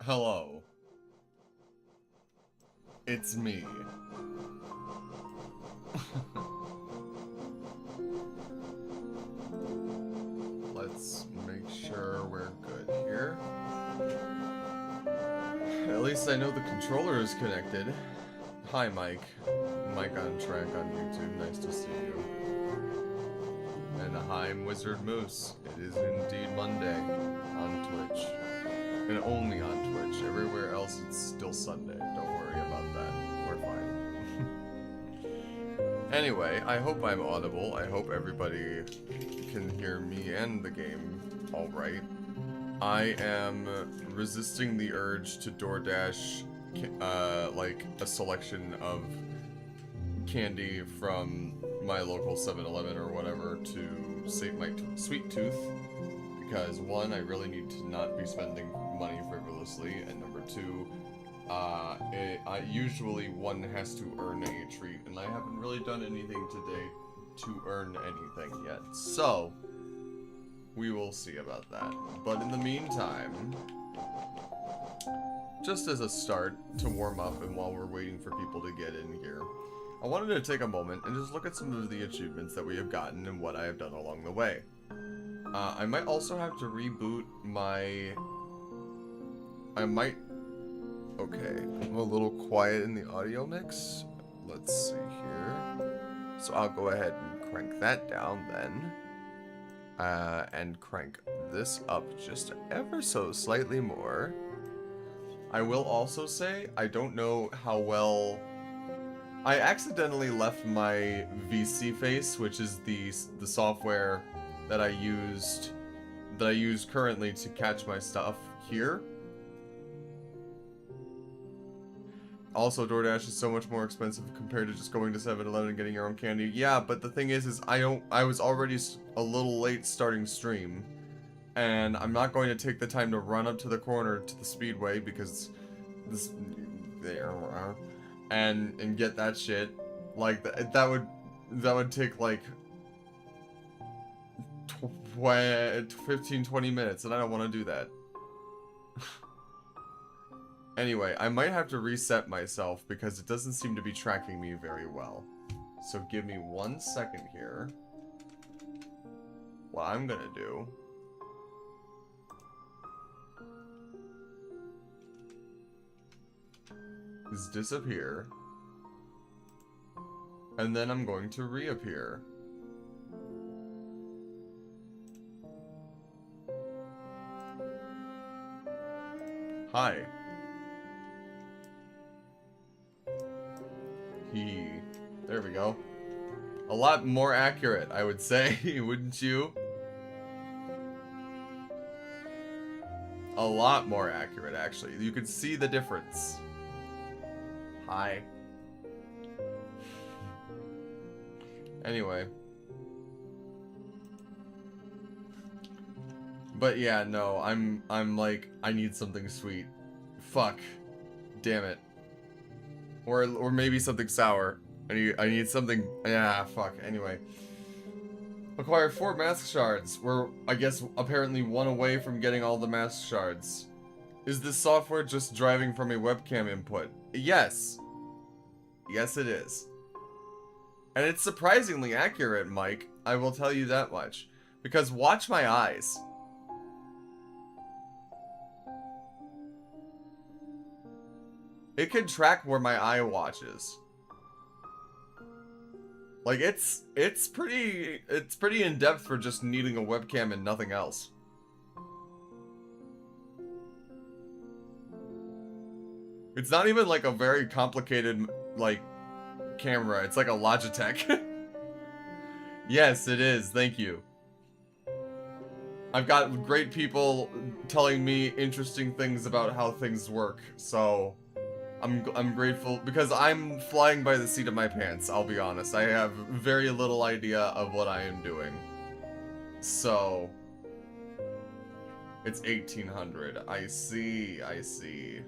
Hello. It's me. Let's make sure we're good here. At least I know the controller is connected. Hi, Mike. Mike on track on YouTube. Nice to see you. And hi, I'm Wizard Moose. It is indeed Monday on Twitch. And only on Twitch. Everywhere else it's still Sunday. Don't worry about that. We're fine. Anyway, I hope I'm audible. I hope everybody can hear me and the game alright. I am resisting the urge to DoorDash like a selection of candy from my local 7-Eleven or whatever to save my sweet tooth. Because one, I really need to not be spending money frivolously, and number two, usually one has to earn a treat, and I haven't really done anything today to earn anything yet. So, we will see about that. But in the meantime, just as a start to warm up and while we're waiting for people to get in here, I wanted to take a moment and just look at some of the achievements that we have gotten and what I have done along the way. I might also have to reboot my... Okay, I'm a little quiet in the audio mix. Let's see here. So I'll go ahead and crank that down then. And crank this up just ever so slightly more. I will also say, I don't know how well... I accidentally left my VC face, which is the software that I use currently to catch my stuff here. Also, DoorDash is so much more expensive compared to just going to 7-Eleven and getting your own candy. Yeah, but the thing is I was already a little late starting stream, and I'm not going to take the time to run up to the corner to the Speedway because this and get that shit. Like that would take like 15-20 minutes, and I don't want to do that. Anyway, I might have to reset myself because it doesn't seem to be tracking me very well. So give me 1 second here. What I'm gonna do is disappear, and then I'm going to reappear. Hi. There we go. A lot more accurate, I would say, wouldn't you? A lot more accurate, actually. You can see the difference. Hi. Anyway. But yeah, no, I'm like, I need something sweet. Fuck. Damn it. Or maybe something sour. I need something, yeah, fuck. Anyway. Acquire 4 mask shards. We're, I guess, apparently 1 away from getting all the mask shards. Is this software just driving from a webcam input? Yes. Yes, it is. And it's surprisingly accurate, Mike. I will tell you that much. Because watch my eyes. It can track where my eye watches. Like, it's pretty in depth for just needing a webcam and nothing else. It's not even like a very complicated, like, camera. It's like a Logitech. Yes, it is. Thank you. I've got great people telling me interesting things about how things work, so I'm grateful because I'm flying by the seat of my pants, I'll be honest. I have very little idea of what I am doing. So it's 1800. I see, I see.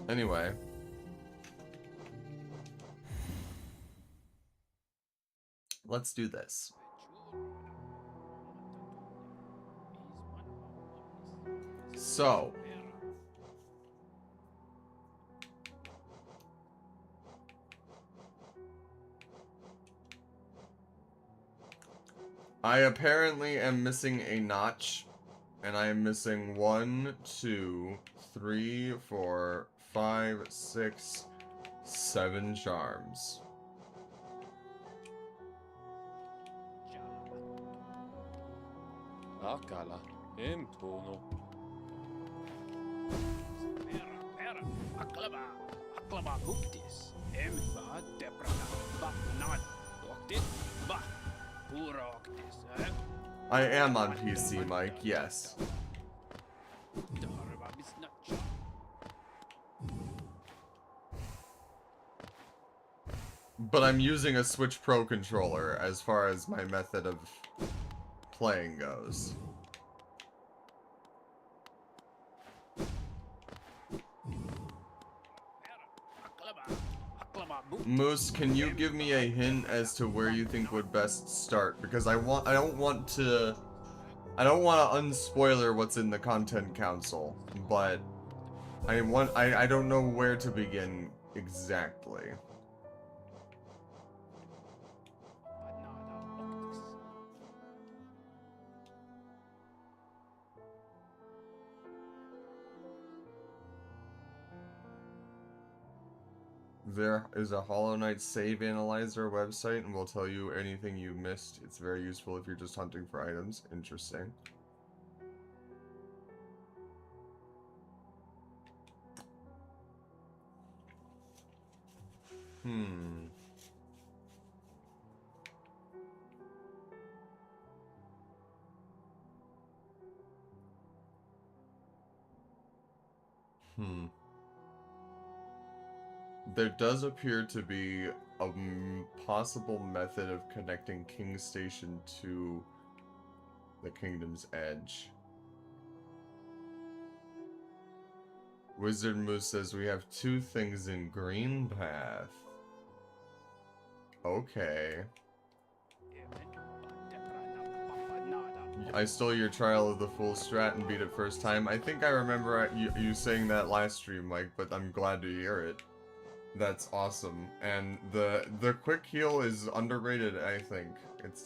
Anyway. Let's do this. So. I apparently am missing a notch. And I am missing 1, 2, 3, 4, 5, 6, 7 charms. Akala, impuno. Pera, aklaba guptis, emba deprana, ba not doctis, ba puroctis, I am on PC, Mike, yes. But I'm using a Switch Pro controller as far as my method of playing goes. Moose, can you give me a hint as to where you think would best start? Because I don't want to unspoiler what's in the content council, but I don't know where to begin exactly. There is a Hollow Knight save analyzer website and will tell you anything you missed. It's very useful if you're just hunting for items. Interesting. There does appear to be a possible method of connecting King Station to the Kingdom's Edge. Wizard Moose says we have 2 things in Green Path. Okay. I stole your Trial of the Fool strat and beat it first time. I think I remember you saying that last stream, Mike, but I'm glad to hear it. That's awesome. And the quick heal is underrated, I think. It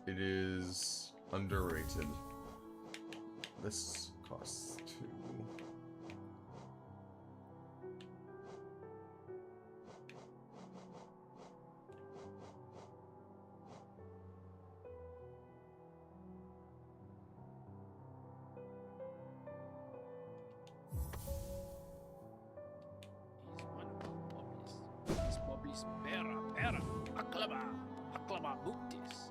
is underrated. This costs 2. Pera. Aklaba. Aklaba buktis.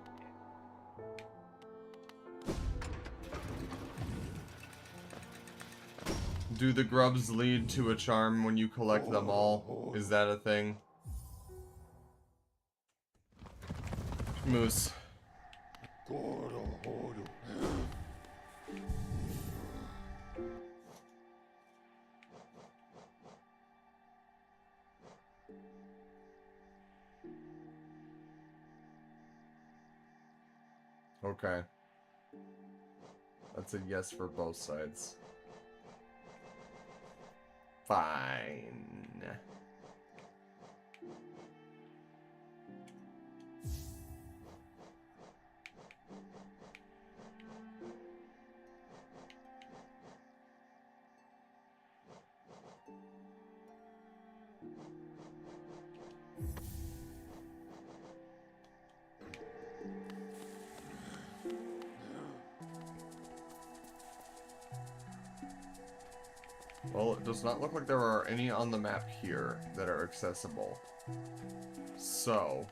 Do the grubs lead to a charm when you collect them all? Is that a thing? Moose. Okay. That's a yes for both sides. Fine. Well, it does not look like there are any on the map here that are accessible. So...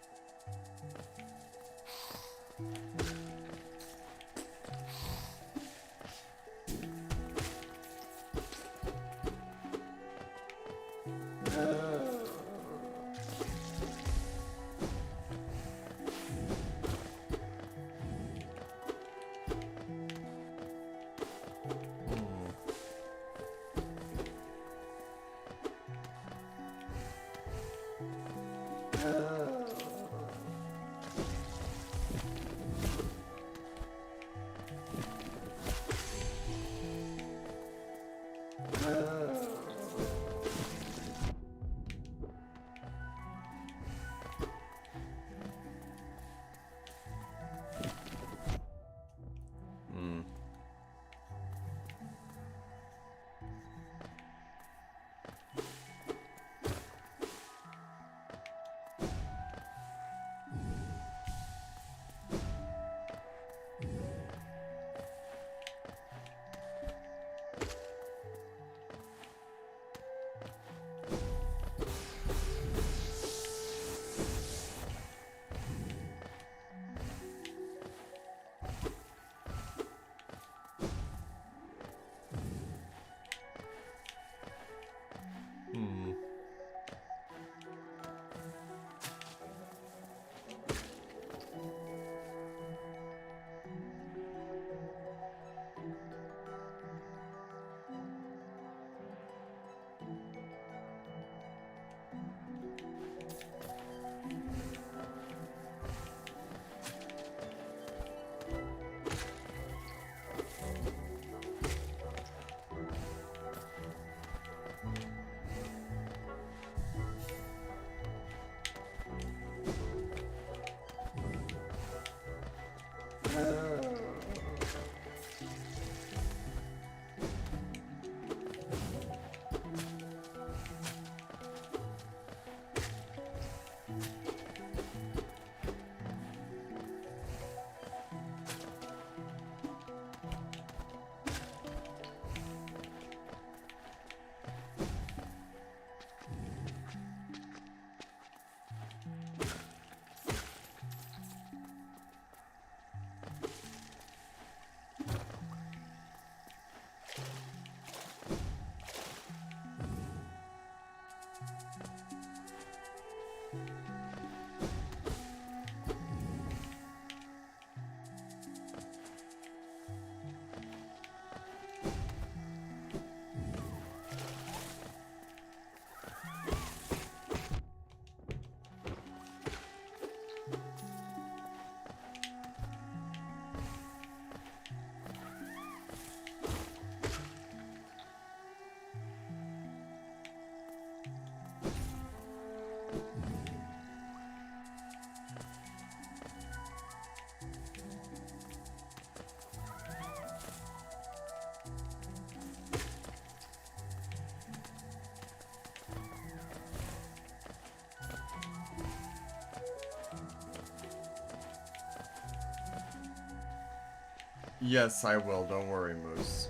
Yes, I will. Don't worry, Moose.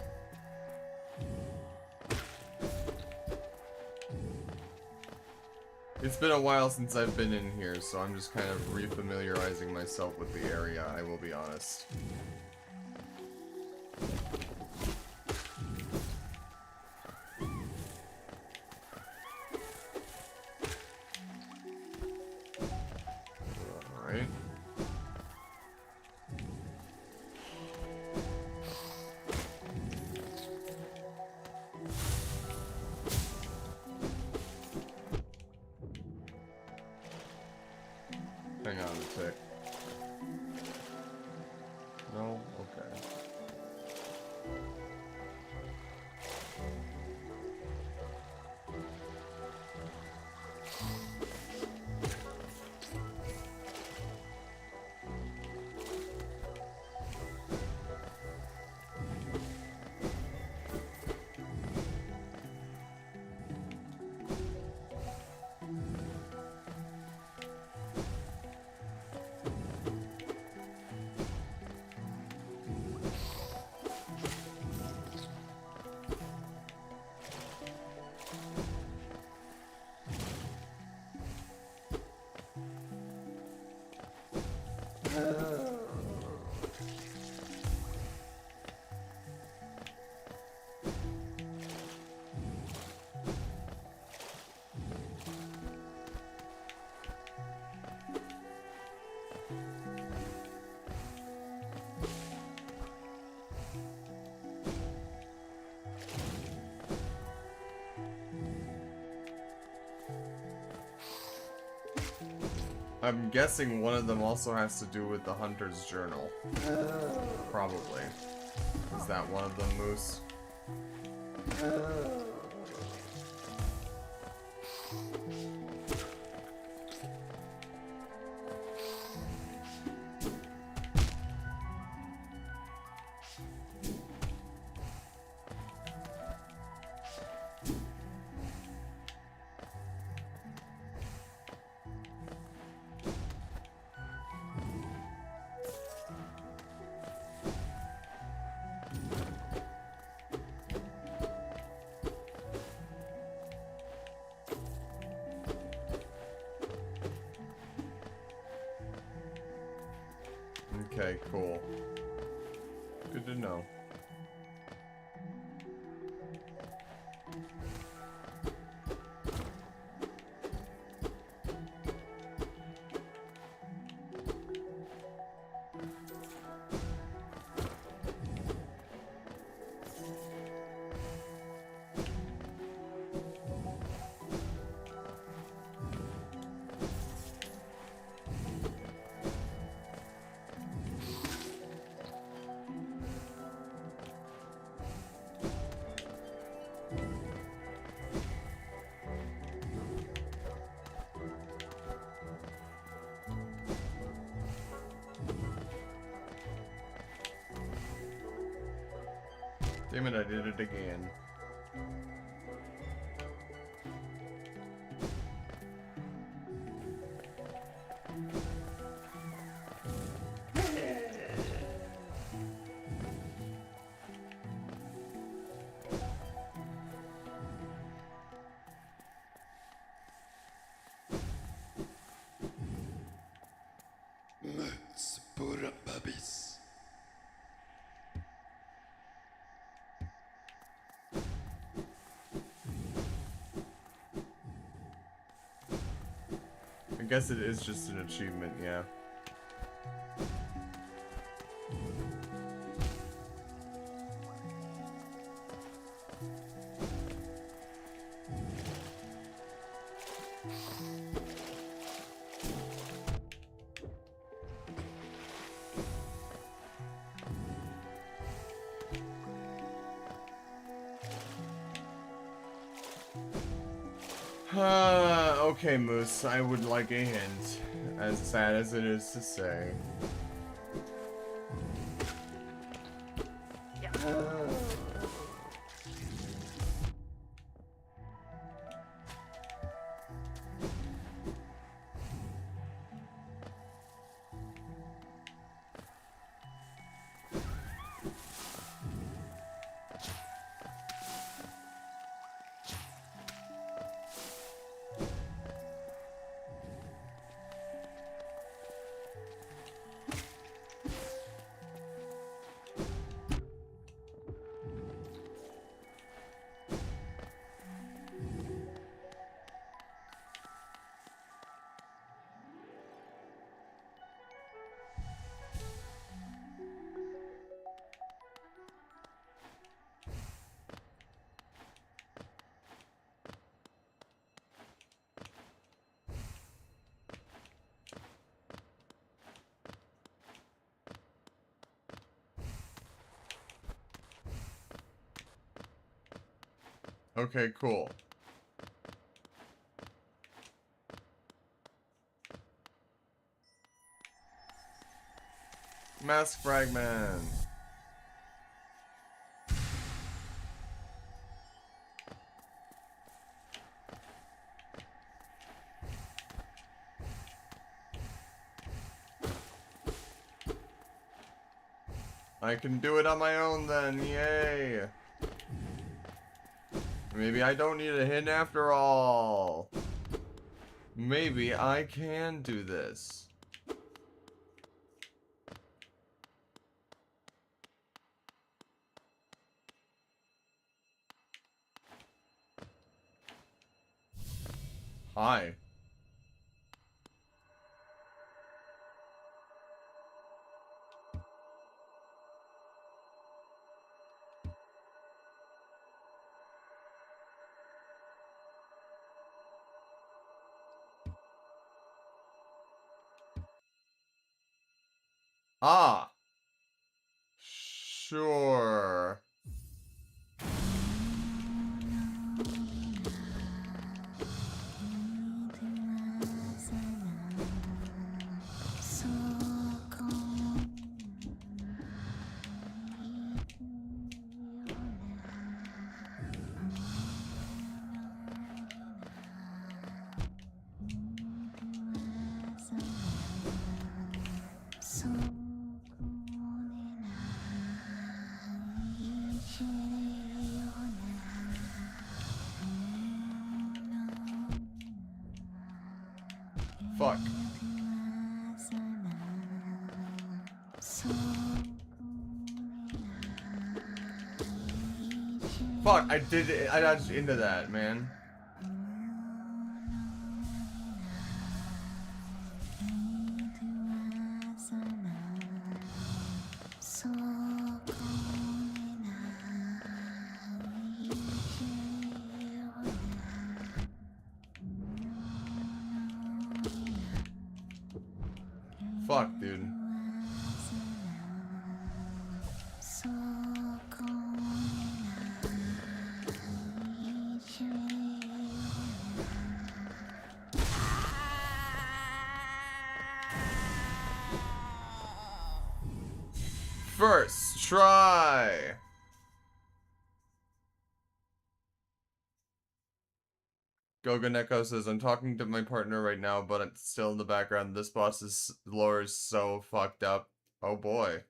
It's been a while since I've been in here, so I'm just kind of refamiliarizing myself with the area, I will be honest. Alright. Hang on a tick. No? Okay. I'm guessing one of them also has to do with the Hunter's Journal. Probably. Is that one of them, Moose? Okay, cool. Good to know. Damn it, I did it again. Muts pour babis. I guess it is just an achievement, yeah. Okay, Moose, I would like a hint, as sad as it is to say. Okay, cool. Mass fragment. I can do it on my own then, yay! Maybe I don't need a hint after all. Maybe I can do this. Hi. Ah. Sure. Fuck. Fuck, I did it. I dodged into that, man. Fuck, dude. First try. Goganeko says, I'm talking to my partner right now, but it's still in the background. This boss's lore is so fucked up. Oh boy.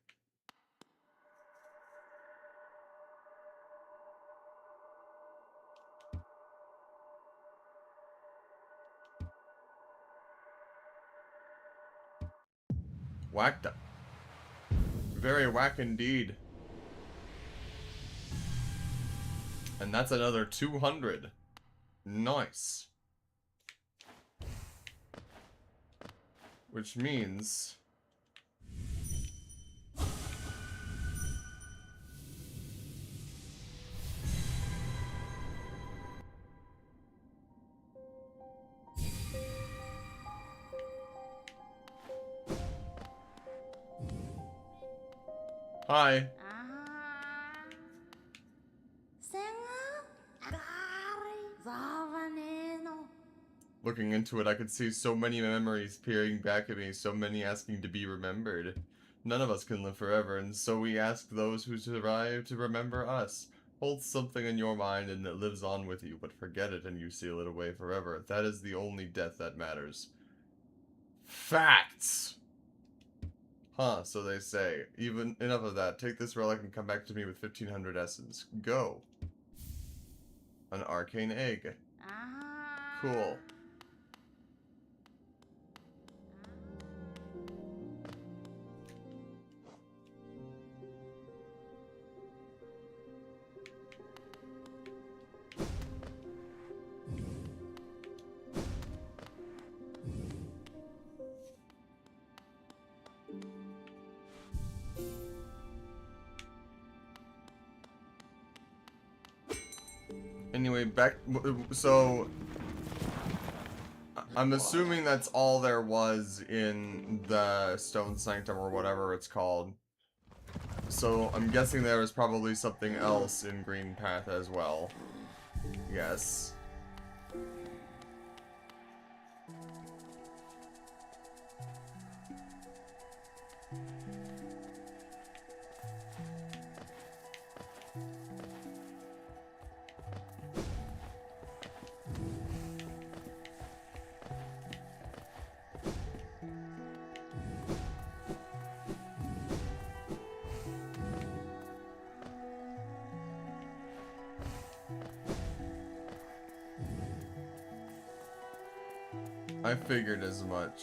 Whacked up. Very whack indeed. And that's another 200. Nice. Which means... Hi. Looking into it, I could see so many memories peering back at me, so many asking to be remembered. None of us can live forever, and so we ask those who survive to remember us. Hold something in your mind and it lives on with you, but forget it and you seal it away forever. That is the only death that matters. Facts! Huh, so they say. Even enough of that. Take this relic and come back to me with 1500 essence. Go. An arcane egg. Cool. Anyway, back, so, I'm assuming that's all there was in the Stone Sanctum or whatever it's called. So, I'm guessing there was probably something else in Green Path as well. Yes. I figured as much.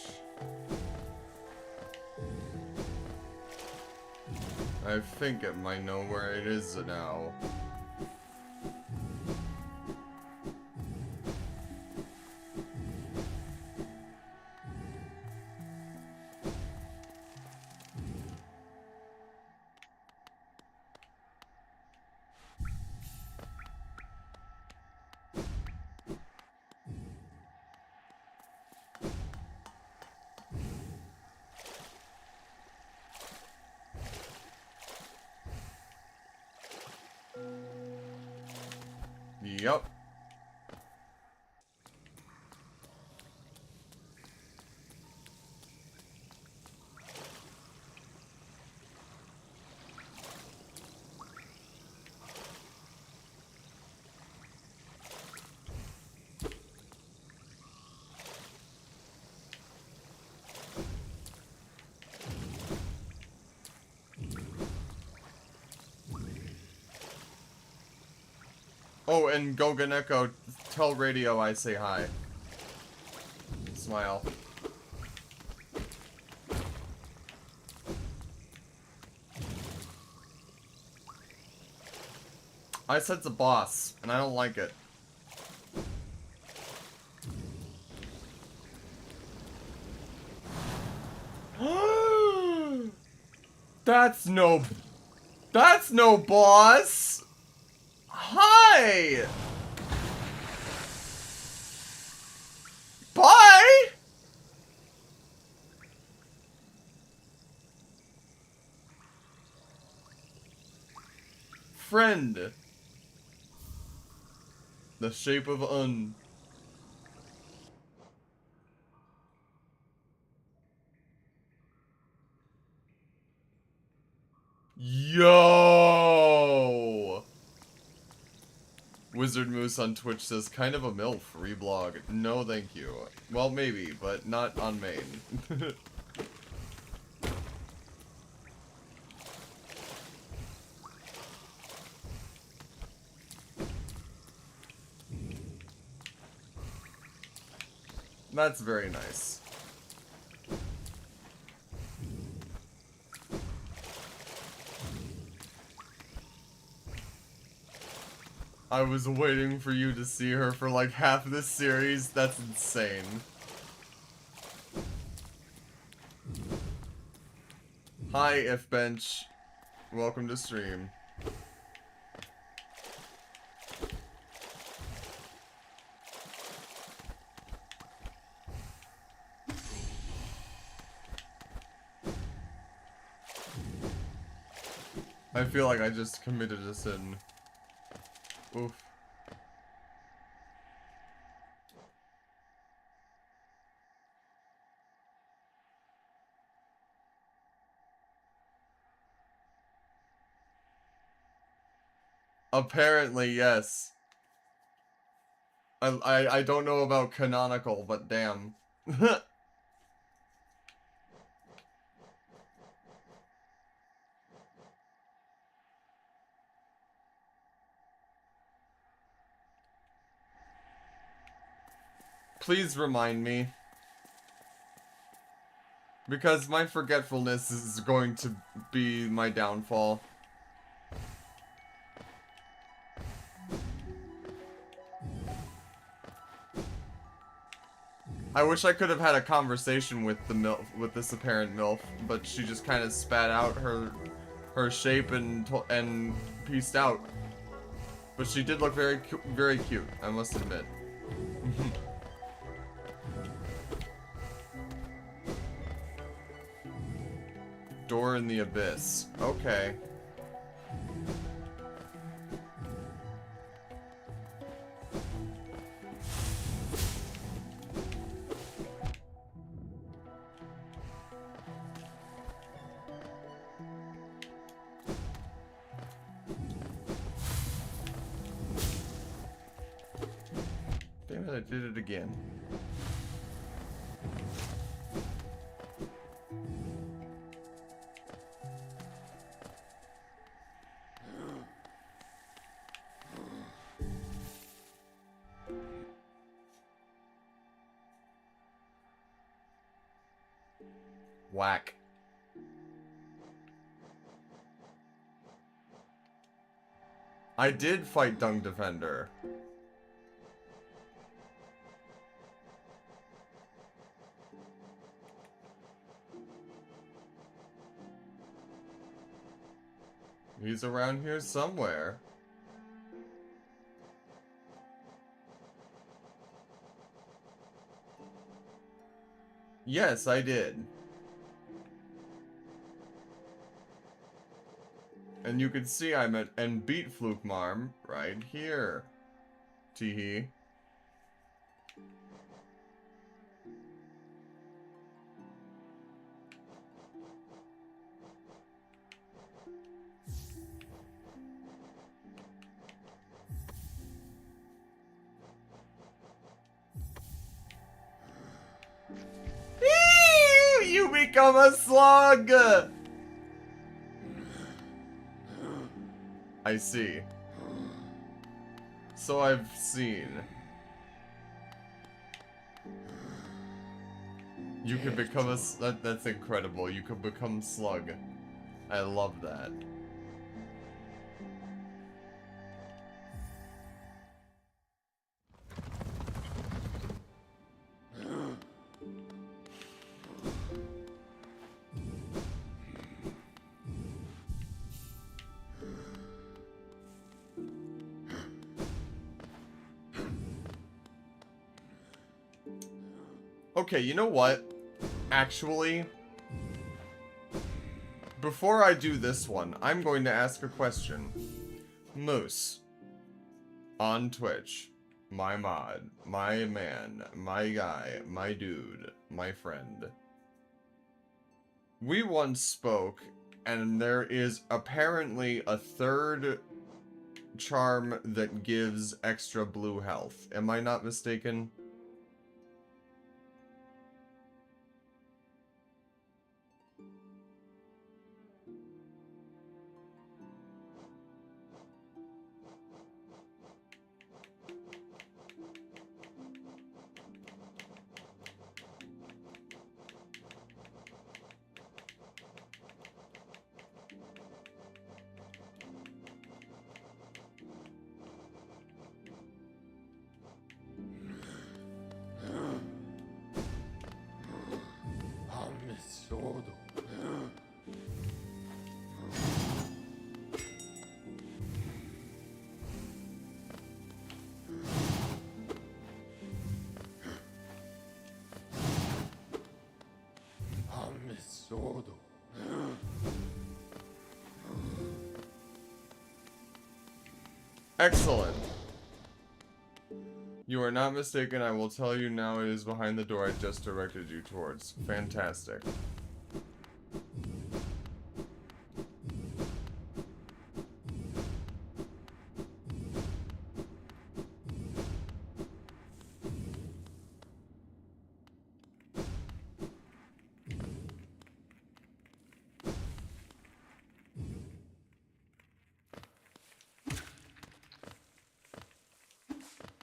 I think it might know where it is now. Yup. Oh, and Goganeko, tell radio I say hi. Smile. I said it's a boss, and I don't like it. That's no boss! Hi! Bye! Friend. The shape of un. Yo! Wizard Moose on Twitch says, kind of a MILF, reblog. No, thank you. Well, maybe, but not on main. That's very nice. I was waiting for you to see her for like half this series. That's insane. Hi, Ifbench. Welcome to stream. I feel like I just committed a sin. Oof. Apparently, yes. I don't know about canonical, but damn. Please remind me. Because my forgetfulness is going to be my downfall. I wish I could have had a conversation with the with this apparent MILF, but she just kind of spat out her shape and peaced out. But she did look very cute, I must admit. Door in the abyss. Okay. I did it again. Whack. I did fight Dung Defender. He's around here somewhere. Yes, I did. And you can see I'm at and beat Flukmarm right here. Teehee. You become a slug! I see. So I've seen. You can become a that's incredible. You can become slug. I love that. Okay, you know what? Actually, before I do this one, I'm going to ask a question. Moose, on Twitch, my mod, my man, my guy, my dude, my friend. We once spoke, and there is apparently a third charm that gives extra blue health. Am I not mistaken? Excellent. You are not mistaken. I will tell you now, it is behind the door I just directed you towards. Fantastic.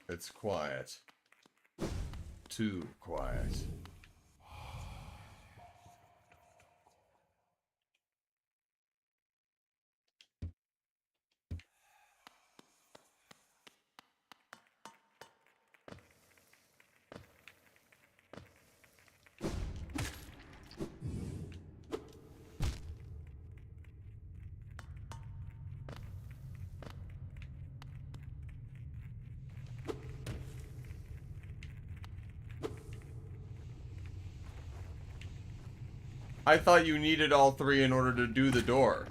It's quiet. Too quiet. I thought you needed all three in order to do the door.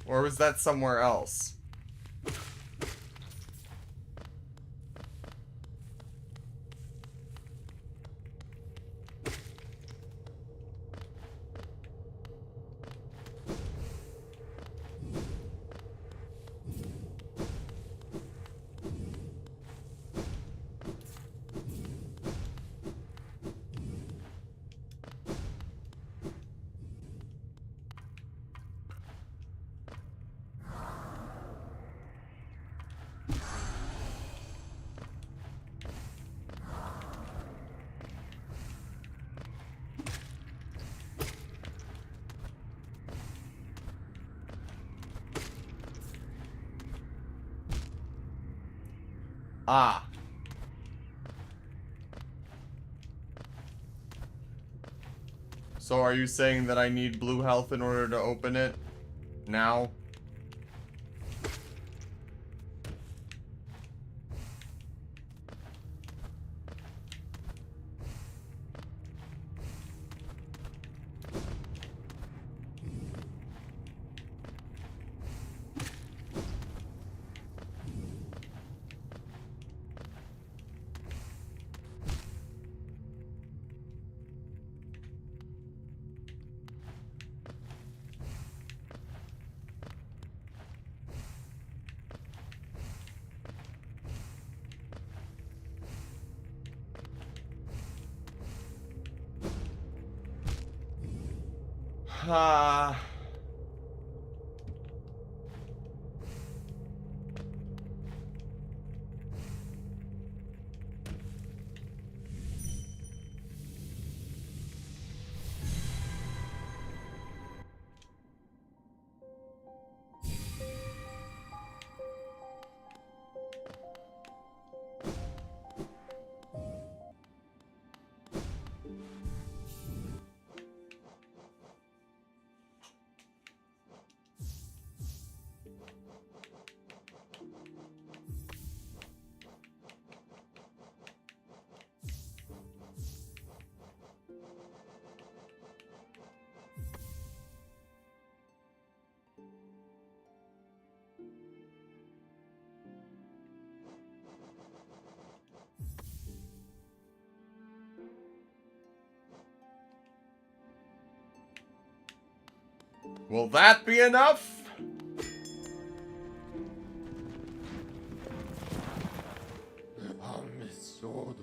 Or was that somewhere else? Ah. So are you saying that I need blue health in order to open it? Now? Ah. Will that be enough? Amisodo.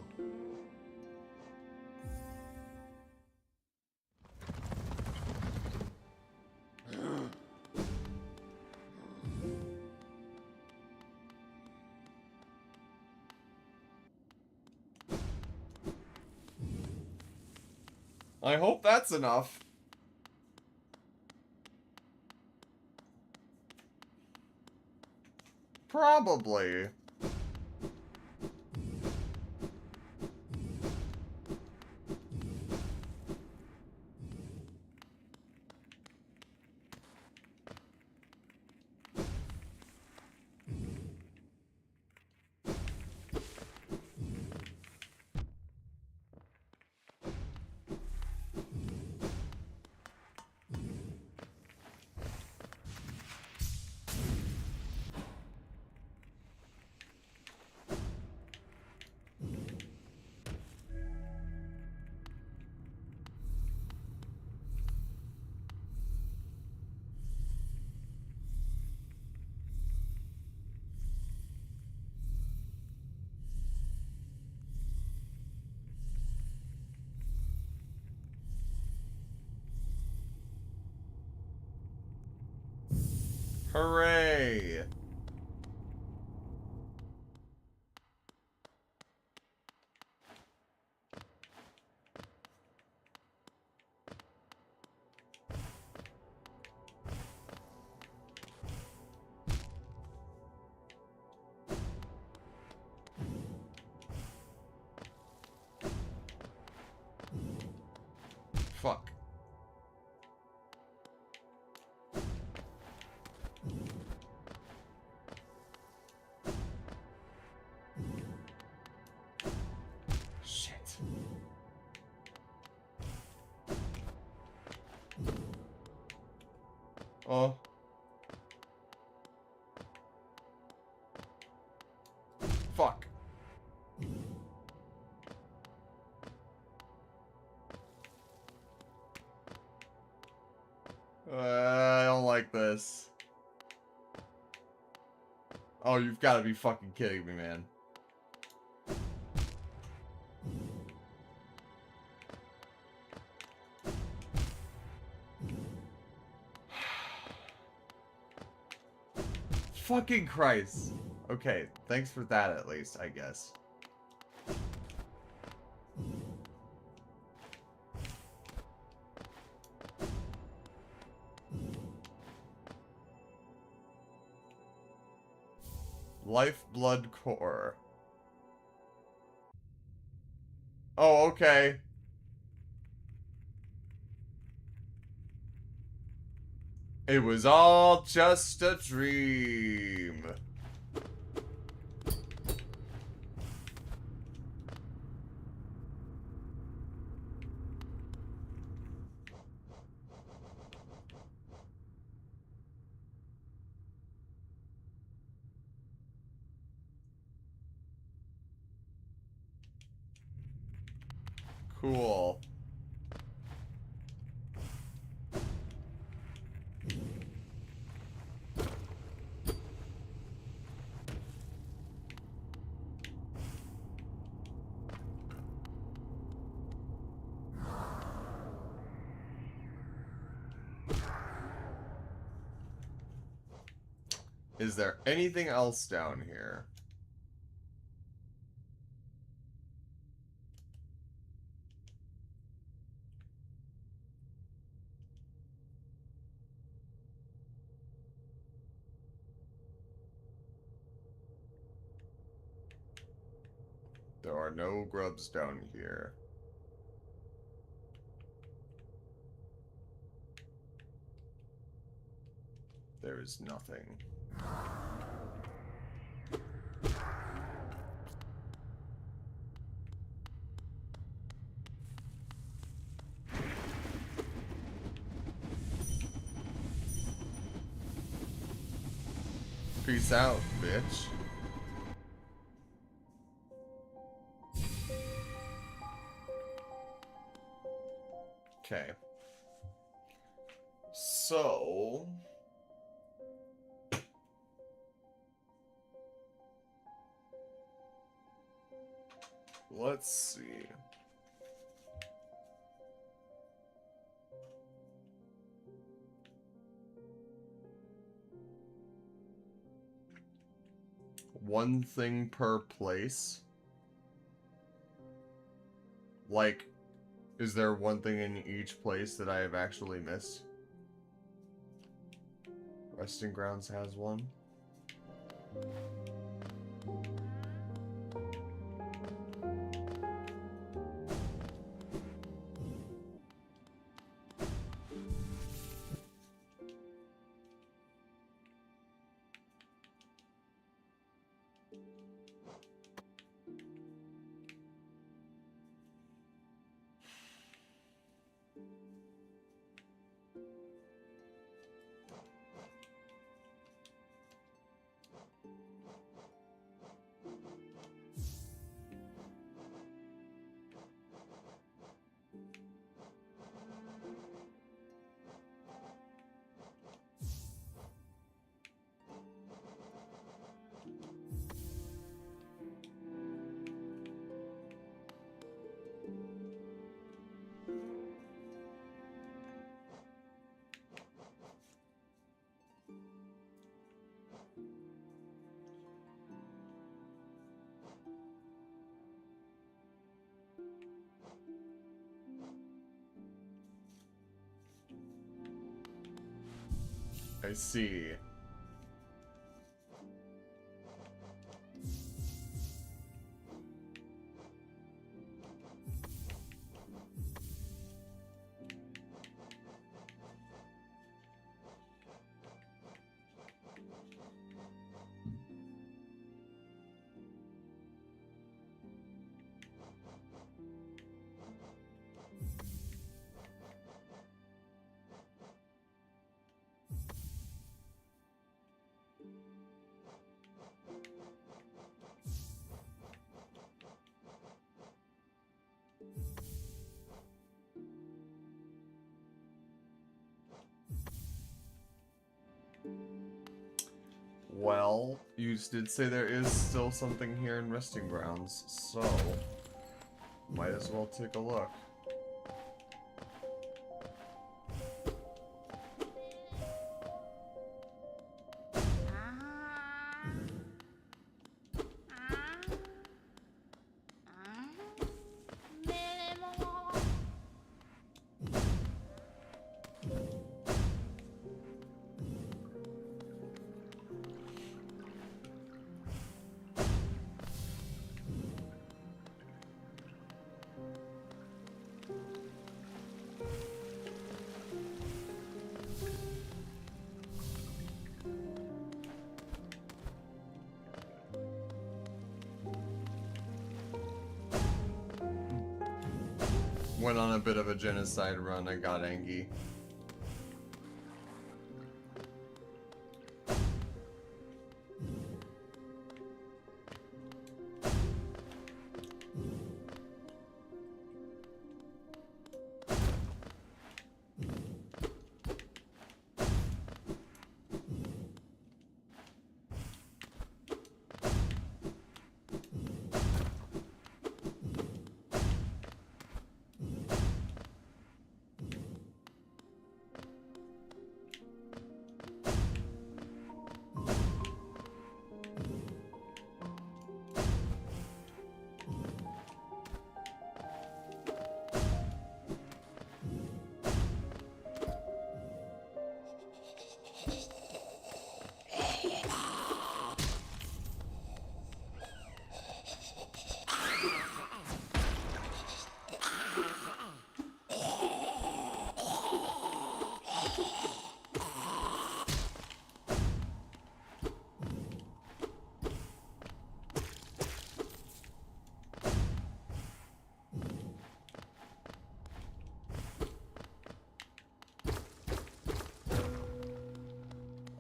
I hope that's enough. Probably. Hooray! Fuck. Shit. Oh. Fuck. I don't like this. Oh, you've got to be fucking kidding me, man. Fucking Christ. Okay, thanks for that at least, I guess. Lifeblood Core. Okay. It was all just a dream. Cool. Is there anything else down here? There are no grubs down here. There is nothing. Peace out, bitch. Okay. So... let's see. One thing per place. Like, is there one thing in each place that I have actually missed? Resting Grounds has one. I see. Well, you did say there is still something here in Resting Grounds, so might as well take a look. Went on a bit of a genocide run, I got Angie.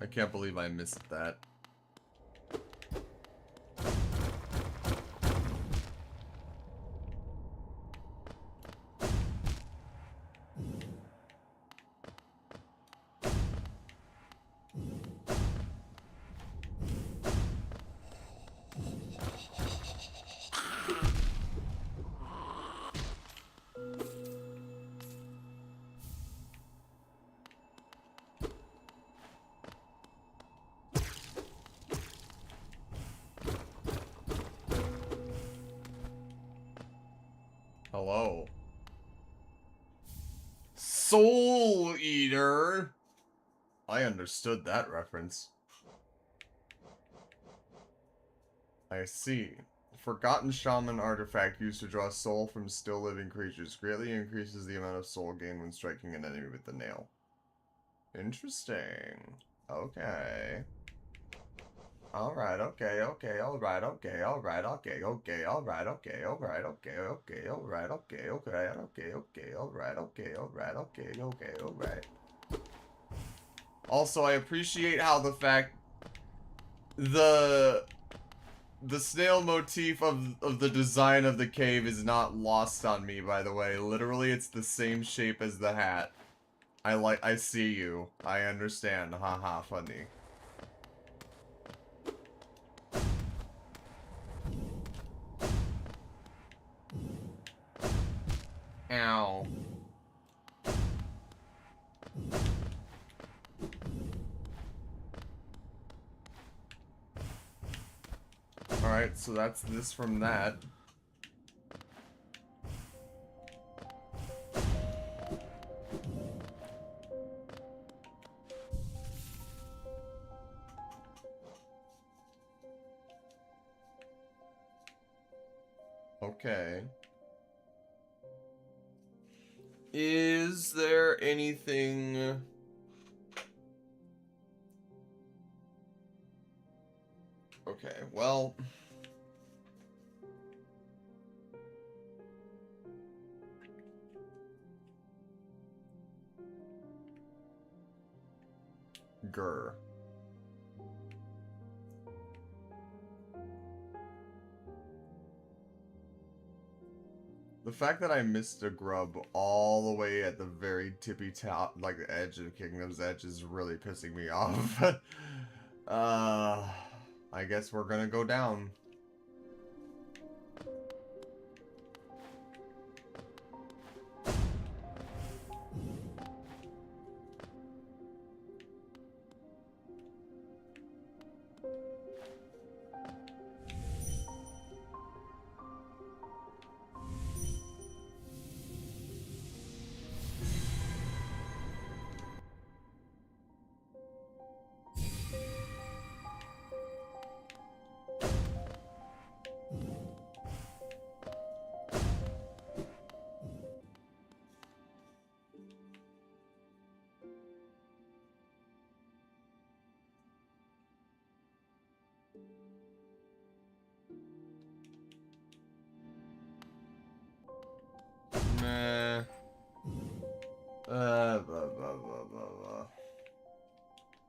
I can't believe I missed that. Hello. Soul Eater! I understood that reference. I see. Forgotten Shaman artifact used to draw soul from still living creatures. Greatly increases the amount of soul gained when striking an enemy with the nail. Interesting. Okay. Alright, okay, okay, alright, okay, alright, okay, okay, alright, okay, alright, okay, okay, alright, okay, okay, okay, okay, alright, okay, alright, okay, okay, alright. Also, I appreciate how the fact the snail motif of the design of the cave is not lost on me, by the way. Literally, it's the same shape as the hat. I see you. I understand. Haha, funny. Ow. Alright, so that's this from that. Okay. Is there anything... Okay, well... Grr. The fact that I missed a grub all the way at the very tippy top, like the edge of Kingdom's Edge, is really pissing me off. I guess we're gonna go down.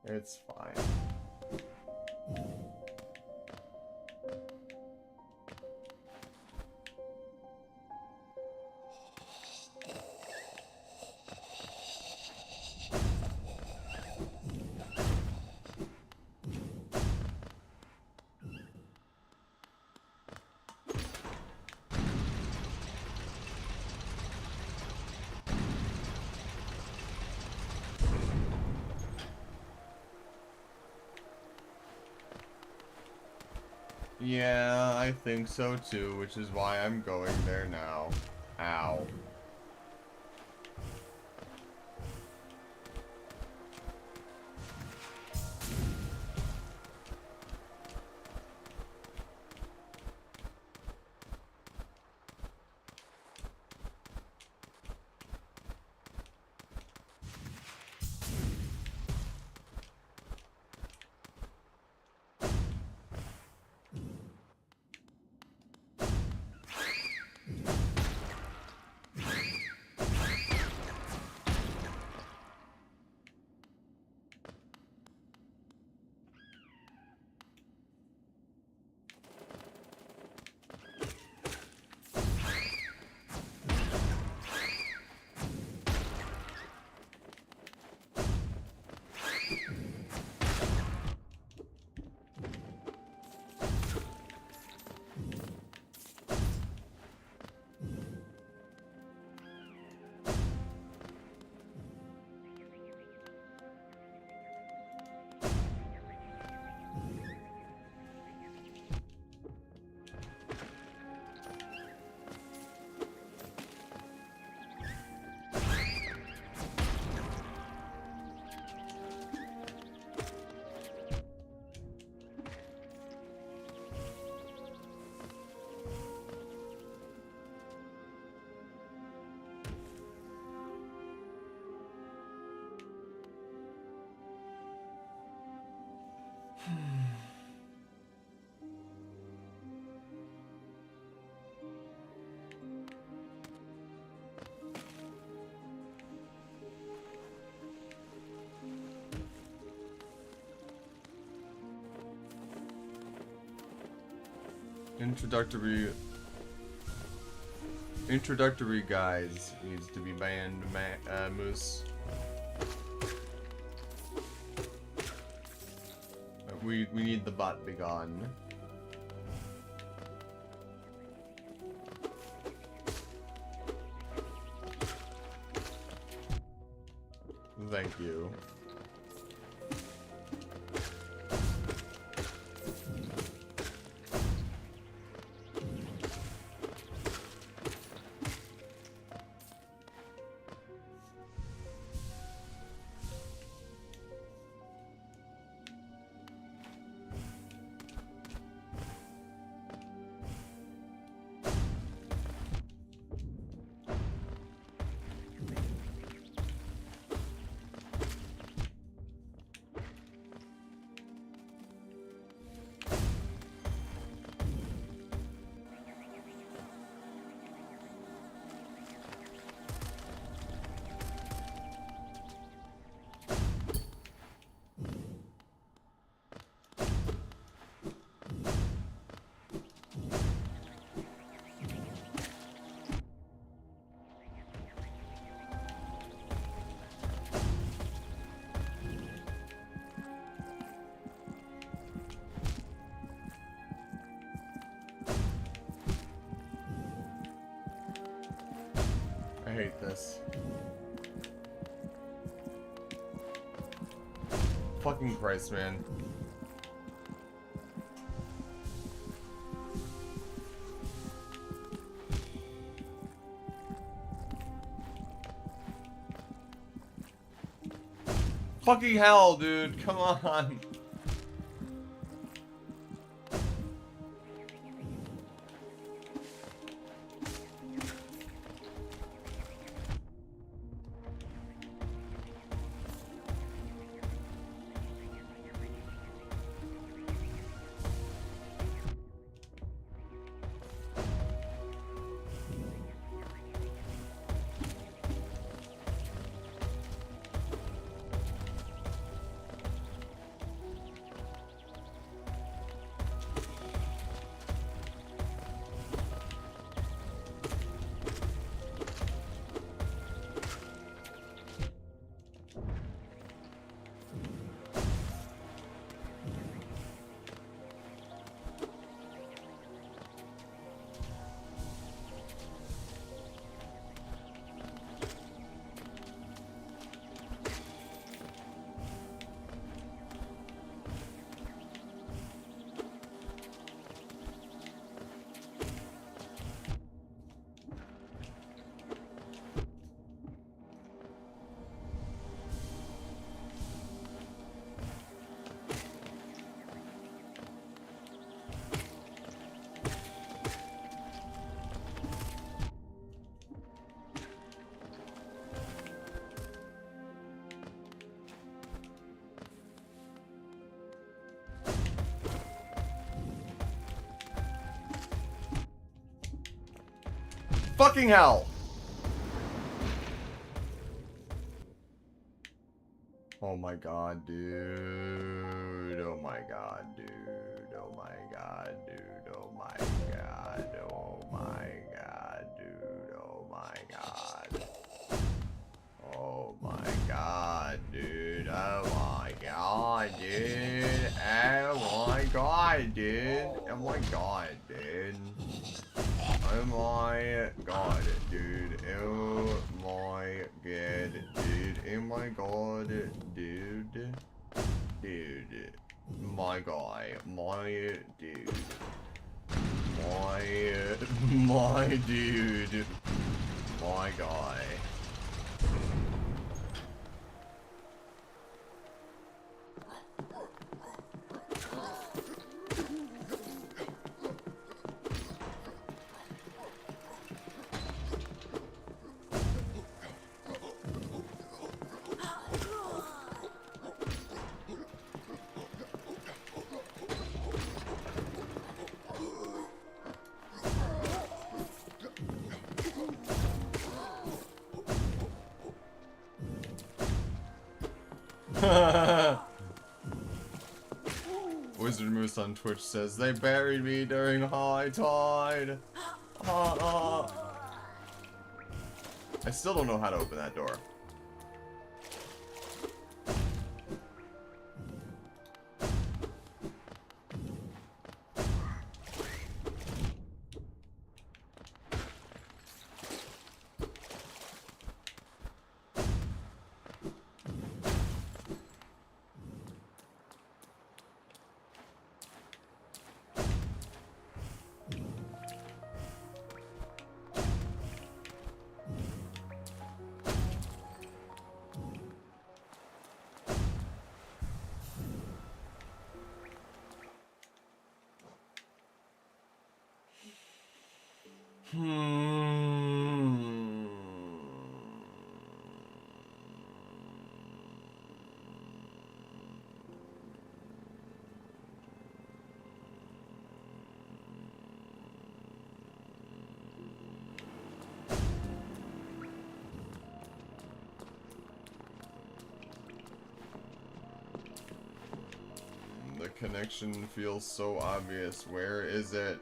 It's fine. Yeah, I think so too, which is why I'm going there now. Ow. Introductory guys needs to be banned, Moose. We need the bot begone. Thank you. I hate this. Fucking Christ, man. Fucking hell, dude. Come on. fucking hell! Oh my god, dude. Oh my god, dude. Oh my god, dude. Oh my god. Oh my god, dude. Oh my god. Oh my god, dude. Oh my god, dude. Oh my god, dude. Oh my god, dude. Oh my god, dude. Oh my god, dude. Oh my god, dude. Dude. My guy. My dude. My dude. My guy. Wizard Moose on Twitch says, they buried me during high tide. I still don't know how to open that door. The connection feels so obvious. Where is it?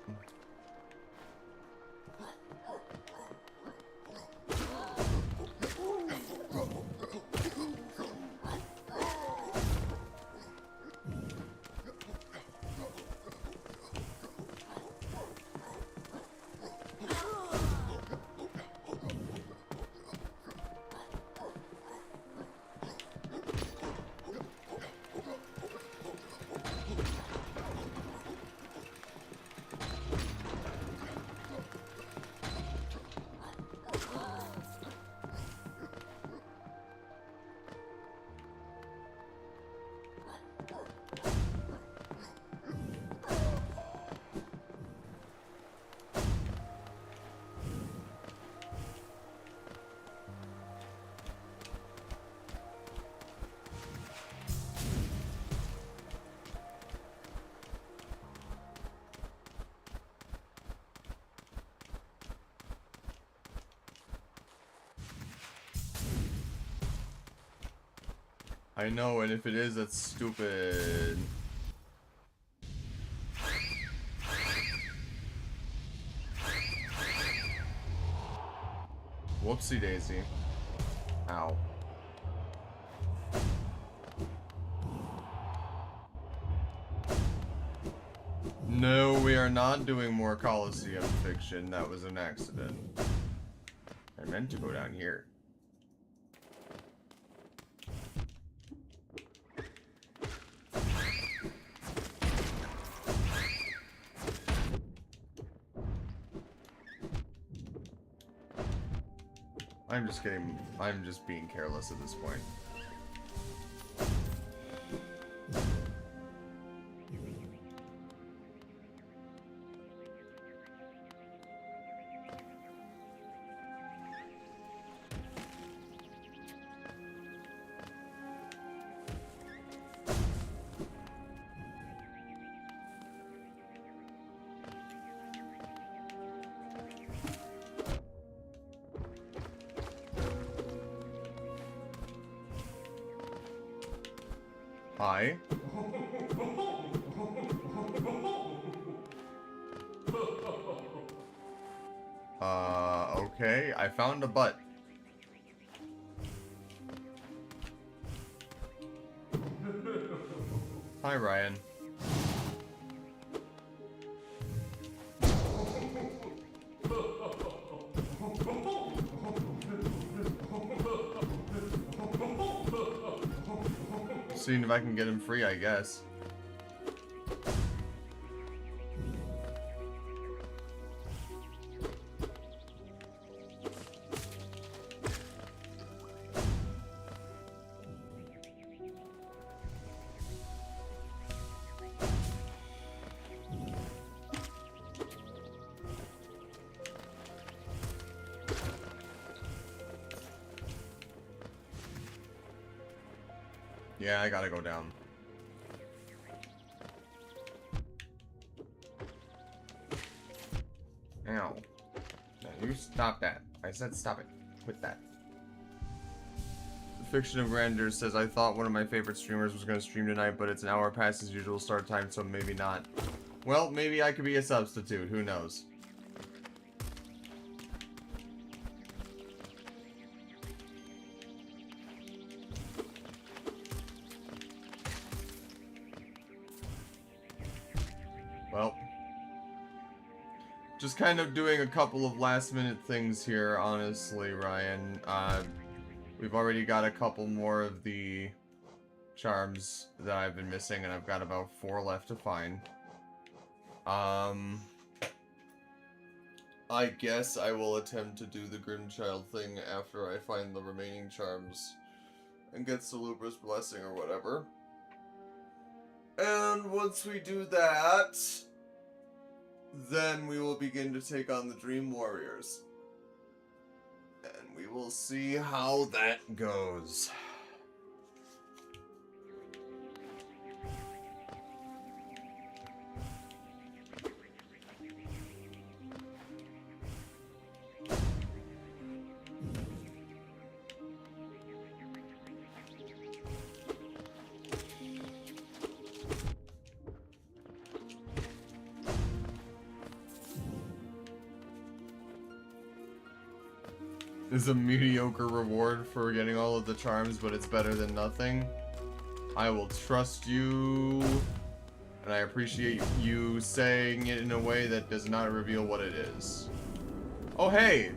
I know, and if it is, that's stupid. Whoopsie daisy. Ow. No, we are not doing more Coliseum fiction. That was an accident. I meant to go down here. I'm just being careless at this point. Hi. Okay. I found a butt. Hi, Ryan. Seeing if I can get him free, I guess. Yeah, I gotta go down. Ow. Now you stop that. I said stop it. Quit that. Fiction of Grandeur says, I thought one of my favorite streamers was going to stream tonight, but it's an hour past his usual start time, so maybe not. Well, maybe I could be a substitute. Who knows? Well, just kind of doing a couple of last-minute things here, honestly, Ryan. We've already got a couple more of the charms that I've been missing, and I've got about 4 left to find. I guess I will attempt to do the Grimchild thing after I find the remaining charms and get Salubra's blessing or whatever. And once we do that, then we will begin to take on the Dream Warriors. And we will see how that goes. Is a mediocre reward for getting all of the charms, but it's better than nothing. I will trust you, and I appreciate you saying it in a way that does not reveal what it is. Oh, hey!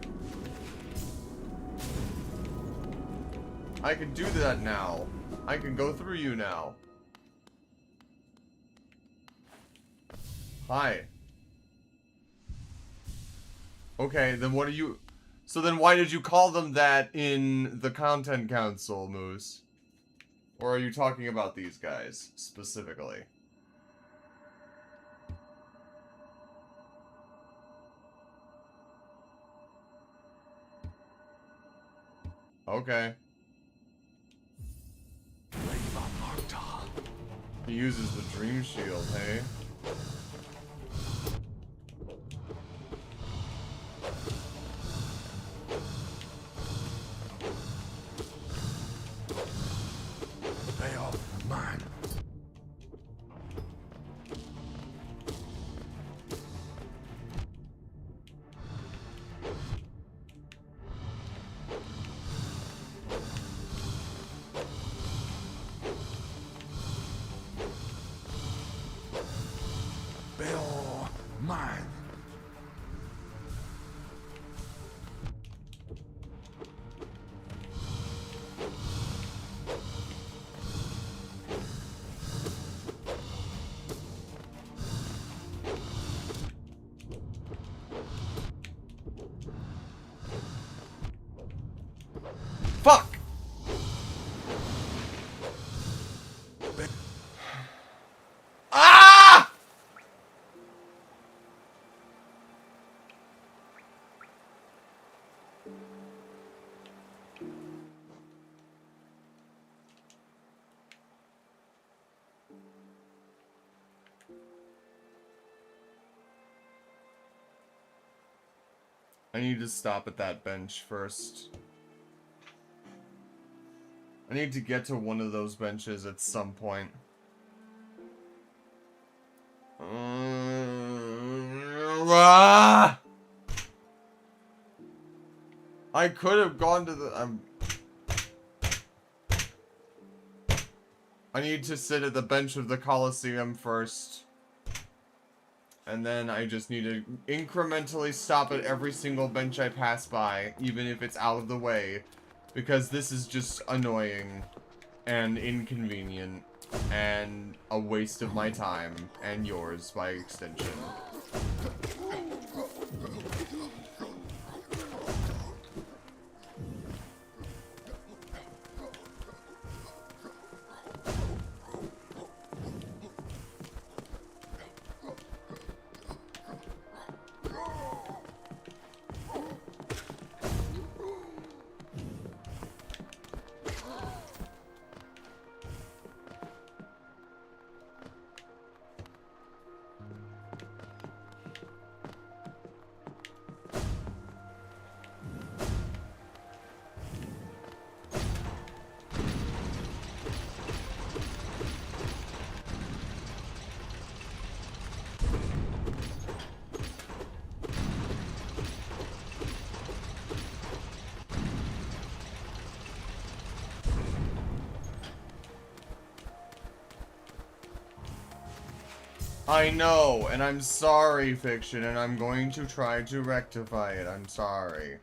I can do that now. I can go through you now. Hi. Okay, then what are you... So then why did you call them that in the Content Council, Moose? Or are you talking about these guys, specifically? Okay. He uses the Dream Shield, hey? They are mine. They are mine. Fuck! Ah! I need to stop at that bench first. I need to get to one of those benches at some point. I could have gone to the... I need to sit at the bench of the Coliseum first. And then I just need to incrementally stop at every single bench I pass by, even if it's out of the way. Because this is just annoying and inconvenient and a waste of my time and yours by extension. I know, and I'm sorry, Fiction, and I'm going to try to rectify it. I'm sorry.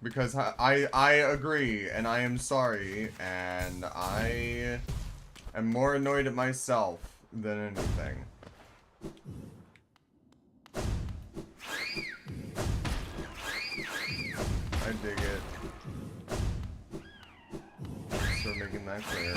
Because I agree, and I am sorry, and I am more annoyed at myself than anything. I dig it. Thanks for making that clear.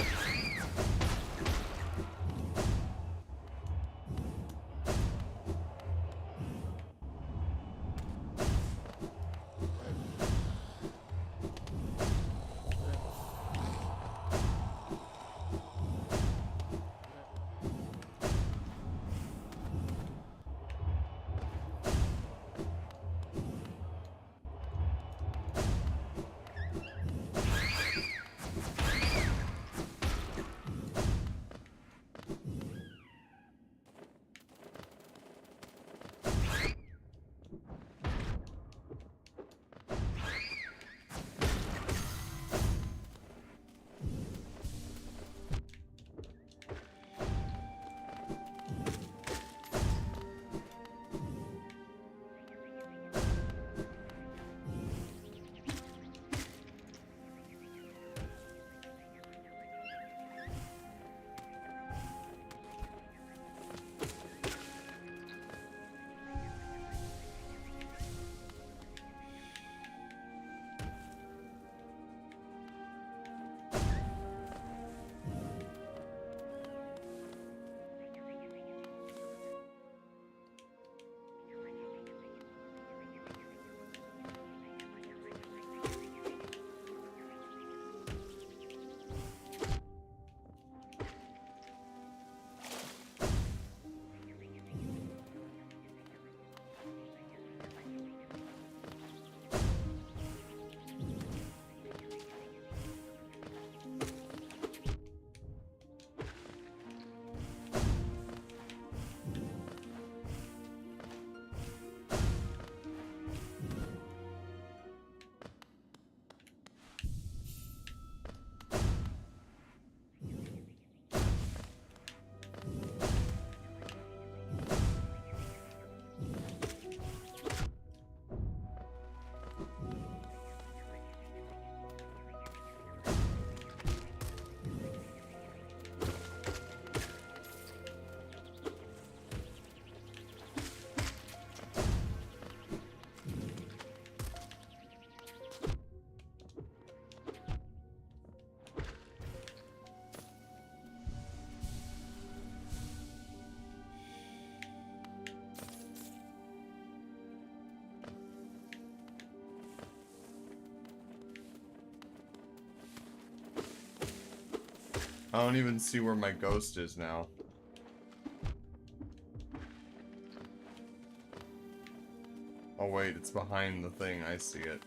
I don't even see where my ghost is now. Oh wait, it's behind the thing. I see it.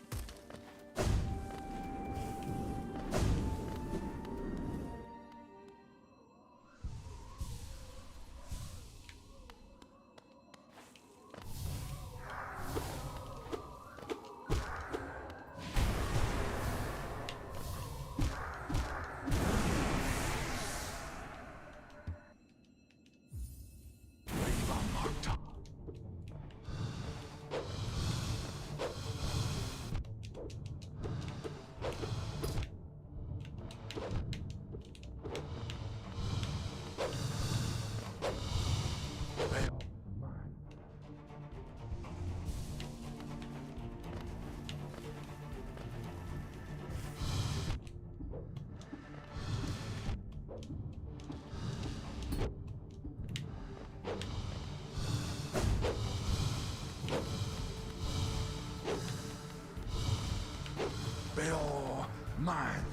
Bell, mine.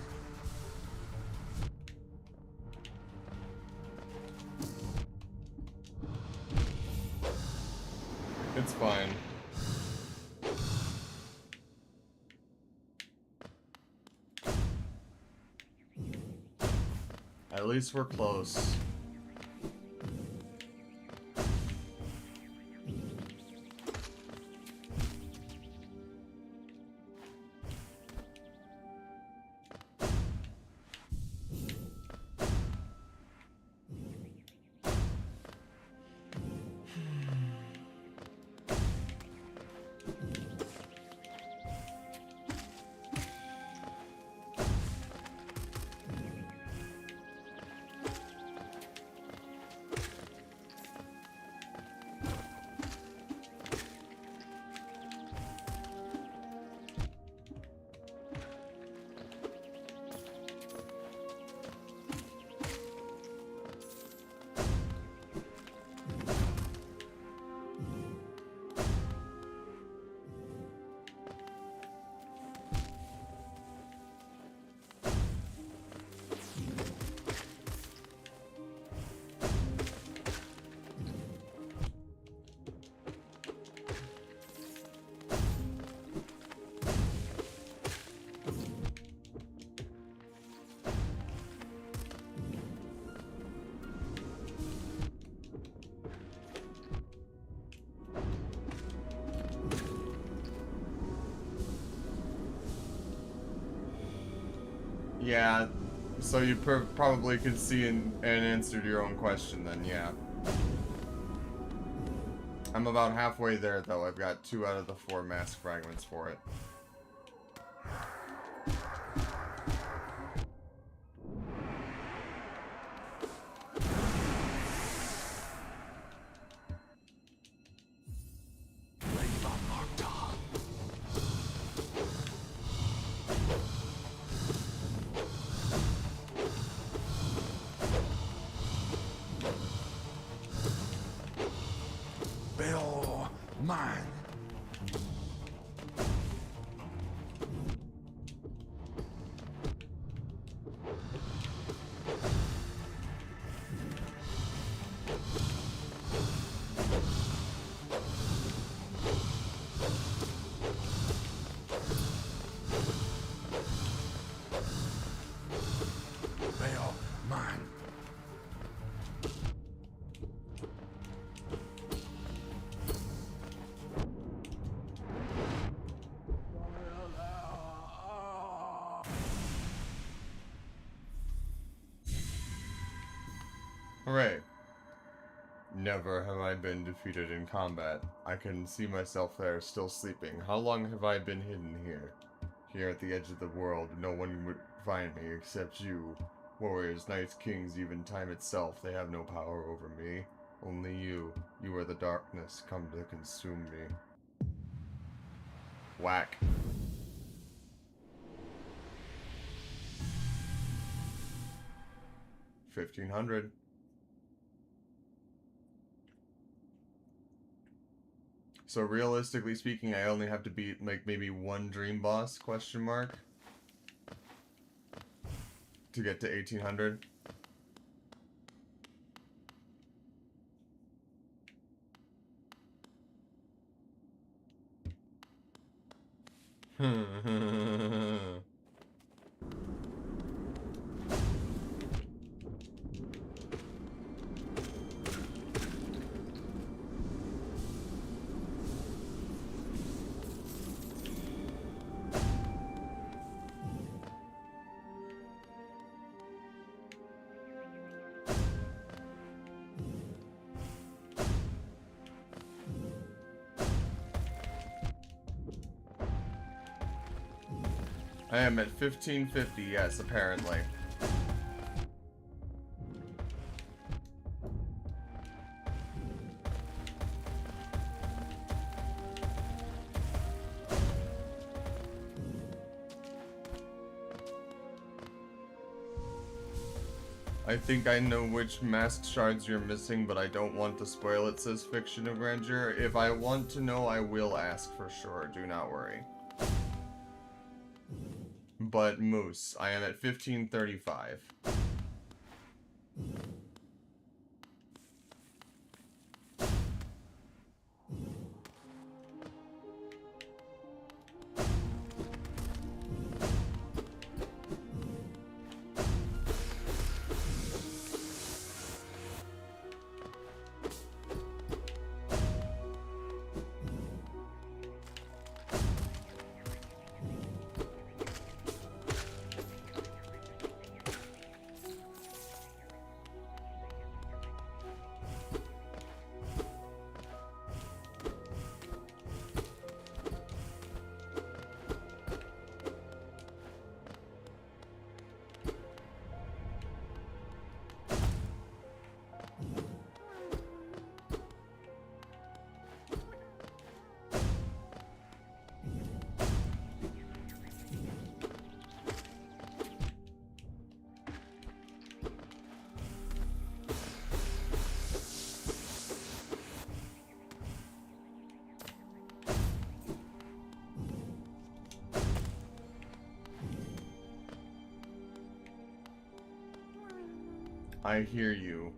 It's fine. At least we're close. Yeah, so you probably could see an answer to your own question then, yeah. I'm about halfway there, though. I've got 2 out of the 4 mask fragments for it. Bell, mine. Bell, mine. Hooray. Never have I been defeated in combat. I can see myself there, still sleeping. How long have I been hidden here? Here at the edge of the world, no one would find me except you. Warriors, knights, kings, even time itself, they have no power over me. Only you. You are the darkness, come to consume me. Whack. $1,500. So realistically speaking, I only have to beat like maybe 1 dream boss, question mark, to get to 1,800. I am at 1550, yes, apparently. I think I know which mask shards you're missing, but I don't want to spoil it, says Fiction of Grandeur. If I want to know, I will ask for sure, do not worry. but Moose. I am at 1535. I hear you.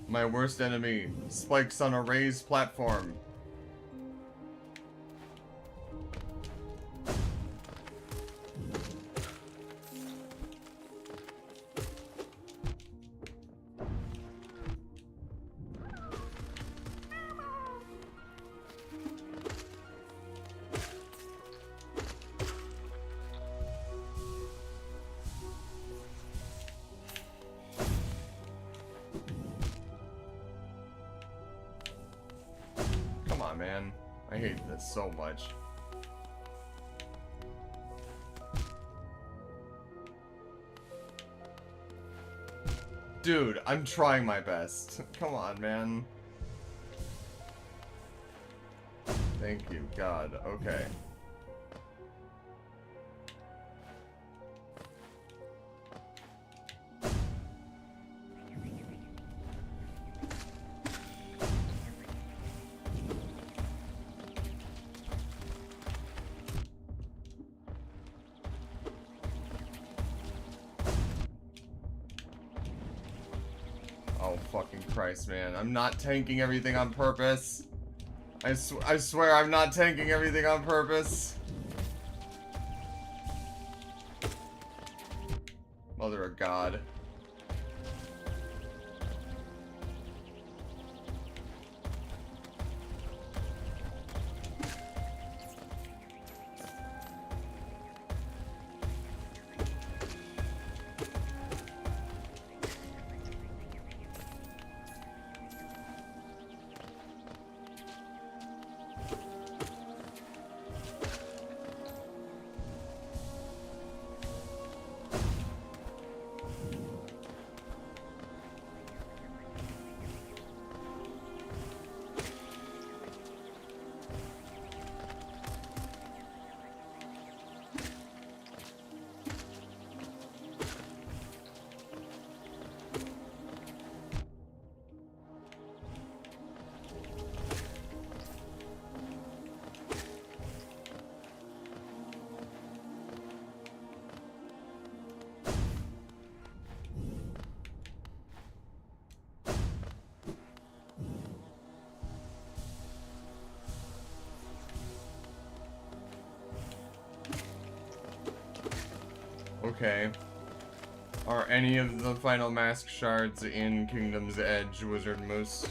My worst enemy spikes on a raised platform. Come on, man. I hate this so much. Dude, I'm trying my best. Come on, man. Thank you, God. Okay. Oh, fucking Christ, man. I'm not tanking everything on purpose. I swear I'm not tanking everything on purpose. Mother of God. Okay. Are any of the final mask shards in Kingdom's Edge, Wizard Moose?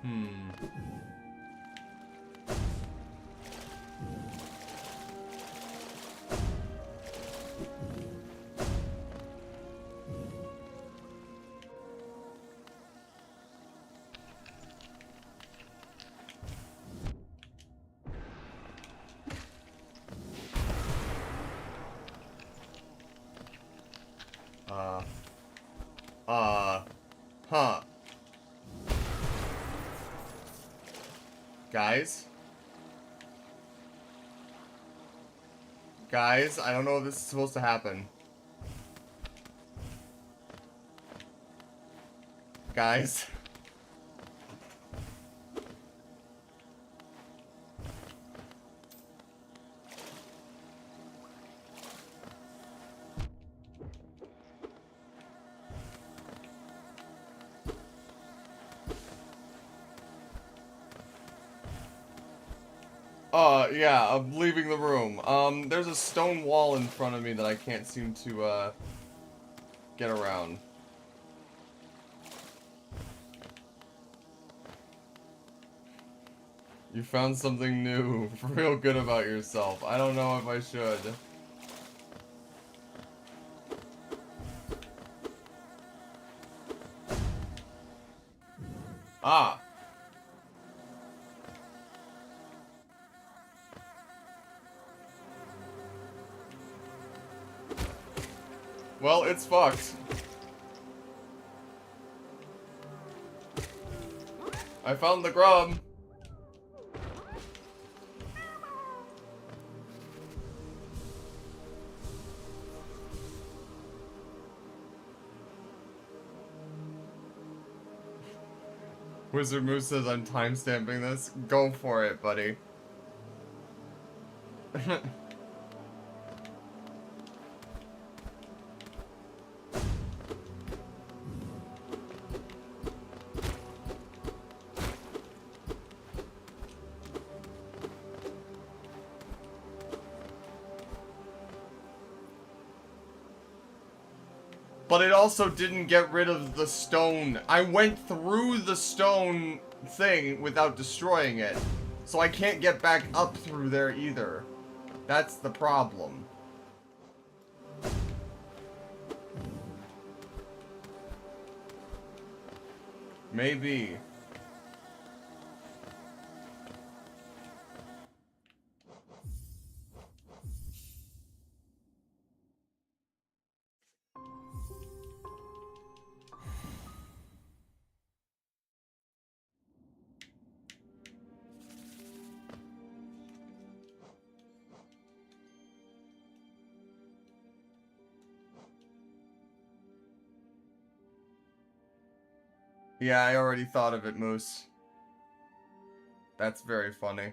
Hmm. Huh. Guys? Guys, I don't know if this is supposed to happen. Guys? Yeah, I'm leaving the room. There's a stone wall in front of me that I can't seem to, get around. You found something new. Feel good about yourself. I don't know if I should. Ah! Well, it's fucked. I found the grub. Wizard Moose says I'm timestamping this. Go for it, buddy. But it also didn't get rid of the stone. I went through the stone thing without destroying it. So I can't get back up through there either. That's the problem. Maybe. Yeah, I already thought of it, Moose. That's very funny.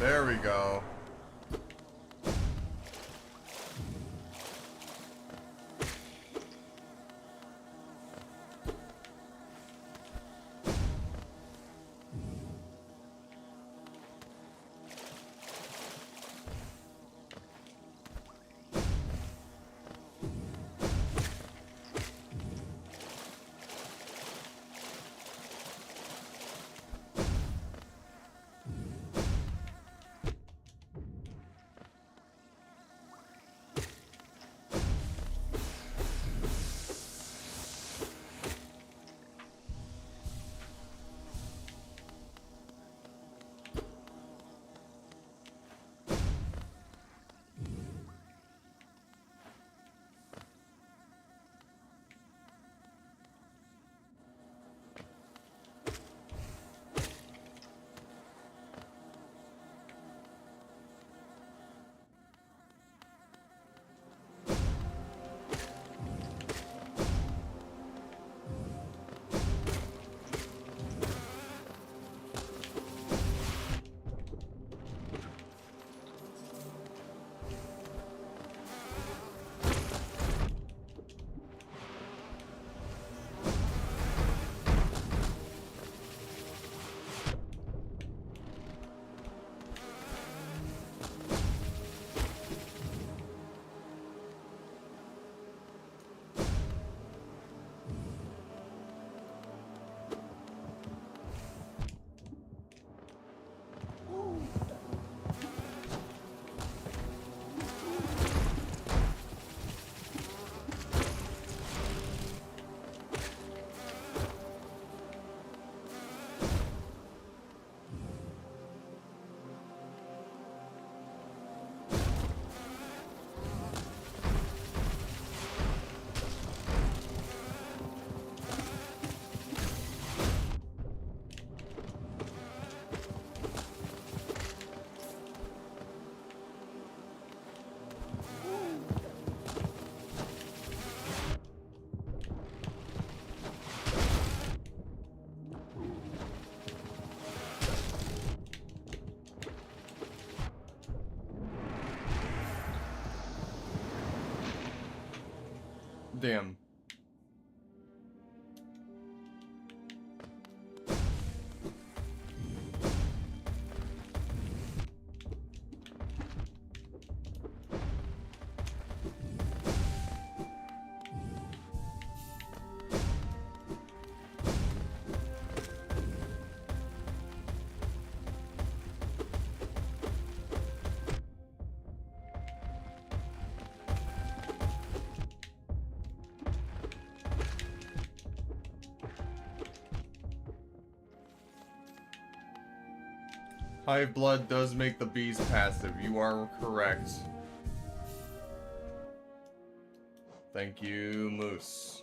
There we go. Damn. Hive blood does make the bees passive. You are correct. Thank you, Moose.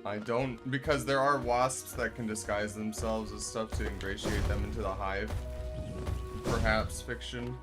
I don't, because there are wasps that can disguise themselves as stuff to ingratiate them into the hive. Perhaps fiction.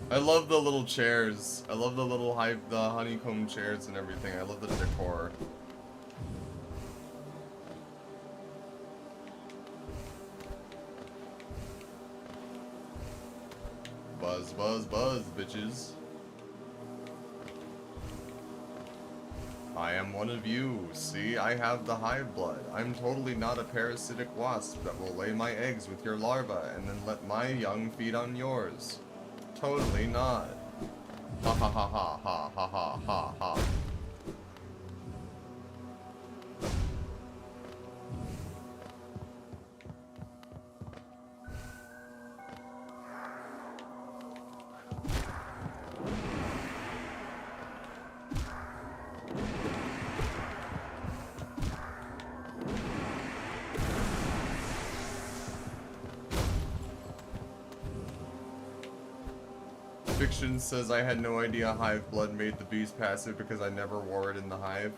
I love the little chairs. I love the little the honeycomb chairs and everything. I love the decor. Buzz, buzz, buzz, bitches. I am one of you. See, I have the hive blood. I'm totally not a parasitic wasp that will lay my eggs with your larva and then let my young feed on yours. Totally not. Ha ha ha ha ha ha ha ha ha. Fiction says I had no idea hive blood made the bees passive because I never wore it in the hive.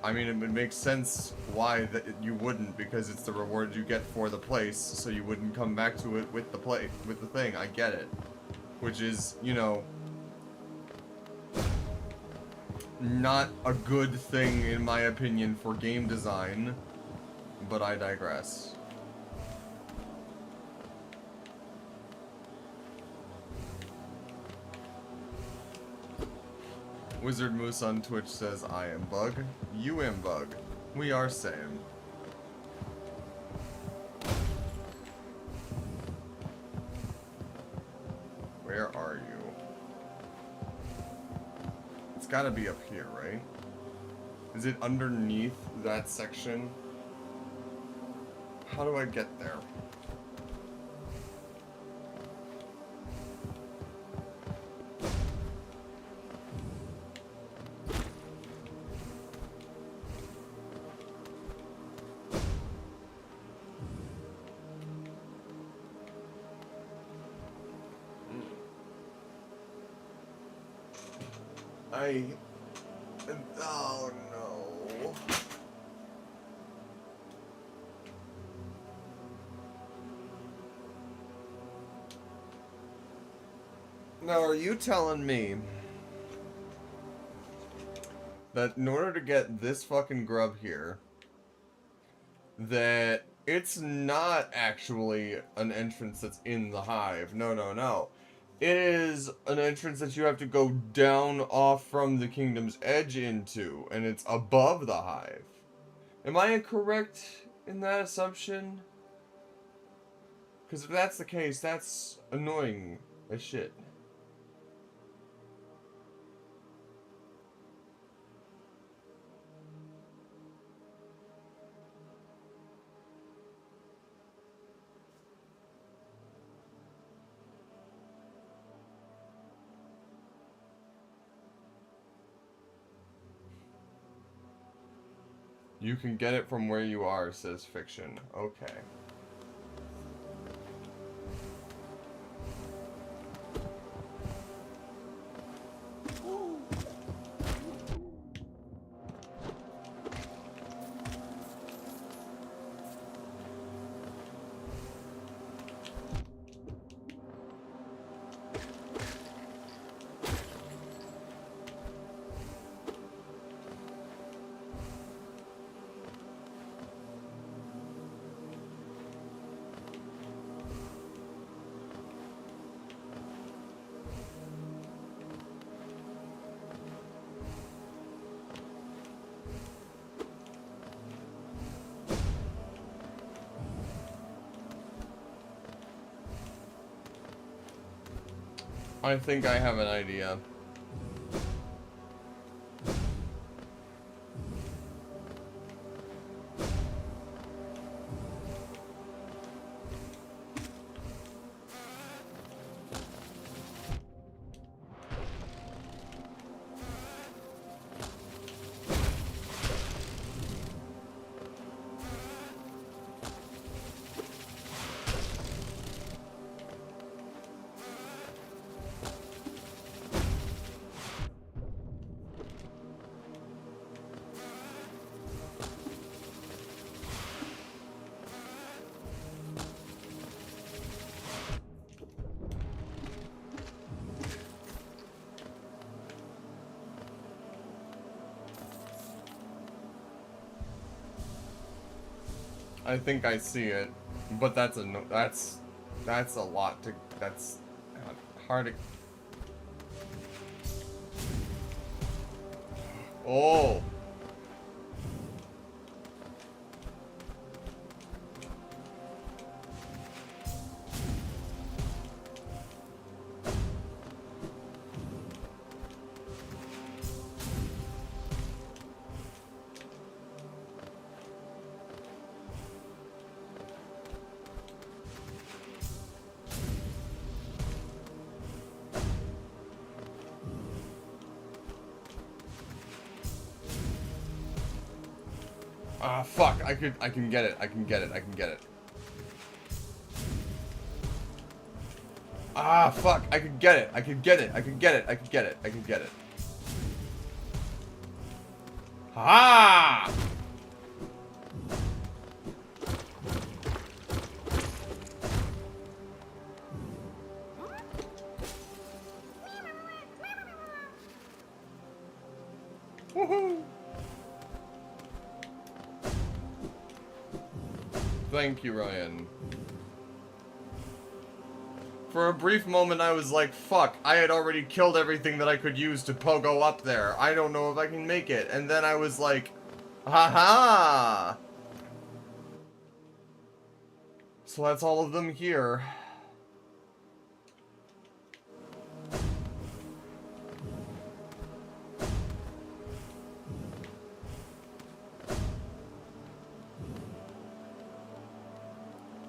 I mean, it would make sense why you wouldn't, because it's the reward you get for the place, so you wouldn't come back to it with the thing. I get it. Which is, you know, not a good thing in my opinion for game design, but I digress. Wizard Moose on Twitch says, I am Bug, you am Bug. We are same. Where are you? It's gotta be up here, right? Is it underneath that section? How do I get there? Oh no. Now, are you telling me that in order to get this fucking grub here, that it's not actually an entrance that's in the hive? No, no, no. It is an entrance that you have to go down off from the kingdom's edge into, and it's above the hive. Am I incorrect in that assumption? Because if that's the case, that's annoying as shit. You can get it from where you are, says Fiction. Okay. I think I have an idea. I think I see it, but that's a no, that's a lot to, that's hard to. Oh. Ah, fuck, I can get it, I can get it. Ah, fuck, I can get it. Ah! Woohoo! Thank you, Ryan. For a brief moment, I was like, fuck, I had already killed everything that I could use to pogo up there. I don't know if I can make it. And then I was like, haha! So that's all of them here.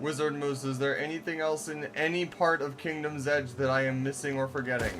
Wizard Moose, is there anything else in any part of Kingdom's Edge that I am missing or forgetting?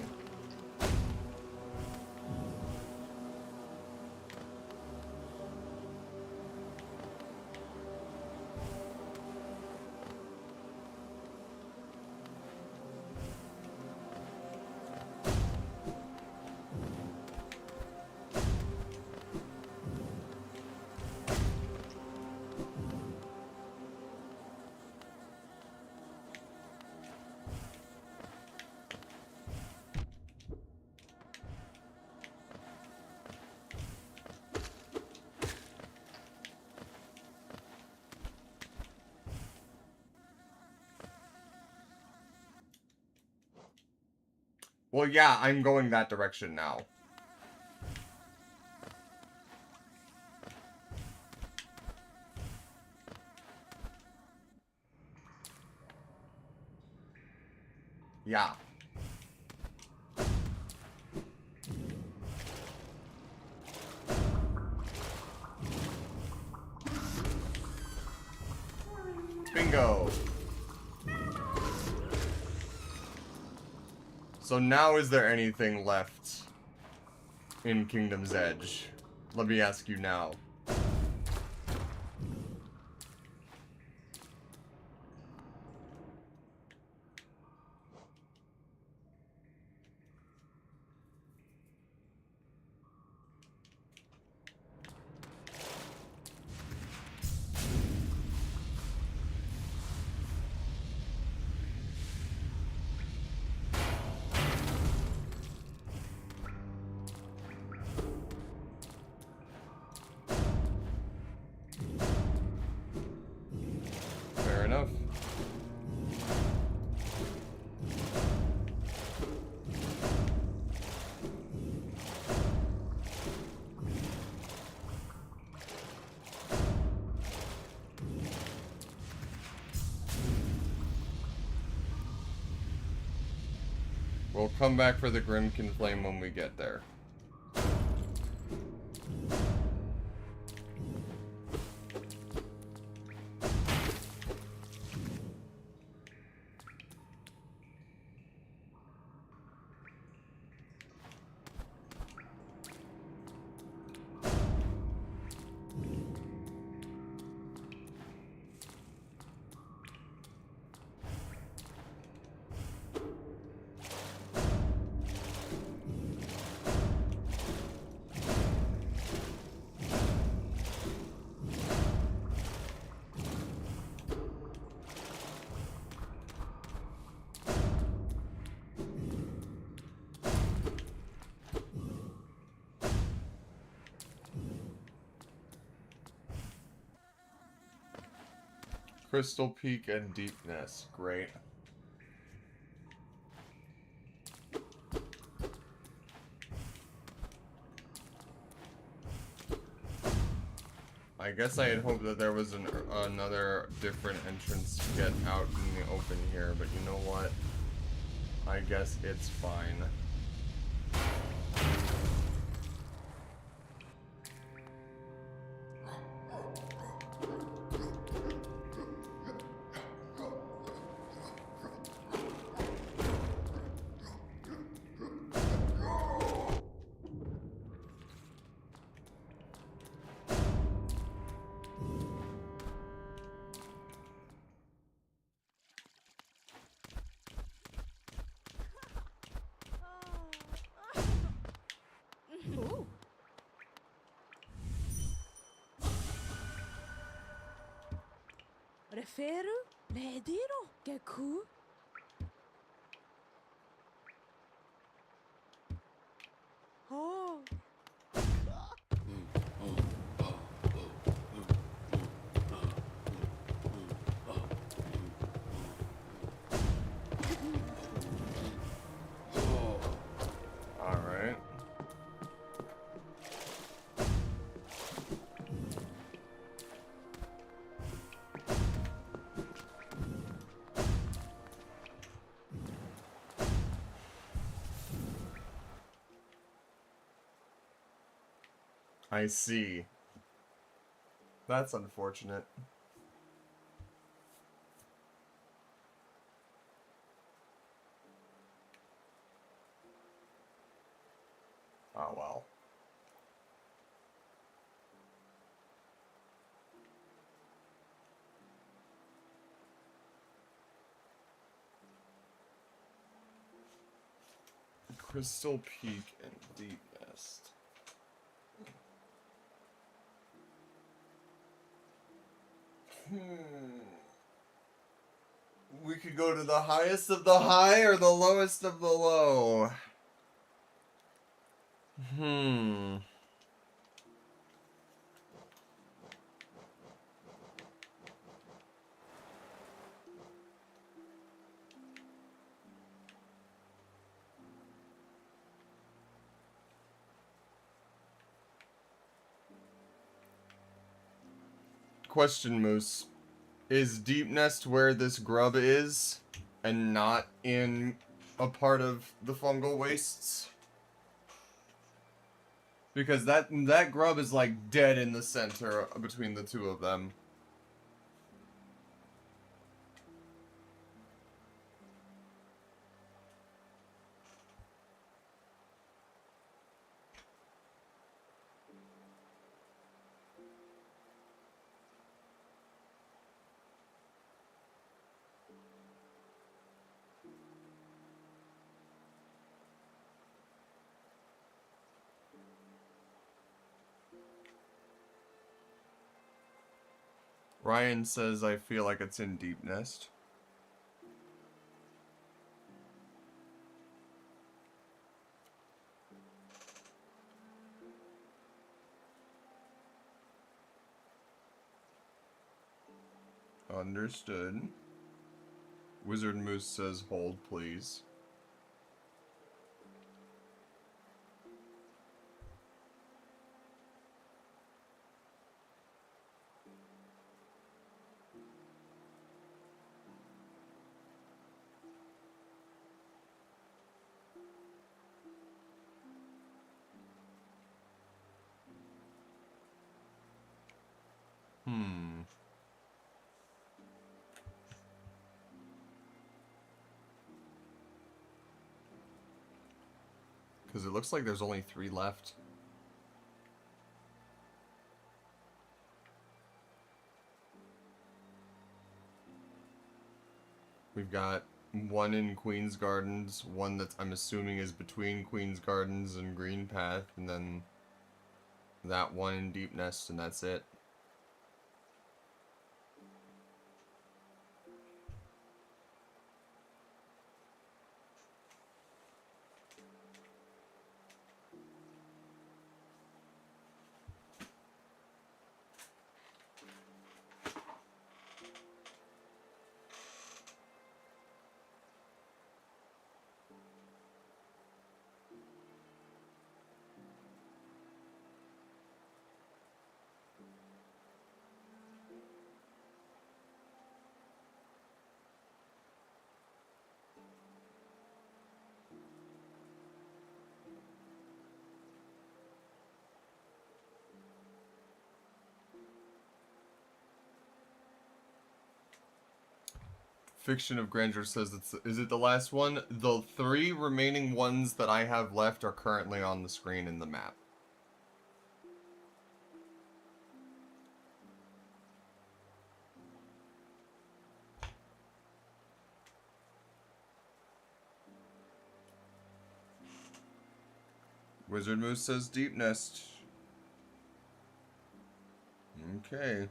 Well, yeah, I'm going that direction now. Yeah. Bingo. So now is there anything left in Kingdom's Edge? Let me ask you now. Fair enough. We'll come back for the Grimkin Flame when we get there. Crystal Peak and Deepness. Great. I guess I had hoped that there was another different entrance to get out in the open here, but you know what? I guess it's fine. Referu? Lediro? Geku? Oh. All right. I see. That's unfortunate. Oh well. Crystal Peak and Deep Nest. We could go to the highest of the high or the lowest of the low. question, Moose. Is Deep Nest where this grub is, and not in a part of the fungal wastes? Because that grub is like dead in the center between the two of them. Ryan says, I feel like it's in Deep Nest. Understood. Wizard Moose says, hold, please. Because it looks like there's only 3 left. We've got one in Queen's Gardens, one that I'm assuming is between Queen's Gardens and Green Path, and then that one in Deep Nest, and that's it. Fiction of Grandeur says, is it the last one? The 3 remaining ones that I have left are currently on the screen in the map. Wizard Moose says Deep Nest. Okay.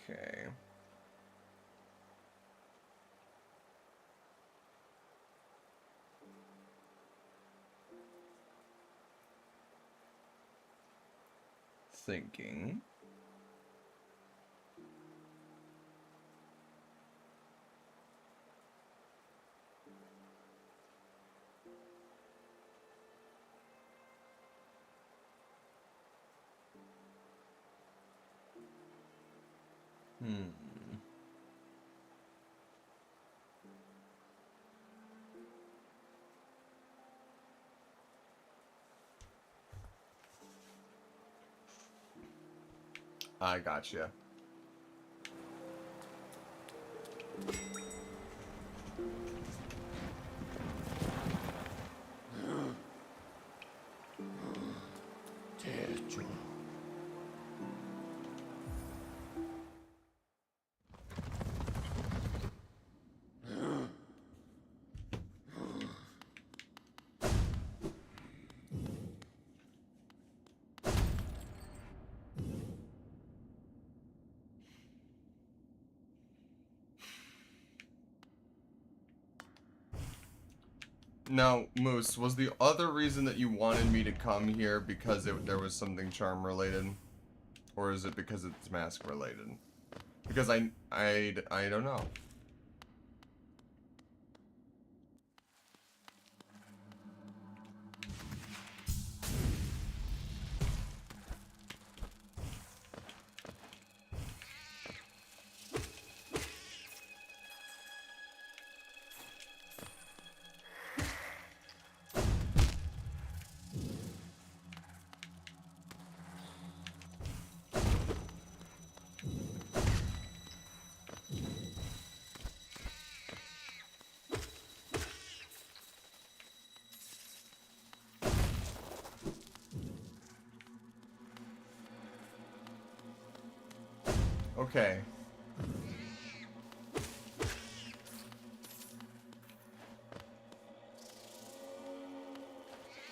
Okay. Thinking. I gotcha. Techo. Now, Moose, was the other reason that you wanted me to come here because there was something charm related? Or is it because it's mask related? Because I don't know. Okay.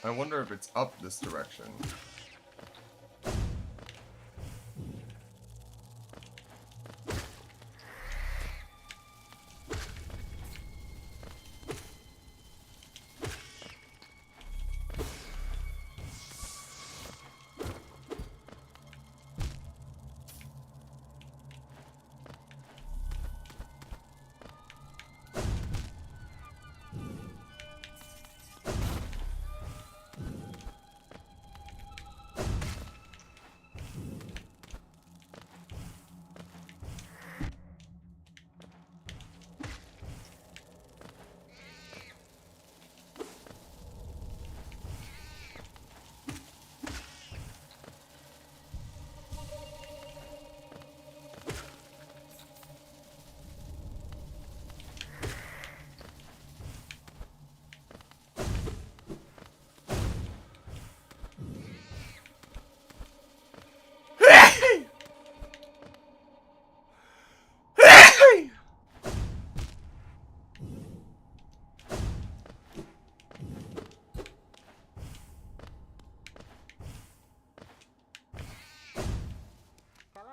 I wonder if it's up this direction.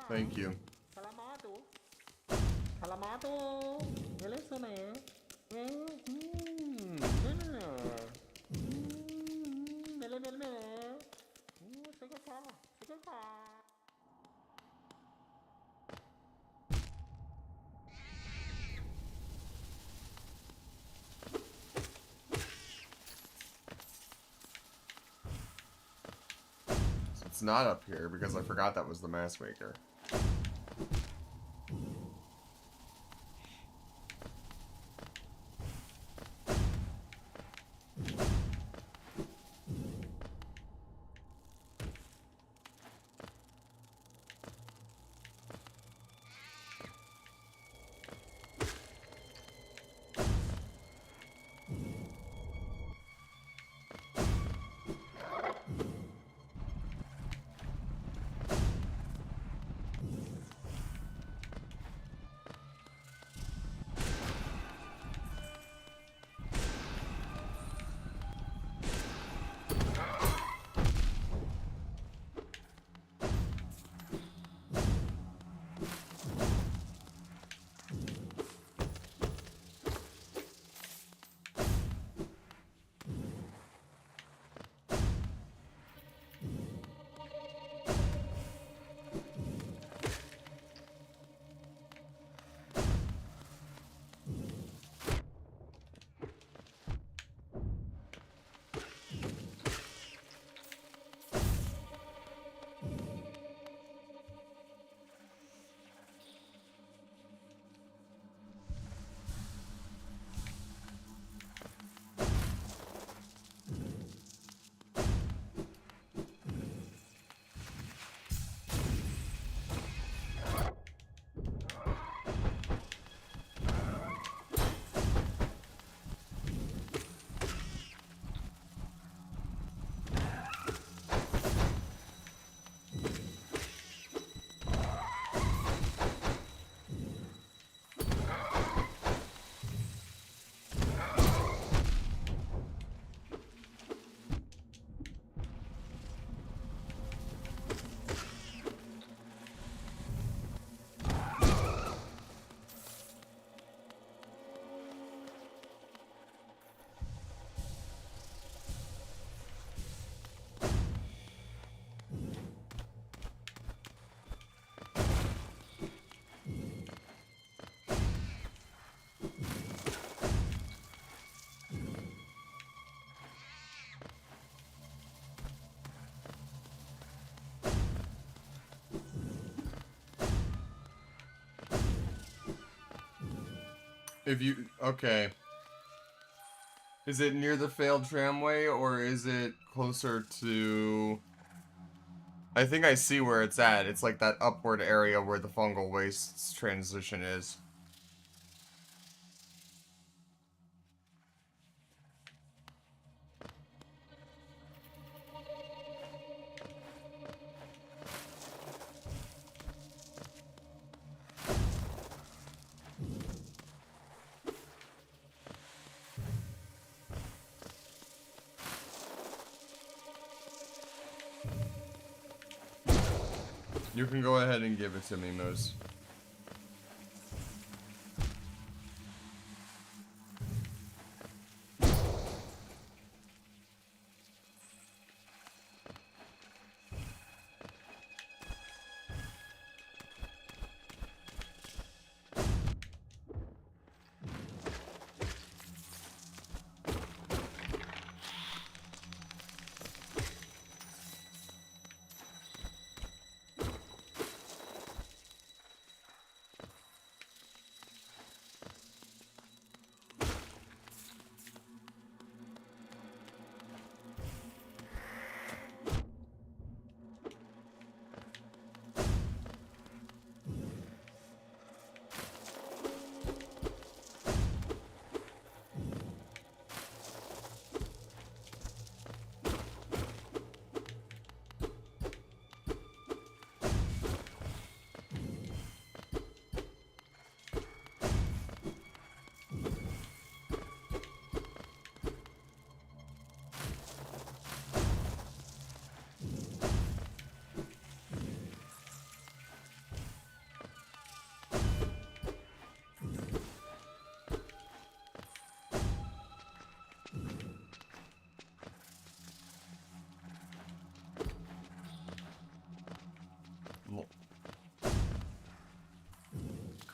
Thank you. Salamatu. Salamatu. Listener. It's not up here because I forgot that was the mask maker. If you... Okay. Is it near the failed tramway, or is it closer to... I think I see where it's at. It's like that upward area where the fungal wastes transition is. You can go ahead and give it to me, Moose.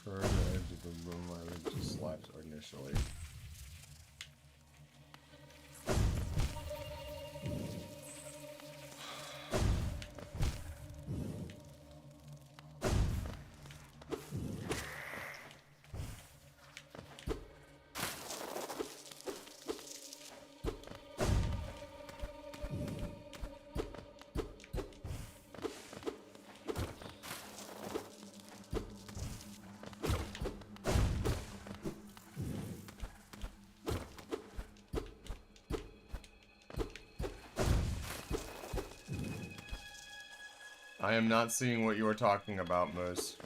Curve the edge of the room I just slapped initially. I am not seeing what you are talking about, Moose.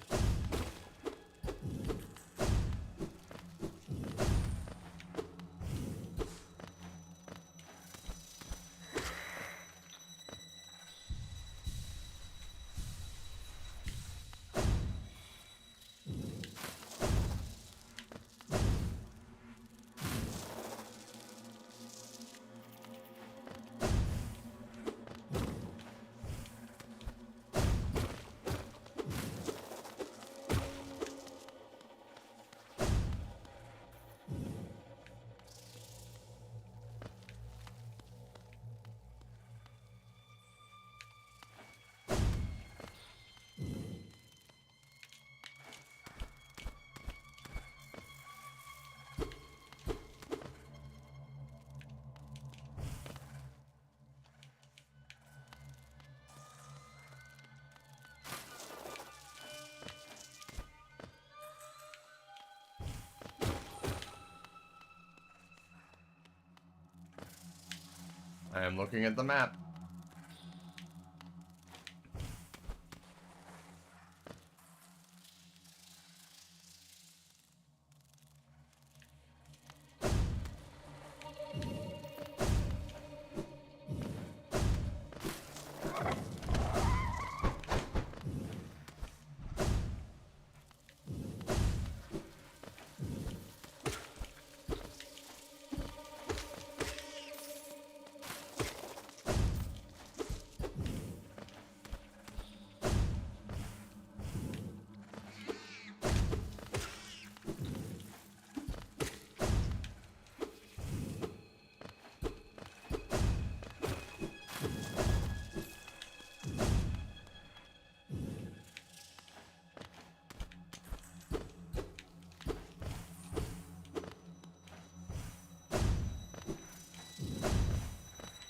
I am looking at the map.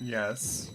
Yes.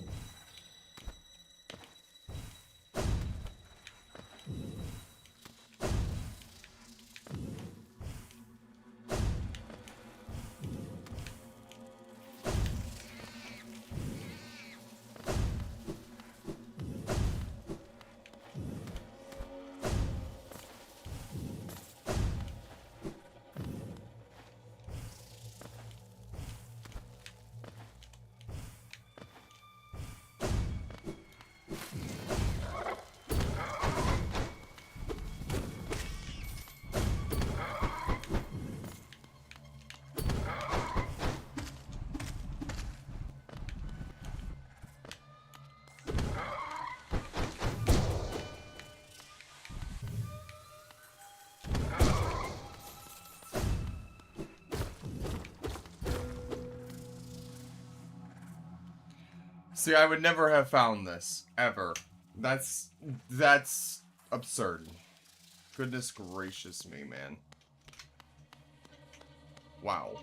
See, I would never have found this, ever. That's absurd. Goodness gracious me, man. Wow.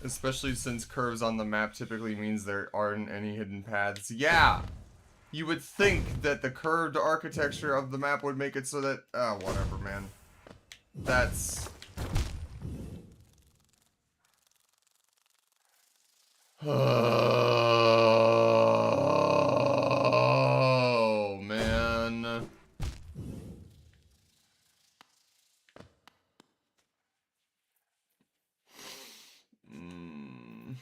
Especially since curves on the map typically means there aren't any hidden paths. Yeah! You would think that the curved architecture of the map would make it so that... Oh, whatever, man. That's... Oh, man. Mm.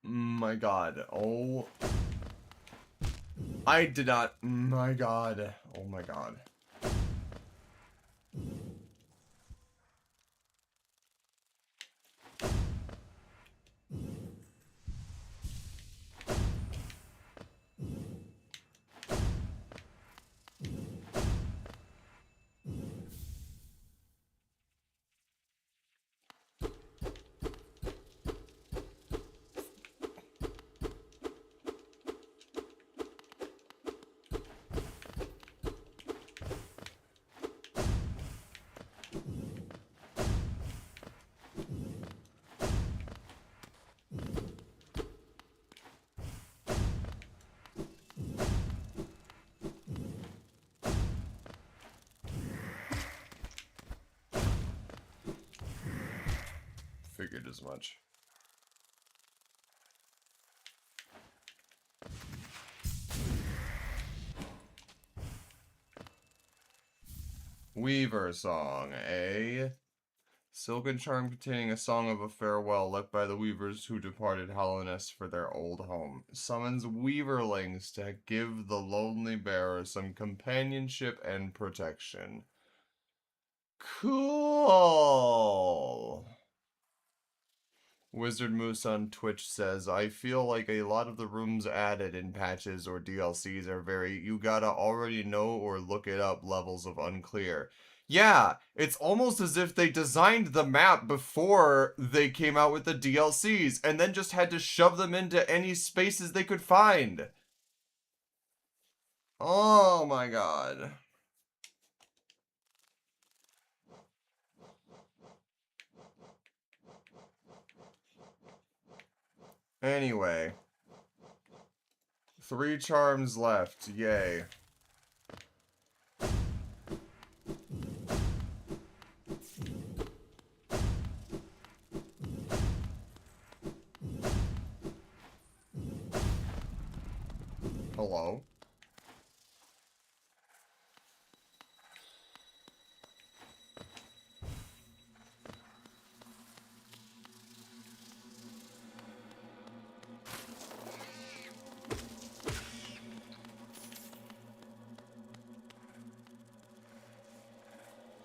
My god. Oh. I did not... My god. Oh my god. Figured as much. Weaver song, eh? Silken charm containing a song of a farewell left by the weavers who departed hollowness for their old home. Summons weaverlings to give the lonely bearer some companionship and protection. Cool. Wizard Moose on Twitch says, I feel like a lot of the rooms added in patches or DLCs are very you gotta already know or look it up levels of unclear. Yeah, it's almost as if they designed the map before they came out with the DLCs and then just had to shove them into any spaces they could find. Oh my god. Anyway. 3 charms left. Yay. Hello?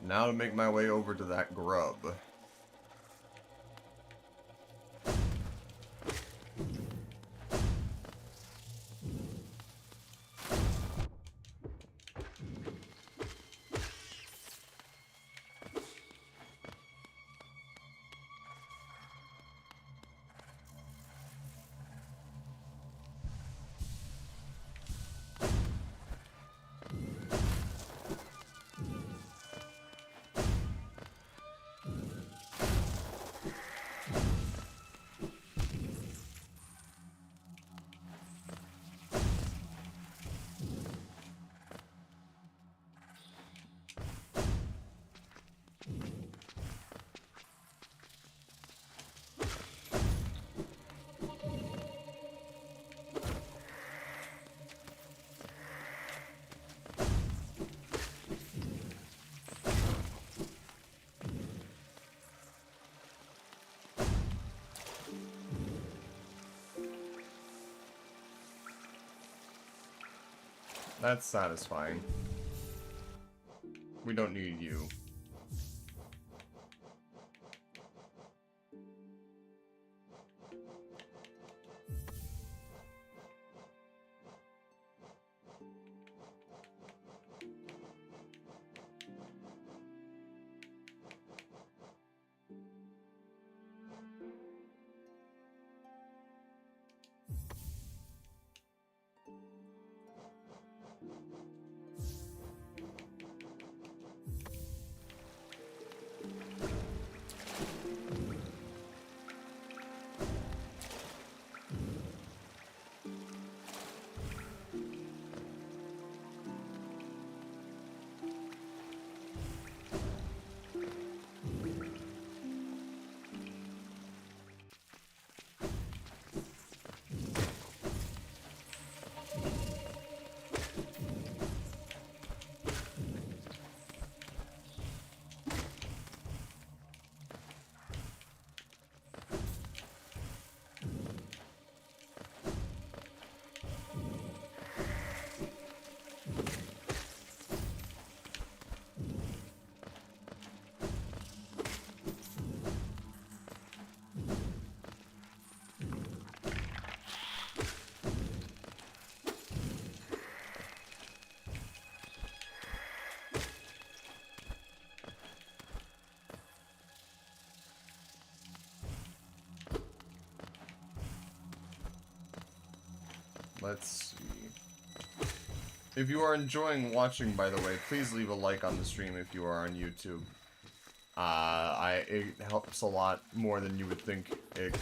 Now to make my way over to that grub. That's satisfying. We don't need you. Let's see. If you are enjoying watching, by the way, please leave a like on the stream if you are on YouTube. It helps a lot more than you would think it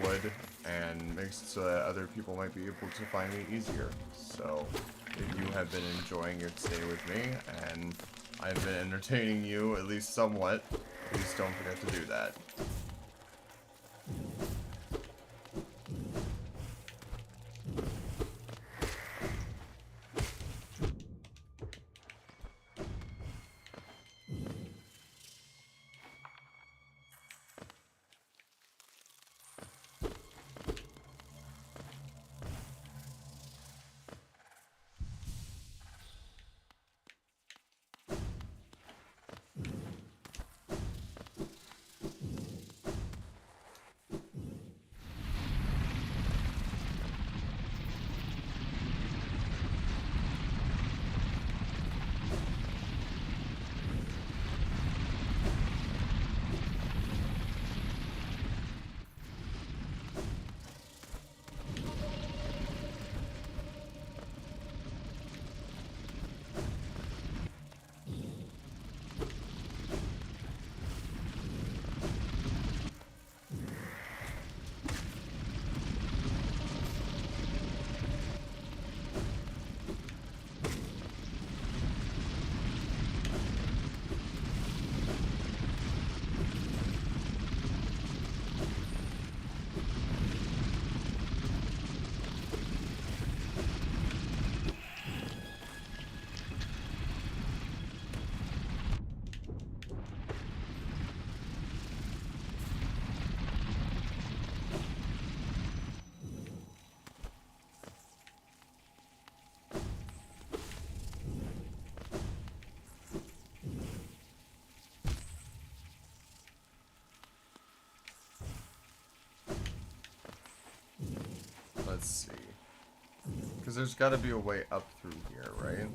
would, and makes it so that other people might be able to find me easier. So, if you have been enjoying your stay with me, and I've been entertaining you at least somewhat, please don't forget to do that. let's see. Because there's got to be a way up through here, right?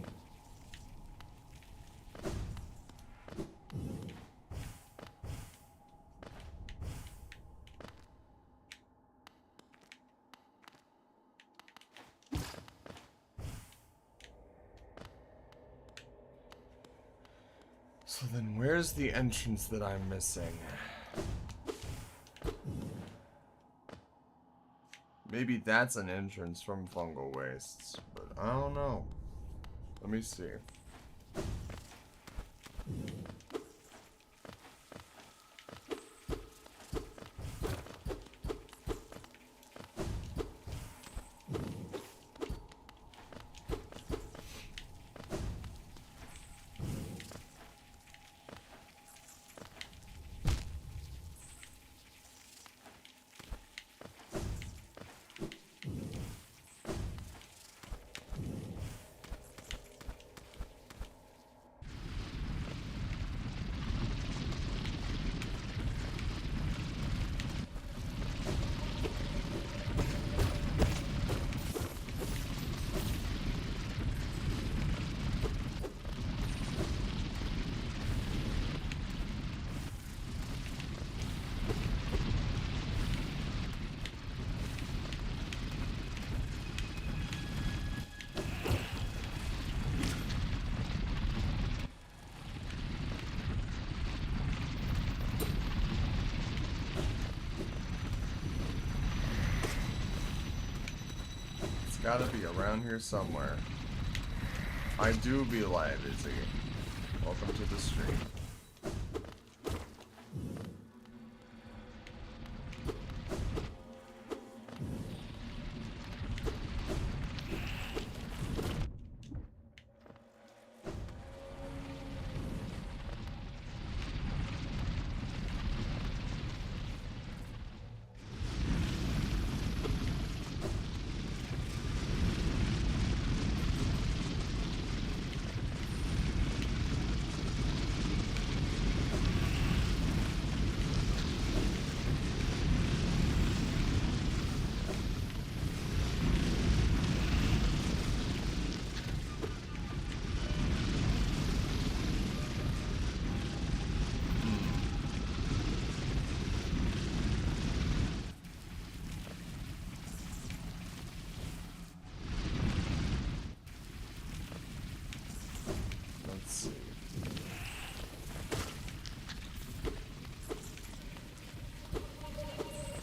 So then where's the entrance that I'm missing? Maybe that's an entrance from fungal wastes, but I don't know. Let me see. Gotta be around here somewhere. I do be live, Izzy. Welcome to the stream.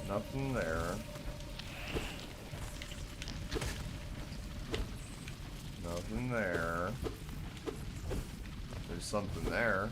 Nothing there. Nothing there. There's something there.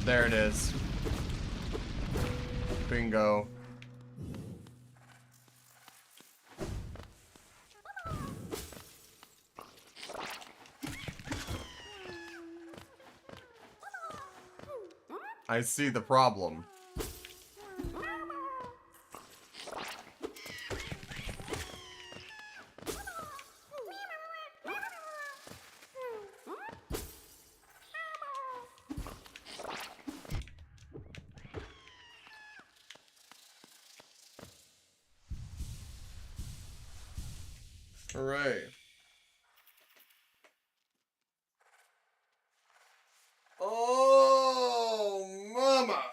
There it is. Bingo. I see the problem. Hooray. Oh, mama.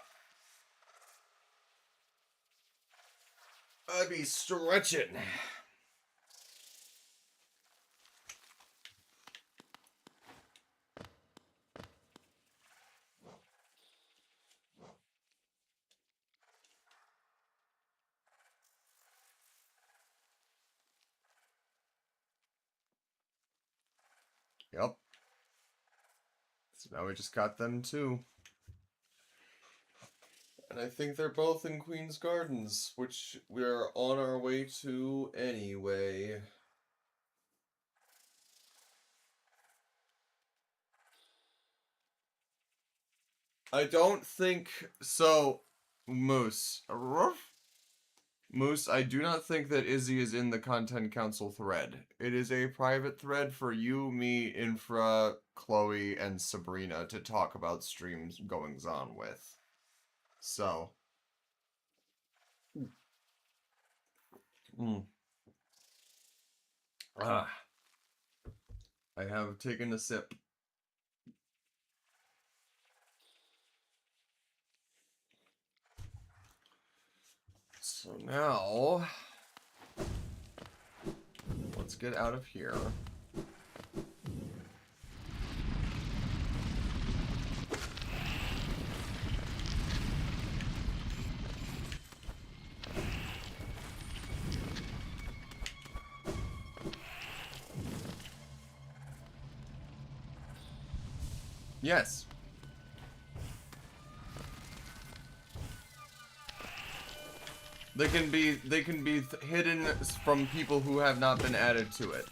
I be stretching. Yep. So now we just got them too. And I think they're both in Queen's Gardens, which we're on our way to anyway. I don't think so. Moose. Moose, I do not think that Izzy is in the Content Council thread. It is a private thread for you, me, Infra, Chloe, and Sabrina to talk about streams goings on with. So. Ah. I have taken a sip. So now, let's get out of here. Yes. They can be hidden from people who have not been added to it.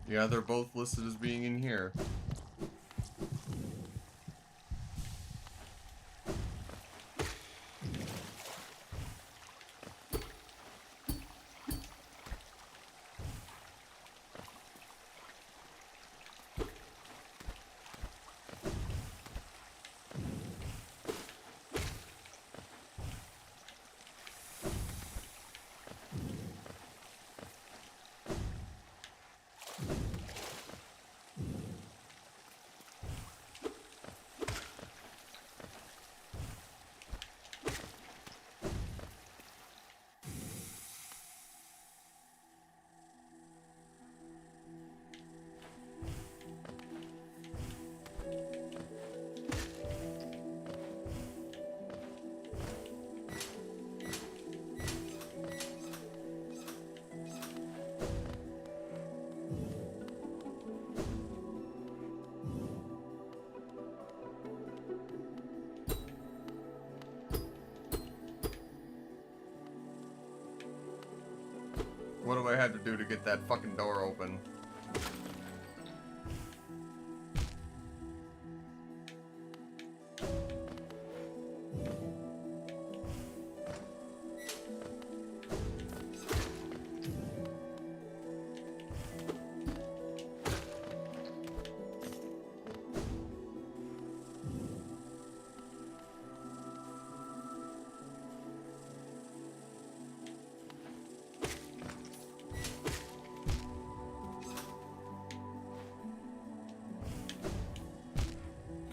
Yeah, they're both listed as being in here. What do I have to do to get that fucking door open?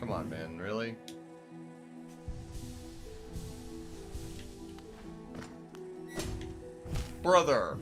Come on, man, really? Brother!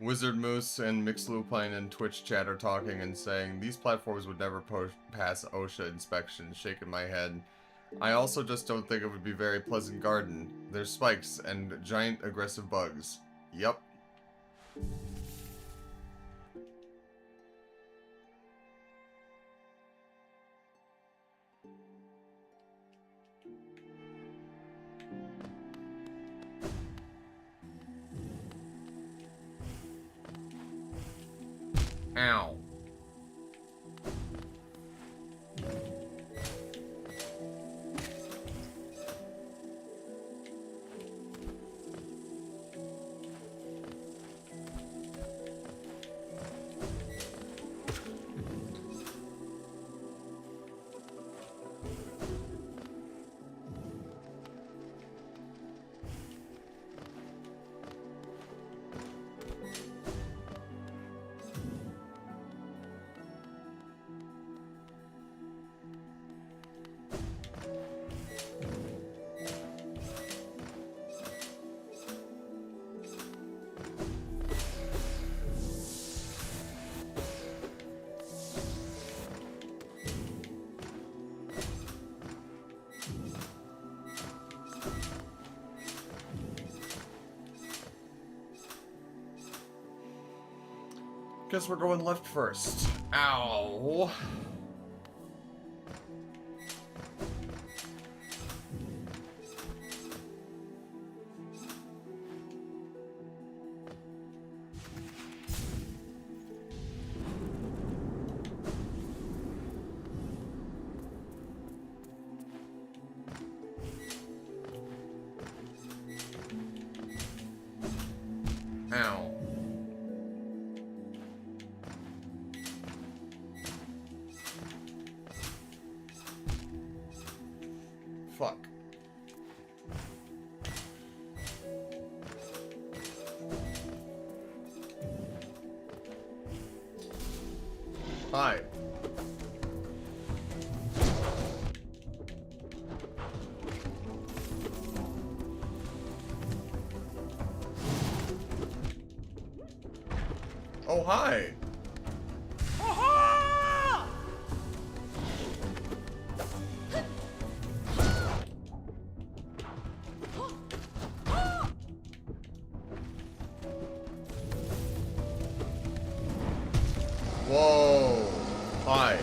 Wizard Moose and Mixlupine in Twitch chat are talking and saying these platforms would never pass OSHA inspection. Shaking my head. I also just don't think it would be very pleasant garden. There's spikes and giant aggressive bugs. Yep. Ow. Guess we're going left first. Ow. Ow. Fuck. Hi. Oh, hi. Whoa. Hi.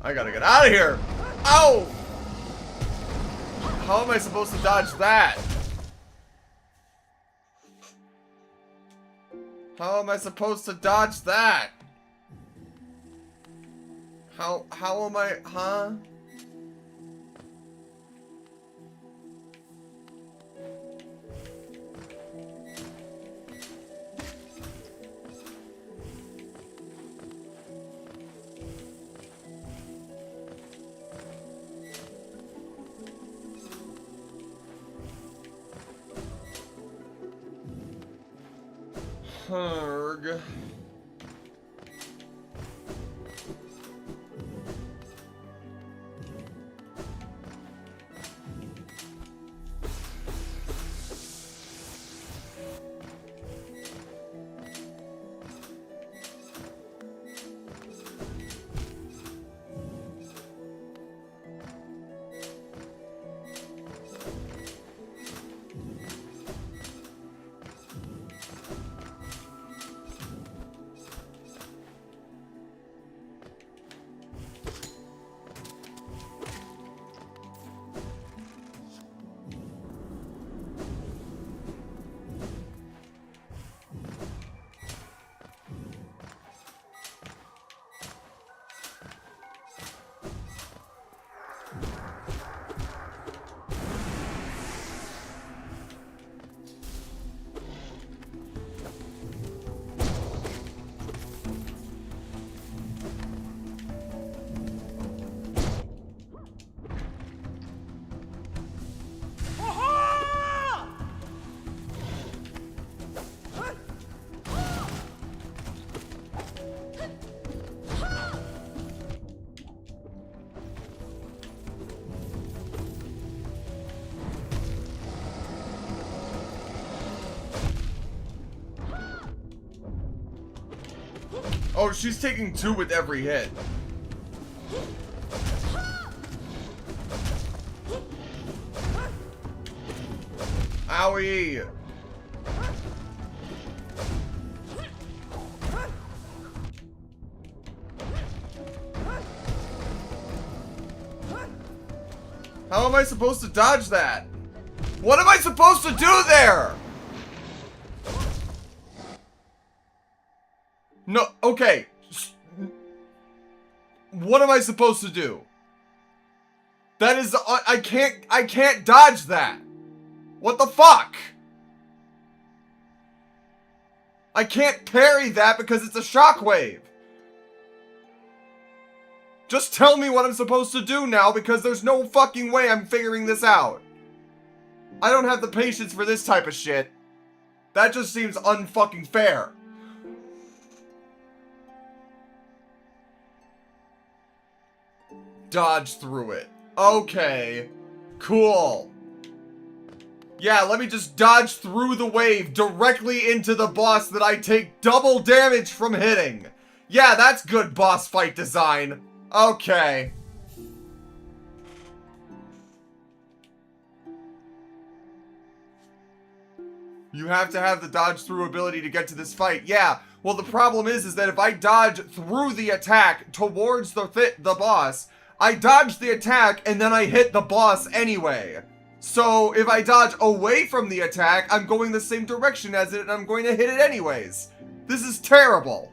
I gotta get out of here. Ow! How am I supposed to dodge that? How am I supposed to dodge that? How am I, huh? Herg. Oh, she's taking 2 with every hit. Owie! How am I supposed to dodge that? What am I supposed to do there? No, okay. What am I supposed to do? That is, I can't dodge that. What the fuck? I can't parry that because it's a shockwave. Just tell me what I'm supposed to do now, because there's no fucking way I'm figuring this out. I don't have the patience for this type of shit. That just seems unfucking fair. Dodge through it. Okay. Cool. Yeah, let me just dodge through the wave directly into the boss that I take double damage from hitting. Yeah, that's good boss fight design. Okay. You have to have the dodge through ability to get to this fight. Yeah, well the problem is that if I dodge through the attack towards the boss, I dodge the attack and then I hit the boss anyway. So if I dodge away from the attack, I'm going the same direction as it and I'm going to hit it anyways. This is terrible.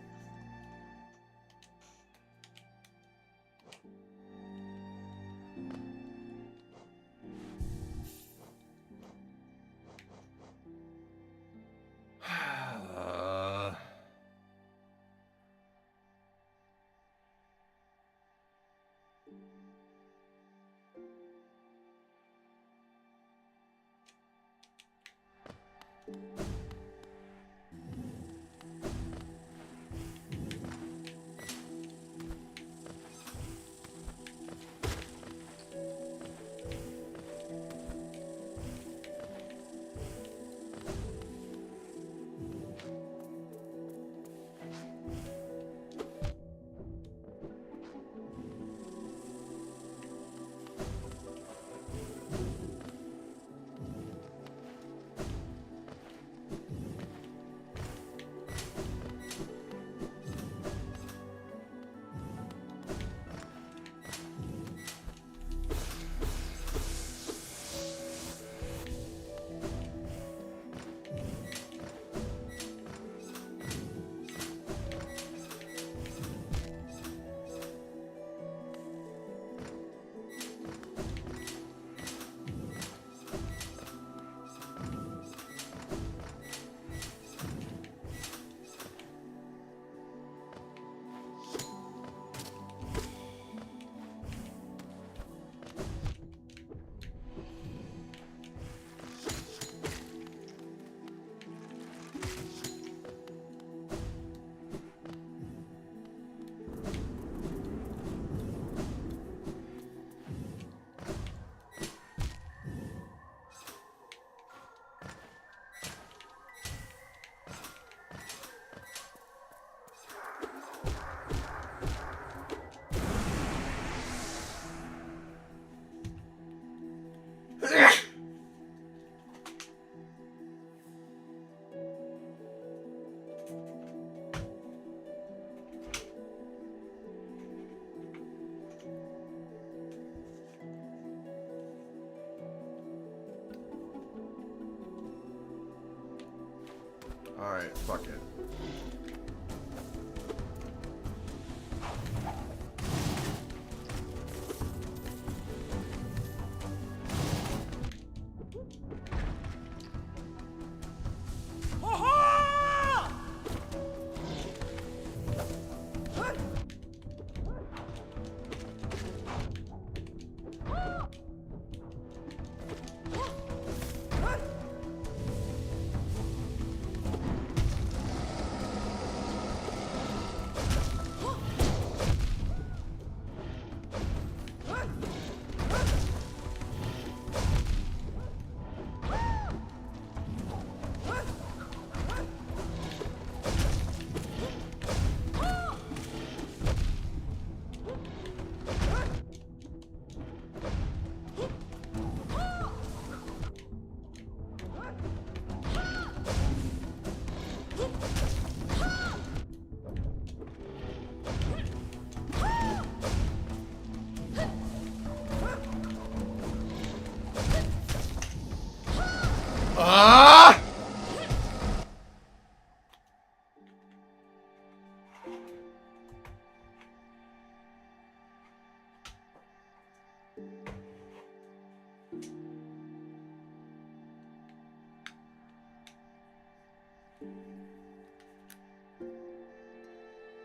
Alright, fuck it.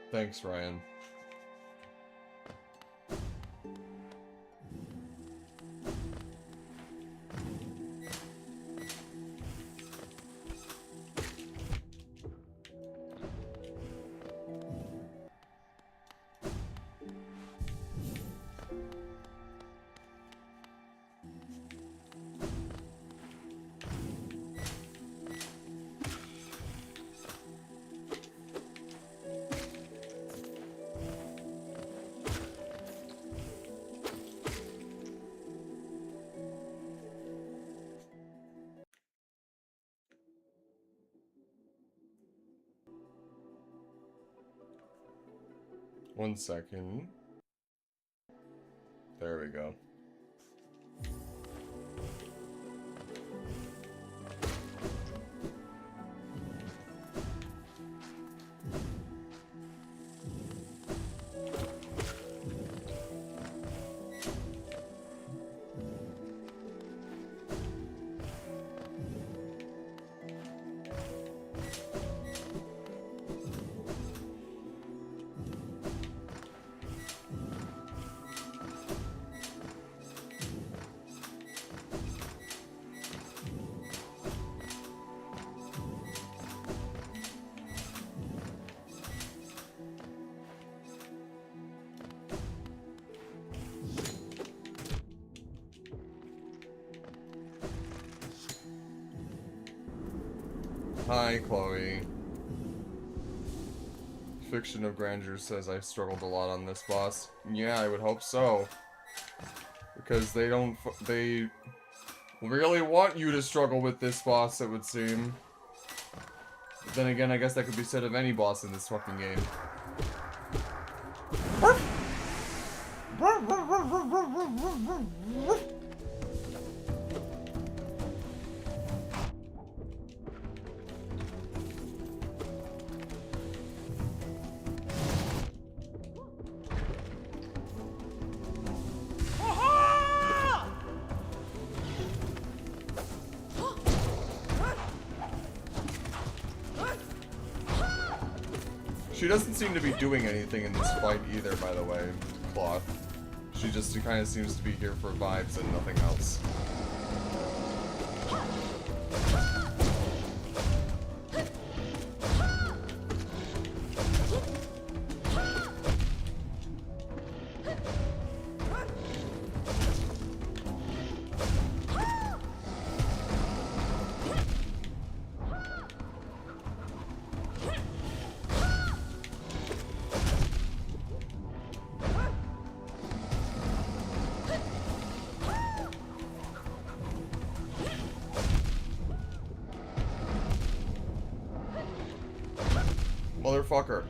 Thanks, Ryan. One second. There we go. Hi, Chloe. Fiction of Grandeur says I struggled a lot on this boss. Yeah, I would hope so. Because they really want you to struggle with this boss, it would seem. But then again, I guess that could be said of any boss in this fucking game. She doesn't seem to be doing anything in this fight either, by the way, Cloth. She just kind of seems to be here for vibes and nothing else. Motherfucker.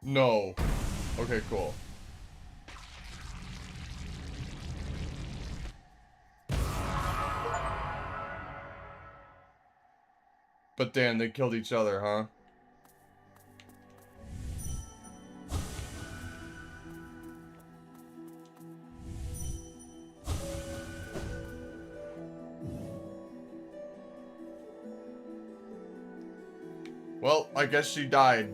No. Okay, cool. But damn, they killed each other, huh? Well, I guess she died.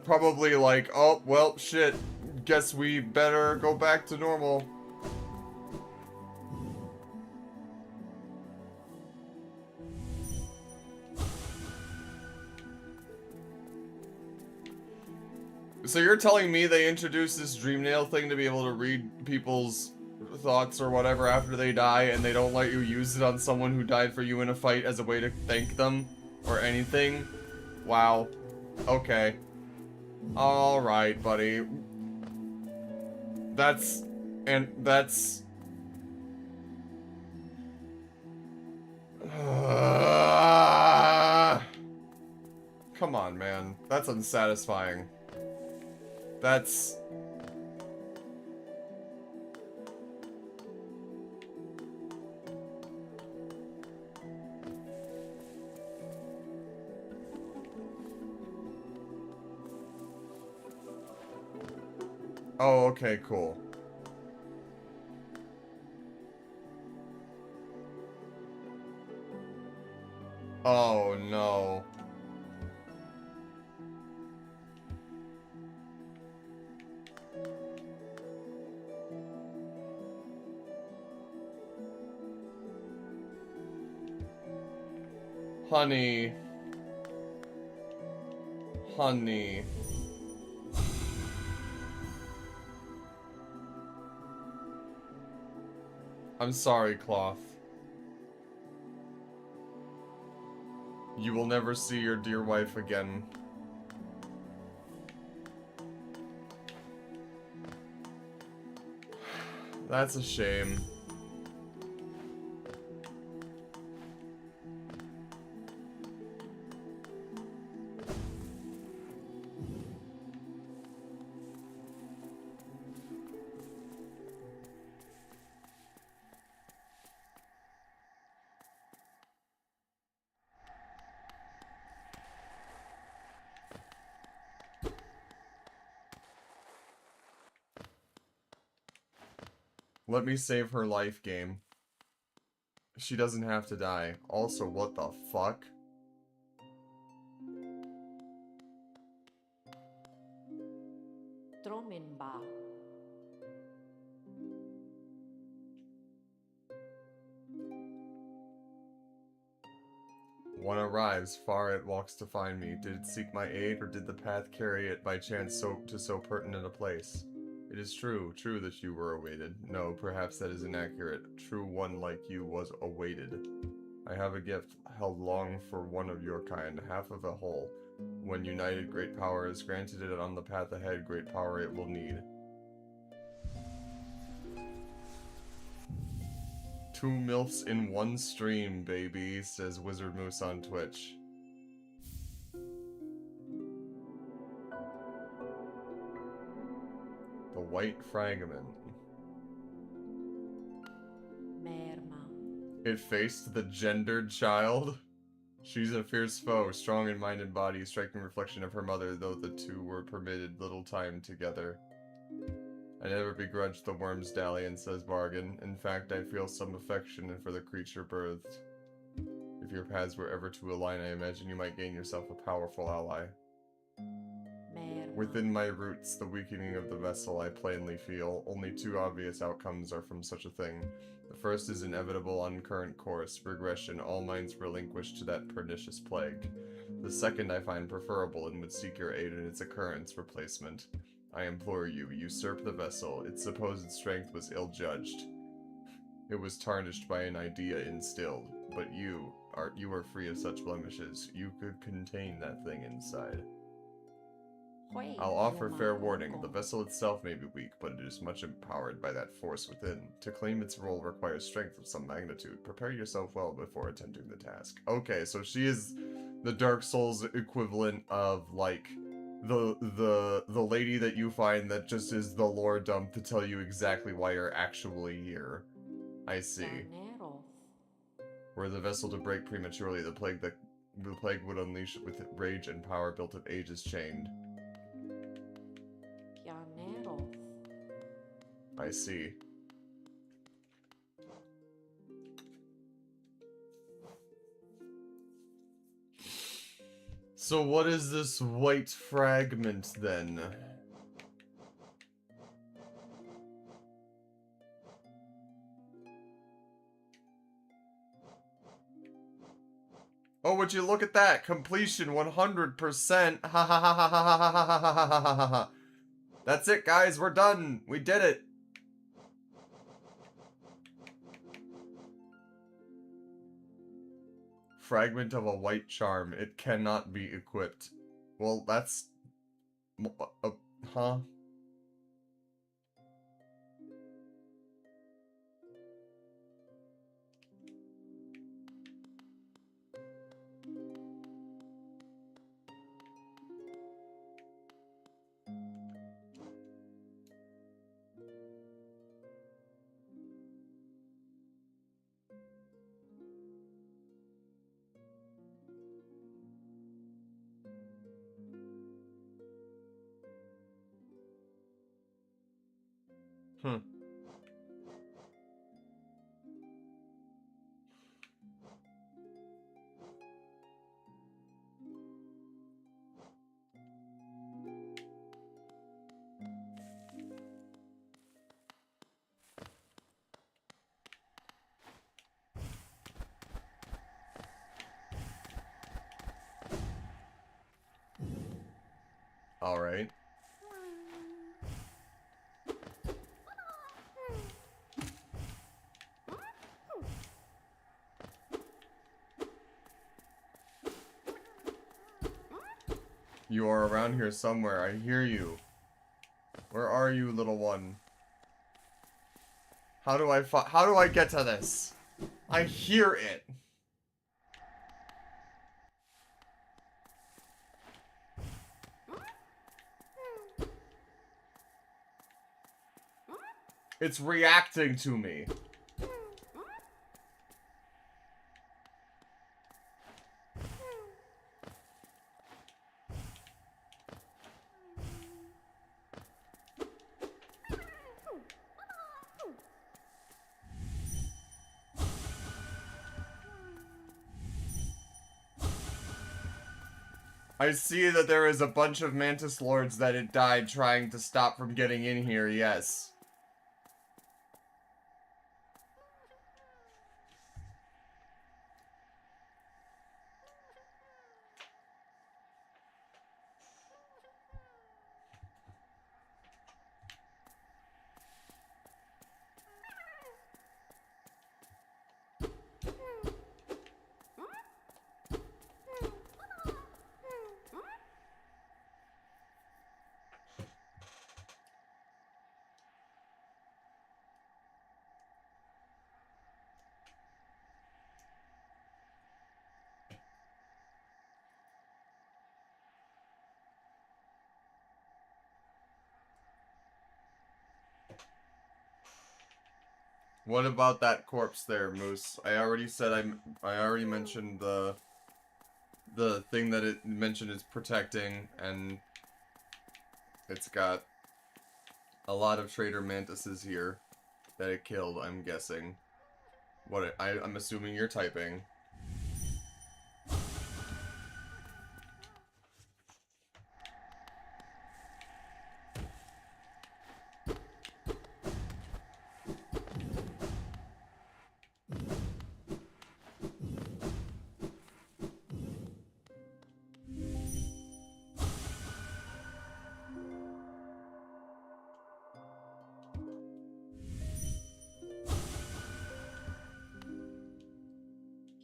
Probably like, oh, well, shit. Guess we better go back to normal. So you're telling me they introduced this dream nail thing to be able to read people's thoughts or whatever after they die, and they don't let you use it on someone who died for you in a fight as a way to thank them or anything? Wow. Okay. Alright, buddy. That's... Come on, man. That's unsatisfying. That's... Oh, okay, cool. Oh, no. Honey. Honey. I'm sorry, Cloth. You will never see your dear wife again. That's a shame. Let me save her life, game. She doesn't have to die. Also, what the fuck? Tromenba. One arrives, far it walks to find me. Did it seek my aid, or did the path carry it by chance to so pertinent a place? It is true that you were awaited. No, perhaps that is inaccurate. True one like you was awaited. I have a gift held long for one of your kind, half of a whole. When united, great power is granted it on the path ahead, great power it will need. 2 MILFs in one stream, baby, says Wizard Moose on Twitch. The White Fragment. Merma. It faced the gendered child. She's a fierce foe, strong in mind and body, striking reflection of her mother, though the two were permitted little time together. I never begrudged the worm's dalliance, says Bargain. In fact, I feel some affection for the creature birthed. If your paths were ever to align, I imagine you might gain yourself a powerful ally. Merma. Within my roots, the weakening of the vessel I plainly feel. Only 2 obvious outcomes are from such a thing. The first is inevitable on current course, regression, all minds relinquished to that pernicious plague. The second I find preferable and would seek your aid in its occurrence, replacement. I implore you, usurp the vessel. Its supposed strength was ill-judged. It was tarnished by an idea instilled. But you are free of such blemishes. You could contain that thing inside. I'll offer fair warning. The vessel itself may be weak, but it is much empowered by that force within. To claim its role requires strength of some magnitude. Prepare yourself well before attempting the task. Okay, so she is the Dark Souls equivalent of, like, the lady that you find that just is the lore dump to tell you exactly why you're actually here. I see. Janeros. Were the vessel to break prematurely, the plague would unleash with rage and power built of ages chained. Janeros. I see. So what is this white fragment then? Oh, would you look at that? Completion 100%. Ha ha ha ha ha ha ha ha ha ha ha ha. That's it, guys. We're done. We did it. Fragment of a white charm. It cannot be equipped. Well, that's... huh? Hmm. Alright. You are around here somewhere. I hear you. Where are you, little one? How do I get to this? I hear it. It's reacting to me. I see that there is a bunch of Mantis Lords that it died trying to stop from getting in here, yes. What about that corpse there, Moose? I already said I already mentioned the thing that it mentioned is protecting, and it's got a lot of Trader Mantises here that it killed, I'm guessing. I'm assuming you're typing.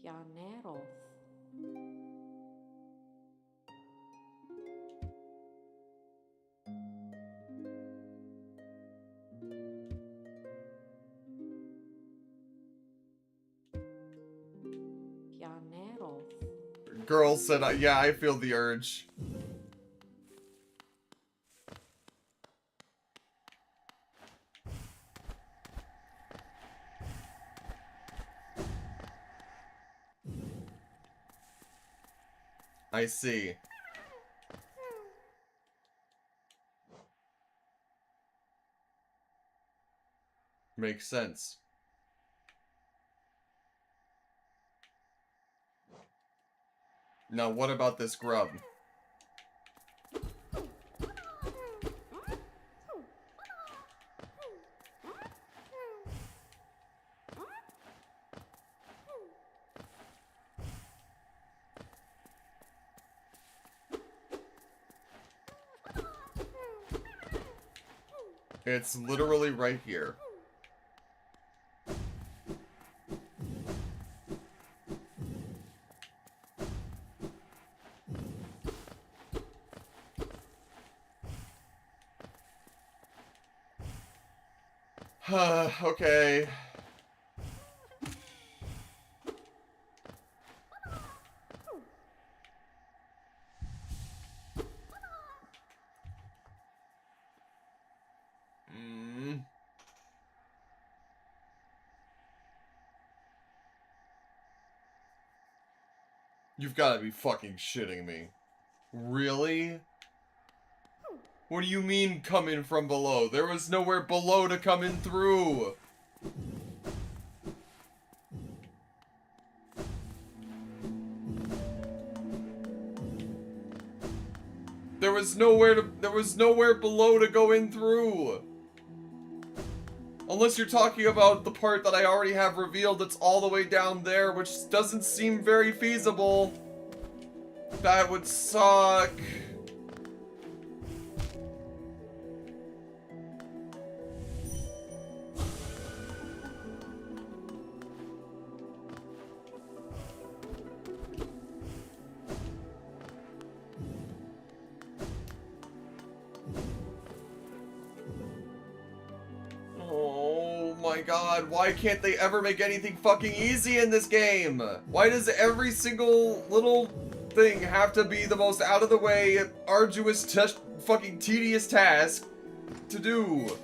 Pianeroth. Pianeroth. Girl said, yeah, I feel the urge. I see. Makes sense. Now, what about this grub? It's literally right here. Okay. You've got to be fucking shitting me. Really? What do you mean come in from below? There was nowhere below to come in through. There was nowhere below to go in through. Unless you're talking about the part that I already have revealed that's all the way down there, which doesn't seem very feasible. That would suck. Oh my god, why can't they ever make anything fucking easy in this game? Why does every single little thing have to be the most out of the way, arduous, fucking tedious task to do?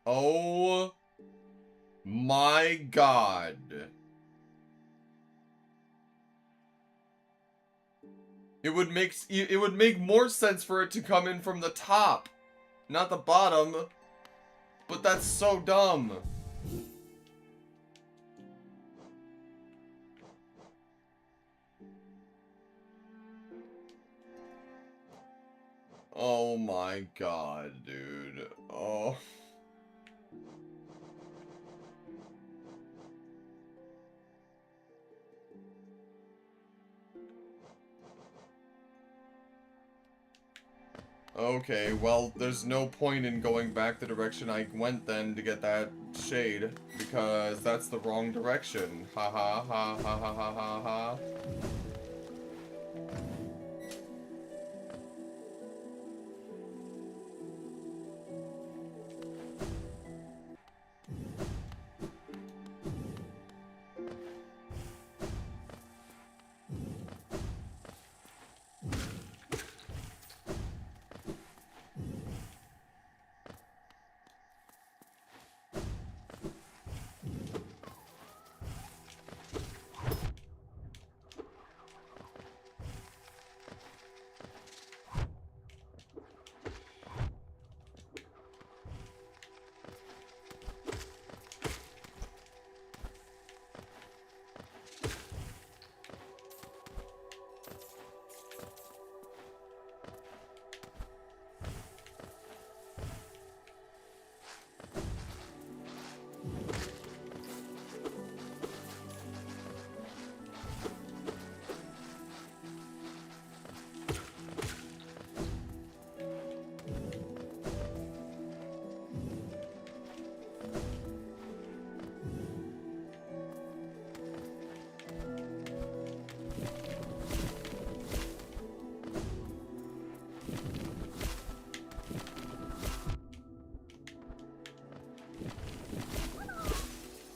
Oh my god. It would make more sense for it to come in from the top, not the bottom. But that's so dumb. Oh my god, dude. Oh. Okay, well, there's no point in going back the direction I went then to get that shade, because that's the wrong direction. Ha ha ha ha ha ha ha ha.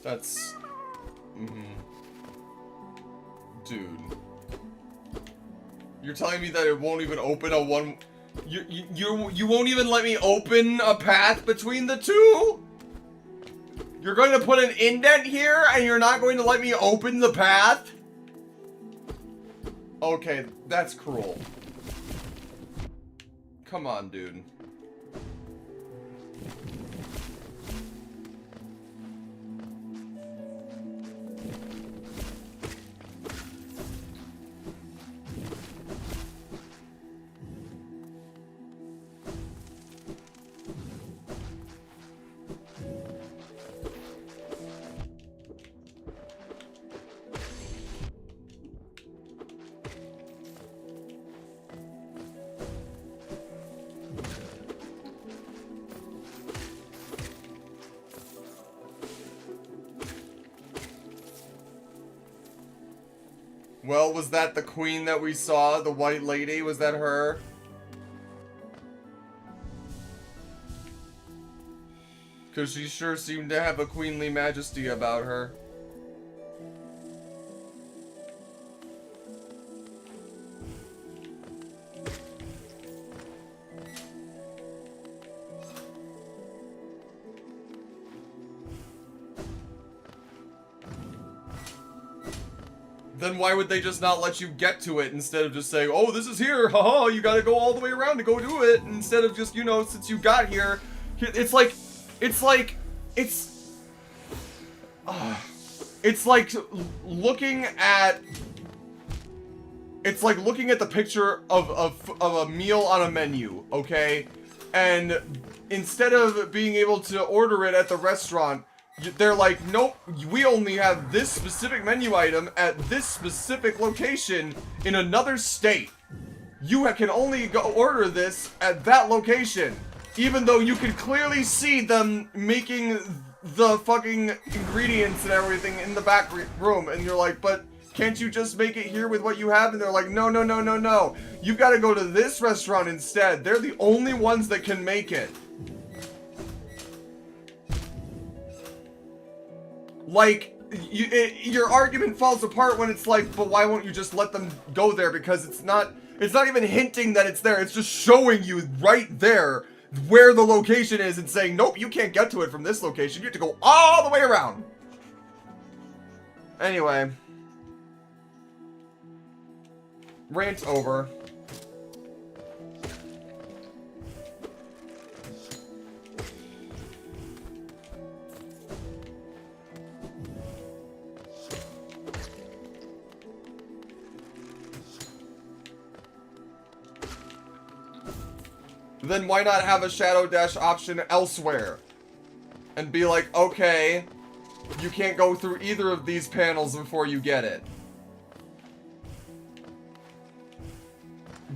That's... Dude. You're telling me that it won't even open a one... You won't even let me open a path between the two? You're going to put an indent here and you're not going to let me open the path? Okay, that's cruel. Come on, dude. Well, was that the queen that we saw? The white lady? Was that her? Because she sure seemed to have a queenly majesty about her. Then why would they just not let you get to it instead of just saying, oh, this is here, haha, you gotta go all the way around to go do it, instead of just, you know, since you got here, it's like looking at the picture of a meal on a menu, okay? And instead of being able to order it at the restaurant, they're like, nope, we only have this specific menu item at this specific location in another state. You can only go order this at that location. Even though you can clearly see them making the fucking ingredients and everything in the back room. And you're like, but can't you just make it here with what you have? And they're like, no, no, no, no, no. You've got to go to this restaurant instead. They're the only ones that can make it. Like, your argument falls apart when it's like, but why won't you just let them go there? Because it's not even hinting that it's there. It's just showing you right there where the location is and saying, nope, you can't get to it from this location. You have to go all the way around. Anyway. Rant over. Then why not have a shadow dash option elsewhere? And be like, okay, you can't go through either of these panels before you get it.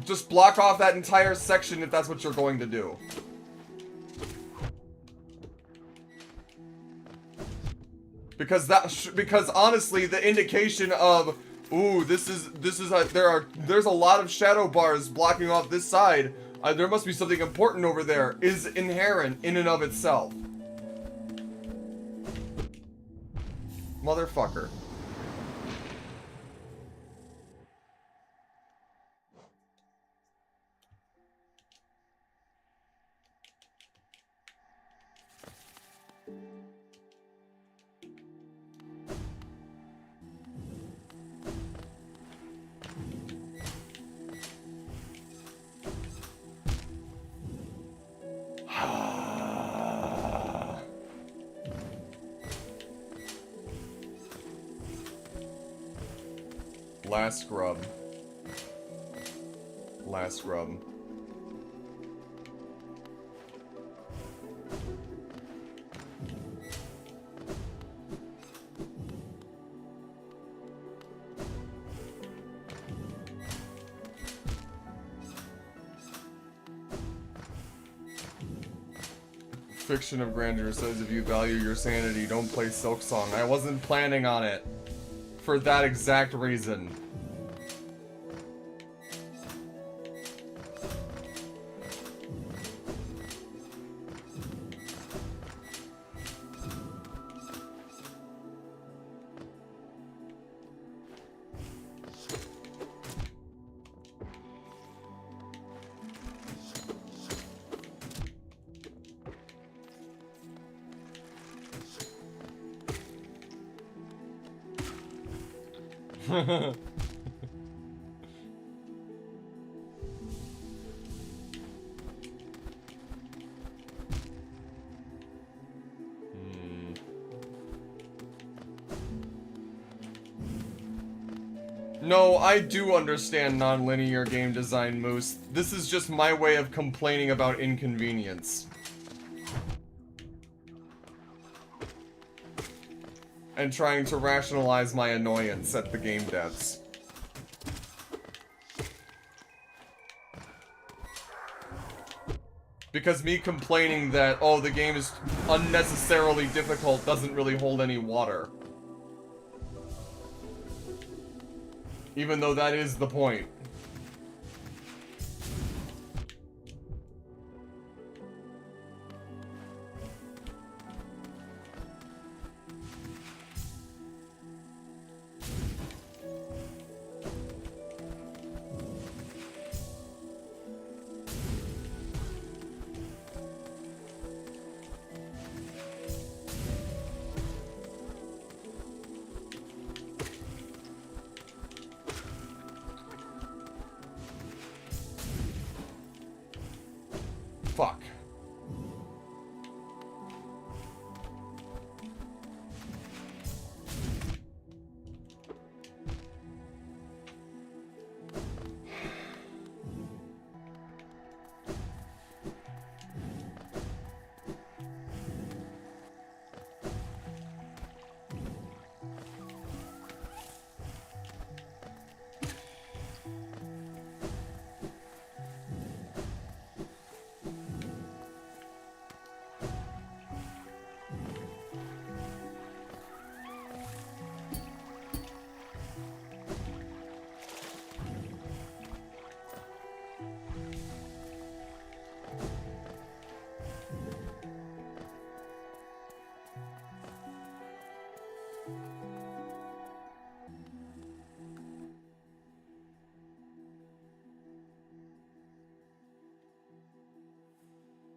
Just block off that entire section if that's what you're going to do. Because honestly, the indication of, ooh, there's a lot of shadow bars blocking off this side. There must be something important over there, is inherent in and of itself. Motherfucker. Last scrub. Last scrub. Fiction of Grandeur says if you value your sanity, don't play Silk Song. I wasn't planning on it. For that exact reason. No, I do understand non-linear game design, Moose. This is just my way of complaining about inconvenience. And trying to rationalize my annoyance at the game devs. Because me complaining that, oh, the game is unnecessarily difficult doesn't really hold any water. Even though that is the point. Fuck.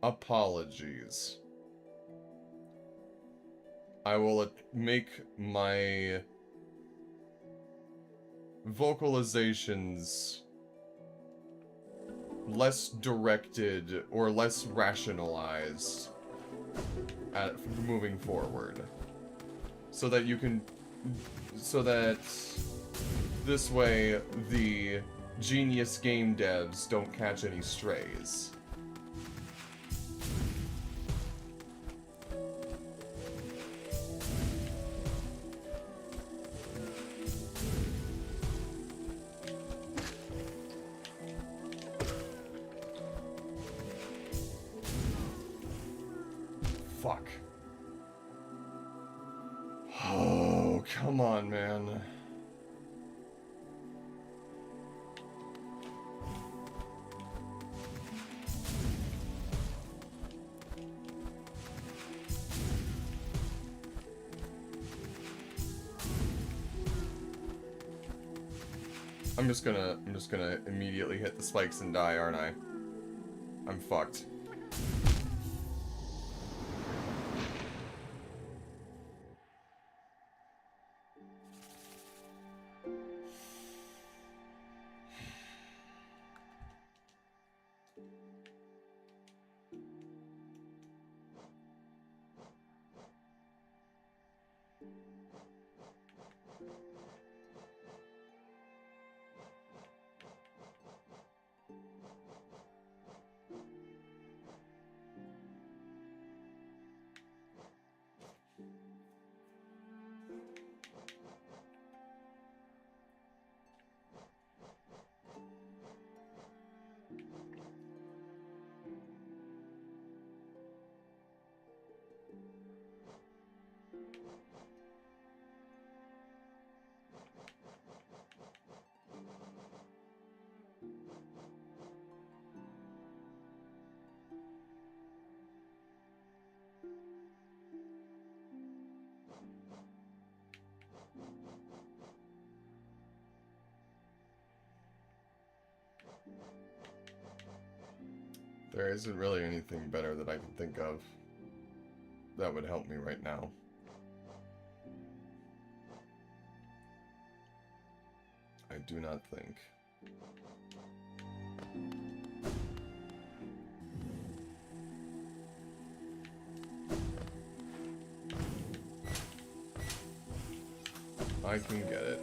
Apologies. I will make my vocalizations less directed or less rationalized at moving forward. So that you can... So that this way the genius game devs don't catch any strays. Fuck. Oh, come on, man. I'm just gonna immediately hit the spikes and die, aren't I? I'm fucked. There isn't really anything better that I can think of that would help me right now. I do not think. I can get it.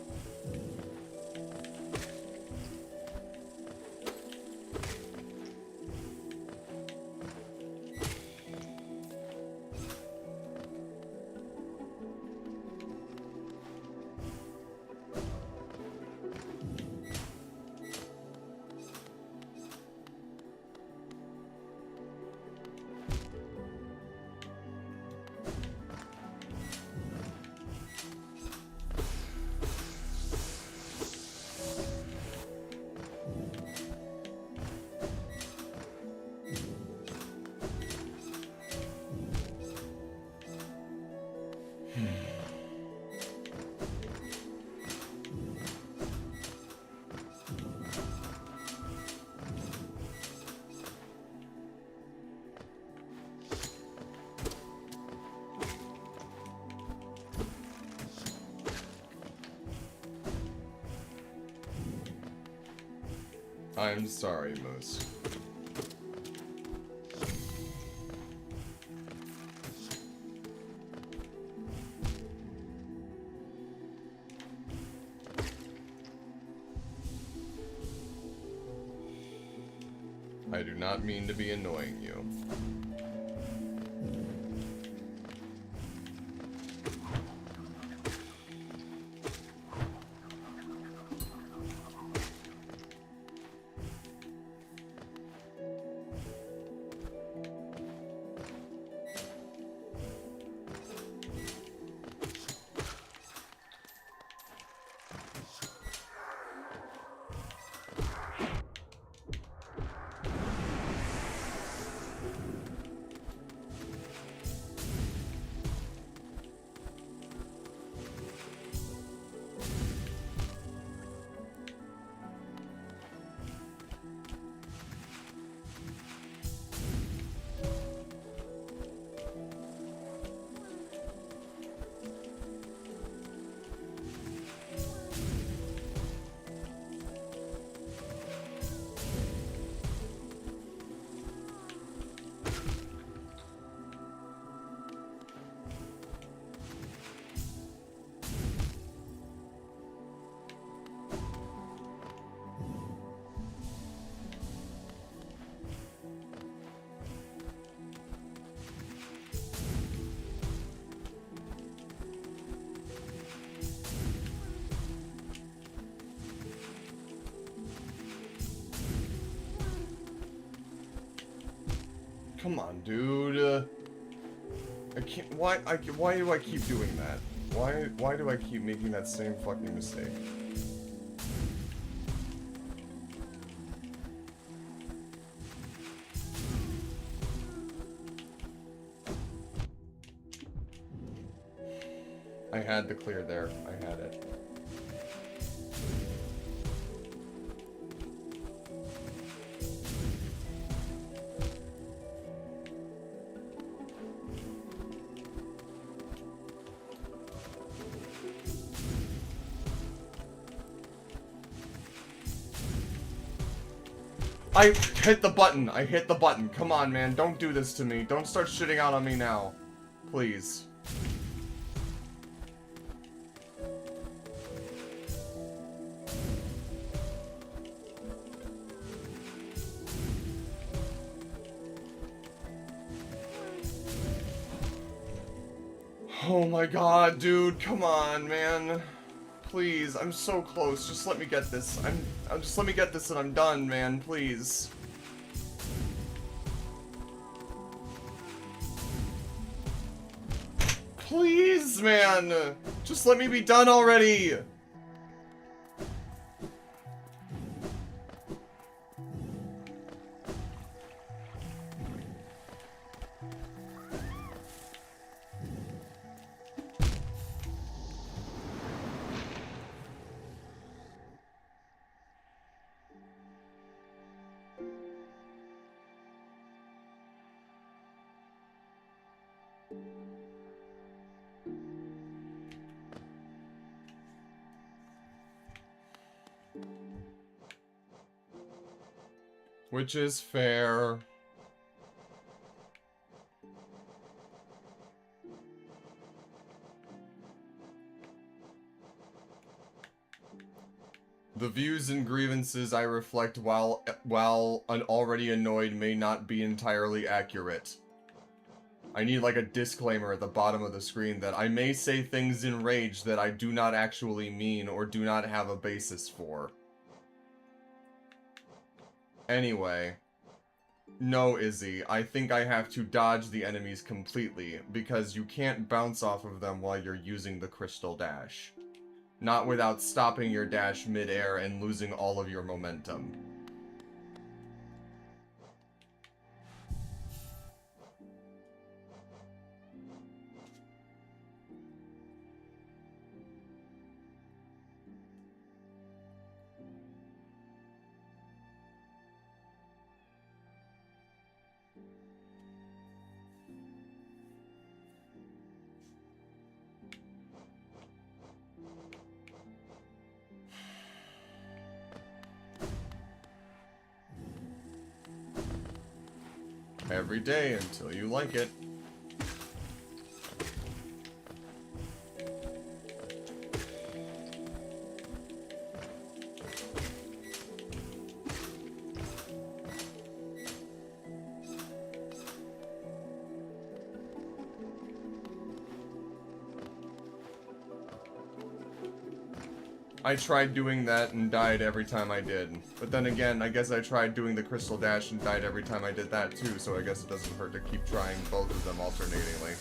I'm sorry, Moose. I do not mean to be annoying you. Come on, dude. I can't. Why do I keep doing that? Why do I keep making that same fucking mistake? I had the clear there. I had it. I hit the button. I hit the button. Come on, man. Don't do this to me. Don't start shitting out on me now. Please. Oh my god, dude. Come on, man. Please, I'm so close. Just let me get this. Just let me get this and I'm done, man. Please. Please, man. Just let me be done already. Which is fair. The views and grievances I reflect while already annoyed may not be entirely accurate. I need like a disclaimer at the bottom of the screen that I may say things in rage that I do not actually mean or do not have a basis for. Anyway. No, Izzy, I think I have to dodge the enemies completely, because you can't bounce off of them while you're using the crystal dash. Not without stopping your dash mid-air and losing all of your momentum. Every day until you like it. I tried doing that and died every time I did. But then again, I guess I tried doing the crystal dash and died every time I did that too, so I guess it doesn't hurt to keep trying both of them alternatingly.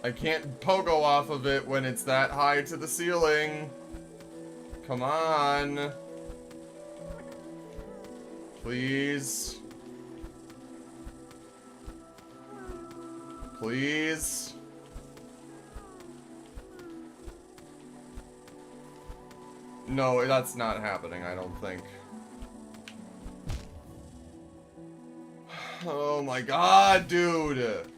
I can't pogo off of it when it's that high to the ceiling. Come on. Please. Please. No, that's not happening, I don't think. Oh my god, dude!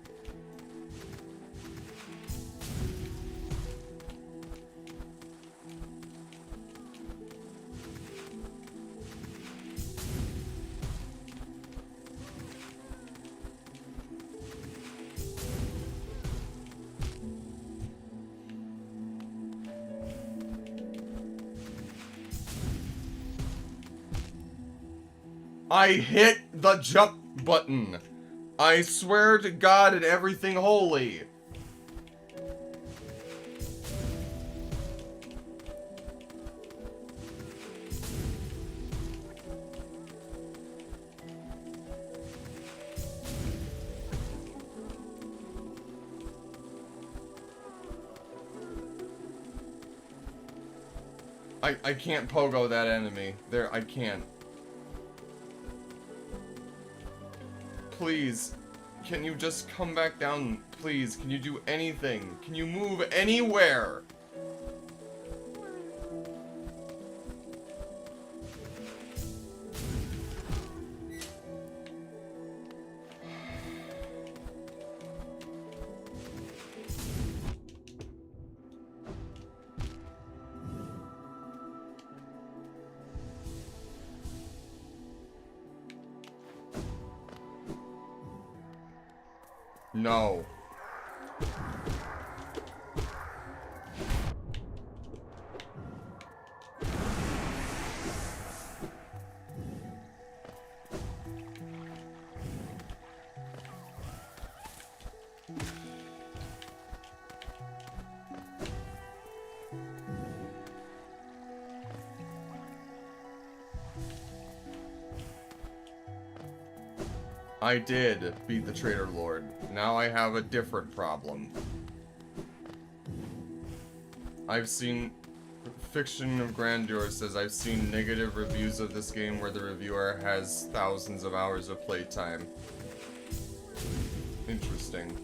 I hit the jump button. I swear to God and everything holy. I can't pogo that enemy. There, I can't. Please. Can you just come back down? Please. Can you do anything? Can you move anywhere? No. I did beat the Traitor Lord. Now I have a different problem. I've seen... Fiction of Grandeur says I've seen negative reviews of this game where the reviewer has thousands of hours of playtime. Interesting.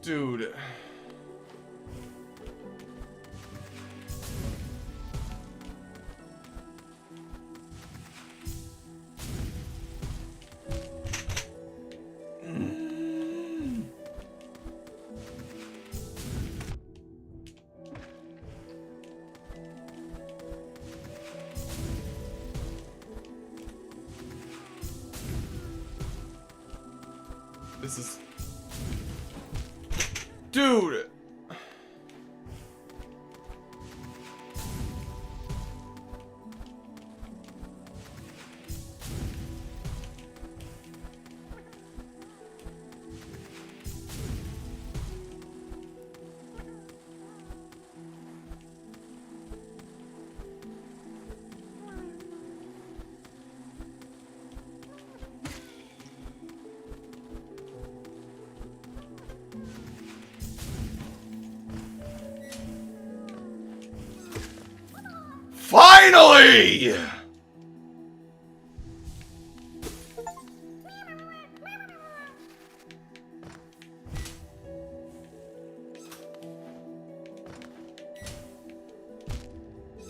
Dude. This is... Dude! Finally!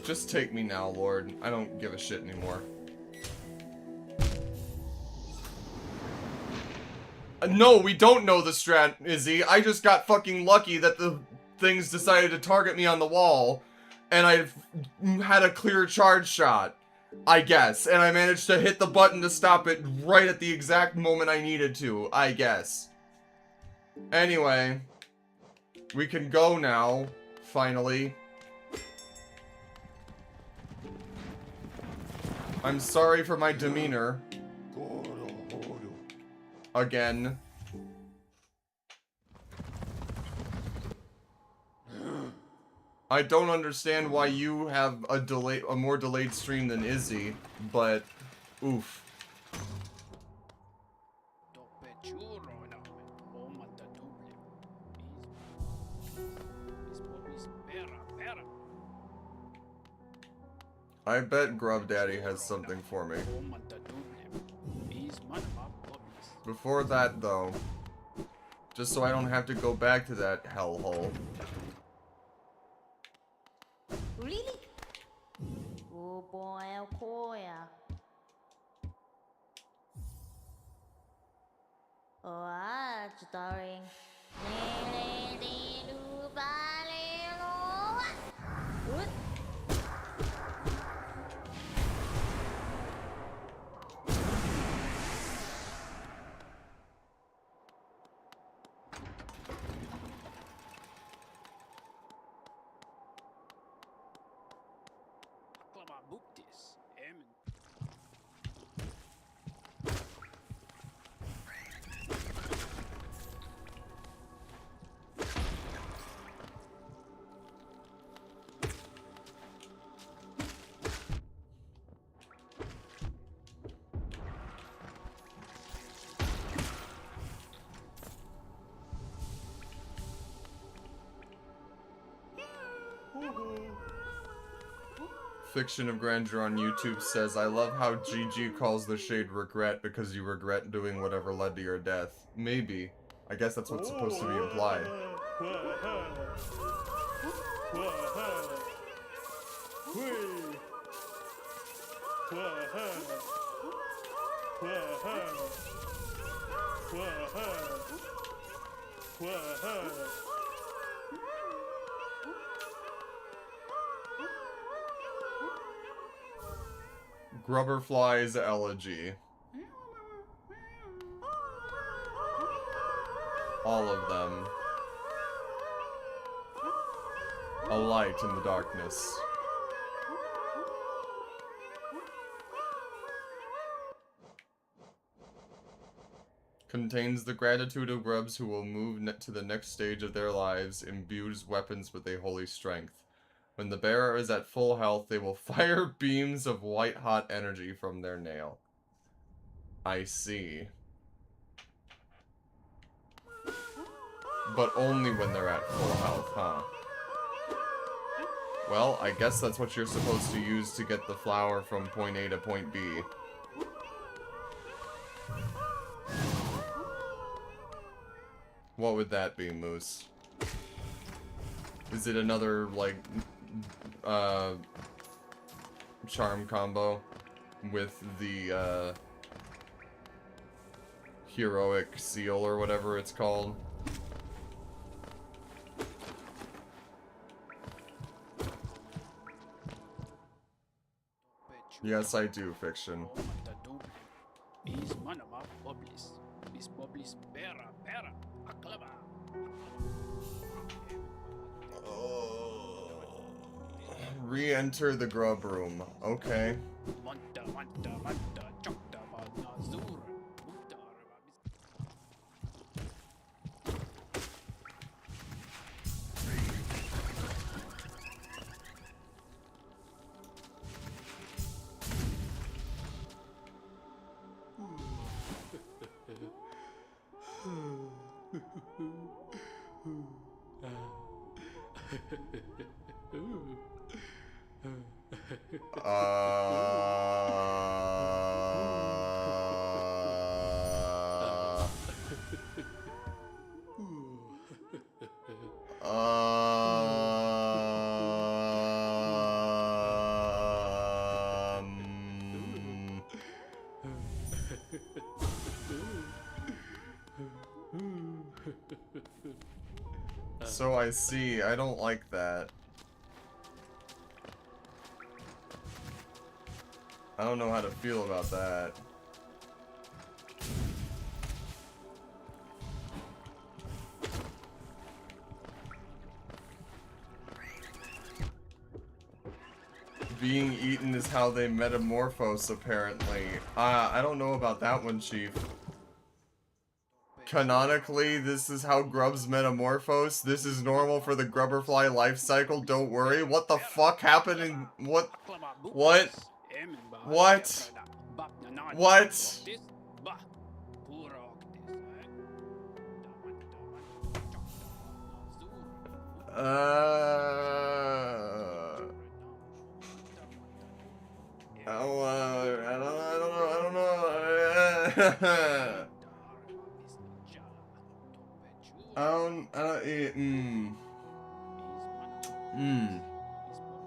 Just take me now, Lord. I don't give a shit anymore. No, we don't know the strat, Izzy. I just got fucking lucky that the things decided to target me on the wall. And I had a clear charge shot, I guess. And I managed to hit the button to stop it right at the exact moment I needed to, I guess. Anyway, we can go now, finally. I'm sorry for my demeanor. Again. I don't understand why you have a more delayed stream than Izzy, but oof. I bet Grub Daddy has something for me. Before that, though, just so I don't have to go back to that hellhole. Really? Oh boy, oh boy. Oh, it's darling. Fiction of Grandeur on YouTube says, I love how GG calls the shade regret because you regret doing whatever led to your death. Maybe. I guess that's what's supposed to be implied. Grubberfly's Elegy. All of them. A light in the darkness. Contains the gratitude of grubs who will move to the next stage of their lives, imbues weapons with a holy strength. When the bearer is at full health, they will fire beams of white-hot energy from their nail. I see. But only when they're at full health, huh? Well, I guess that's what you're supposed to use to get the flower from point A to point B. What would that be, Moose? Is it another, like, charm combo with the, heroic seal or whatever it's called? Yes, I do, Fiction. Re-enter the grub room. Okay. So I see. I don't like that. I don't know how to feel about that. Being eaten is how they metamorphose, apparently. I don't know about that one, Chief. Canonically, this is how grubs metamorphose. This is normal for the grubberfly life cycle. Don't worry. What the fuck happened in... What? What? What? What?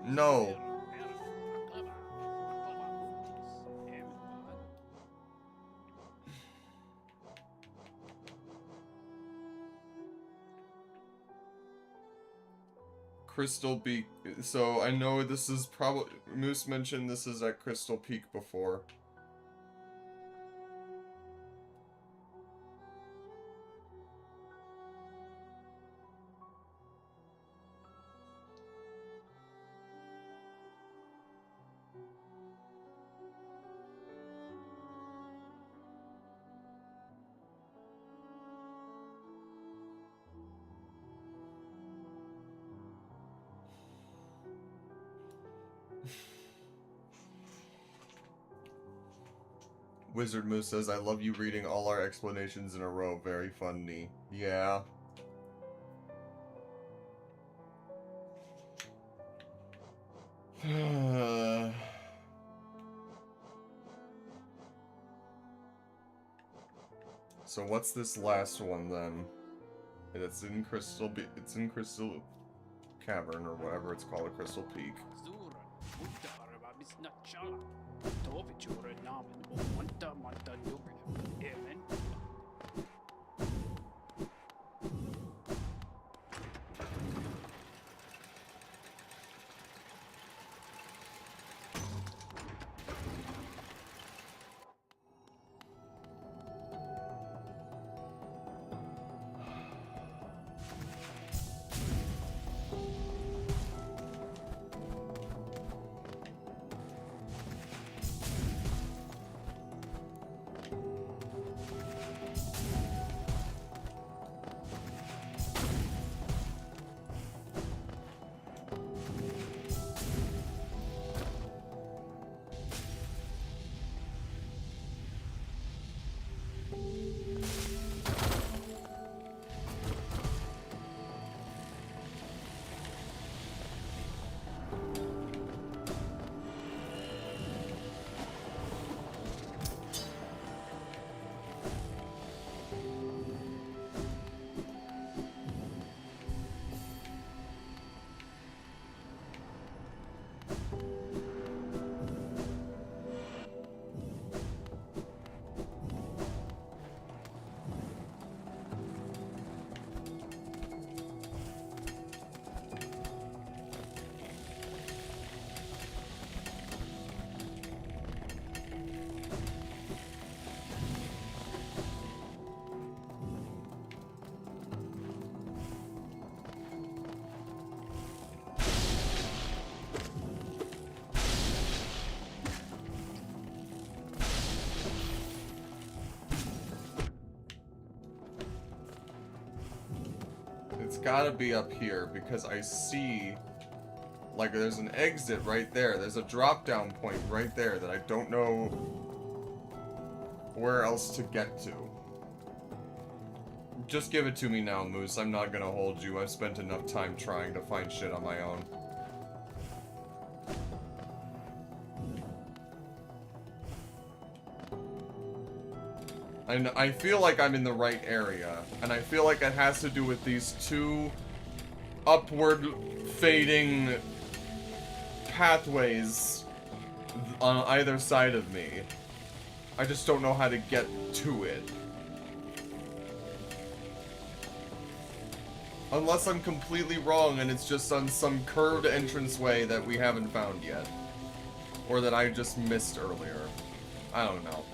No. Crystal Peak. So I know this is probably... Moose mentioned this is at Crystal Peak before. Wizard Moose says, I love you reading all our explanations in a row. Very funny. Yeah. So what's this last one then? It's in Crystal Cavern or whatever it's called, Crystal Peak. Zura, mutta arva bisna chala. Tovi chura namen o monta monta nubre. Amen. It's gotta be up here because I see, like, there's an exit right there. There's a drop down point right there that I don't know where else to get to. Just give it to me now, Moose. I'm not gonna hold you. I've spent enough time trying to find shit on my own. And I feel like I'm in the right area, and I feel like it has to do with these two upward fading pathways on either side of me. I just don't know how to get to it. Unless I'm completely wrong and it's just on some curved entranceway that we haven't found yet. Or that I just missed earlier. I don't know.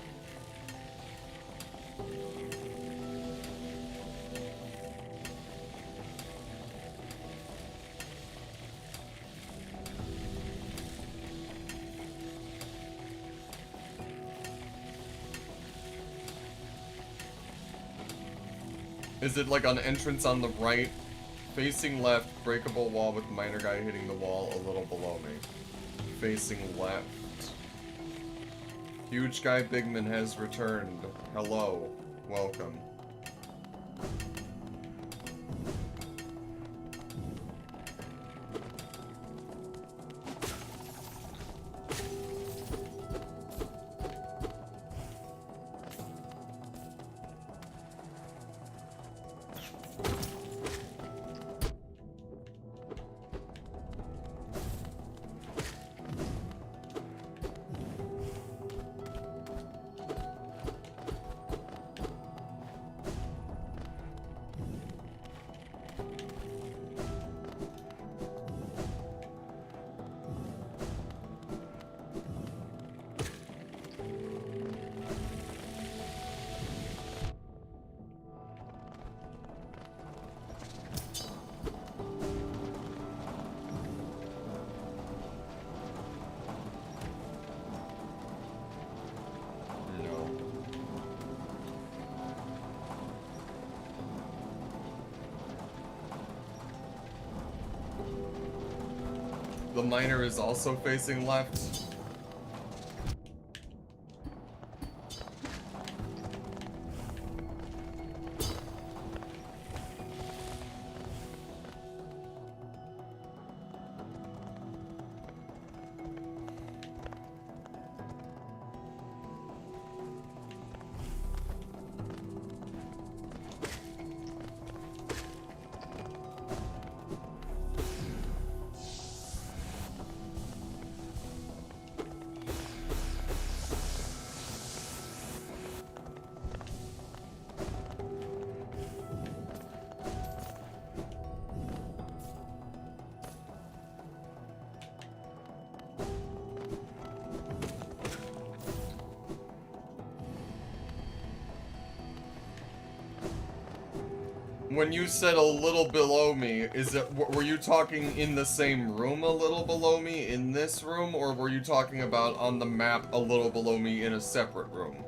Is it like an entrance on the right, facing left, breakable wall with minor guy hitting the wall a little below me? Facing left. Huge guy Bigman has returned. Hello. Welcome. The miner is also facing left. When you said a little below me, is it, were you talking in the same room a little below me in this room, or were you talking about on the map a little below me in a separate room?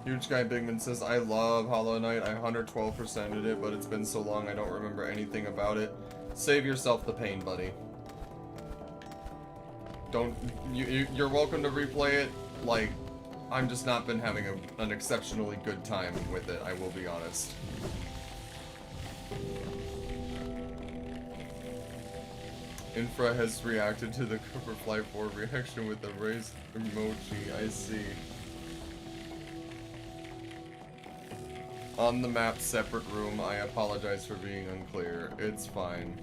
Huge Guy Bigman says, I love Hollow Knight. I 112%ed it, but it's been so long I don't remember anything about it. Save yourself the pain, buddy. Don't, you're welcome to replay it. Like, I'm just not been having an exceptionally good time with it, I will be honest. Infra has reacted to the Cooperfly 4 reaction with the raised emoji, I see. On the map, separate room, I apologize for being unclear. It's fine.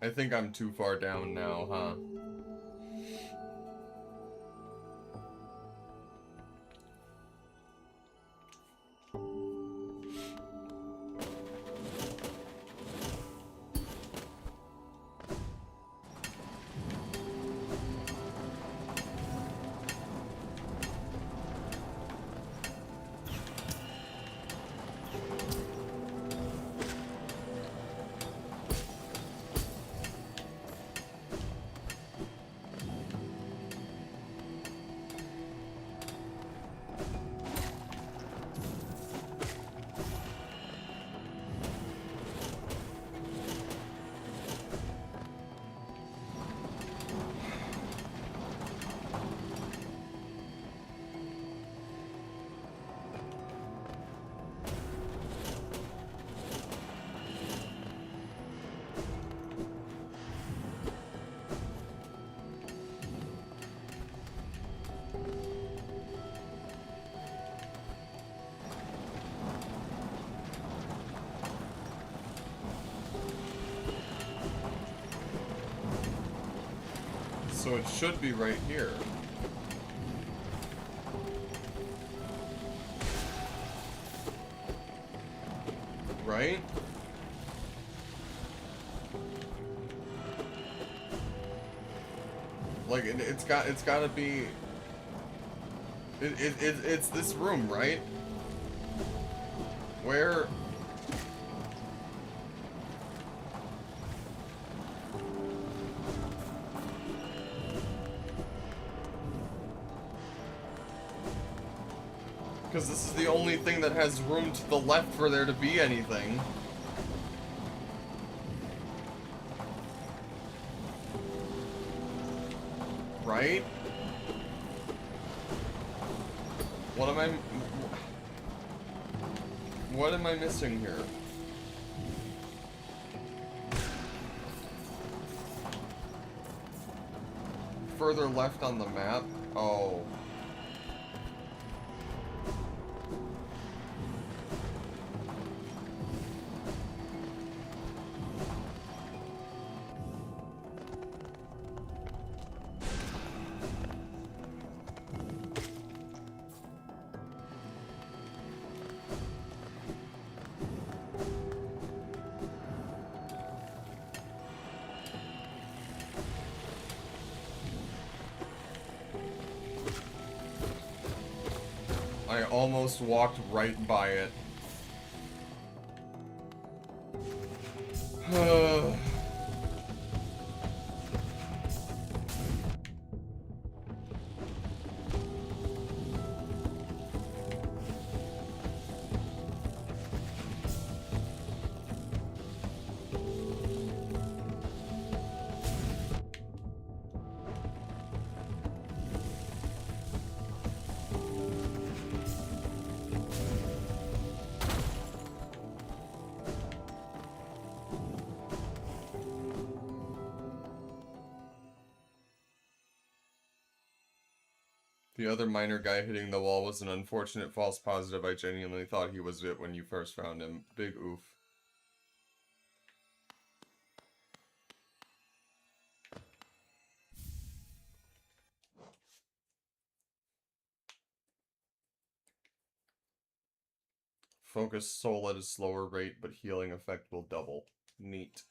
I think I'm too far down now, huh? So it should be right here. Right? Like it's gotta be. It's this room, right? Where? Because this is the only thing that has room to the left for there to be anything. Right? What am I missing here? Further left on the map? Oh. I almost walked right by it. The other minor guy hitting the wall was an unfortunate false positive. I genuinely thought he was it when you first found him. Big oof. Focus soul at a slower rate, but healing effect will double. Neat.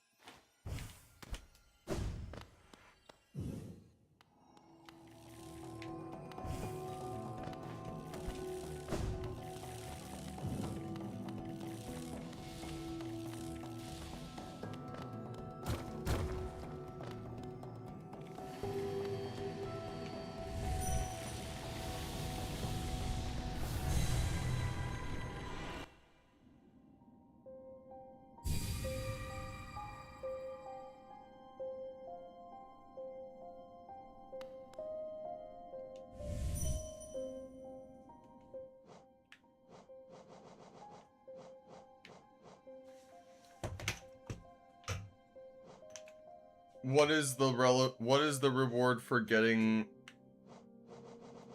What is the reward for getting...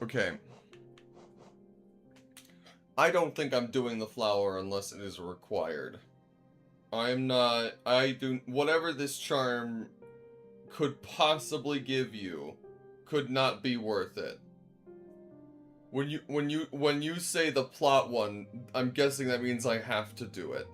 Okay. I don't think I'm doing the flower unless it is required. I'm not... Whatever this charm could possibly give you could not be worth it. When you say the plot one, I'm guessing that means I have to do it.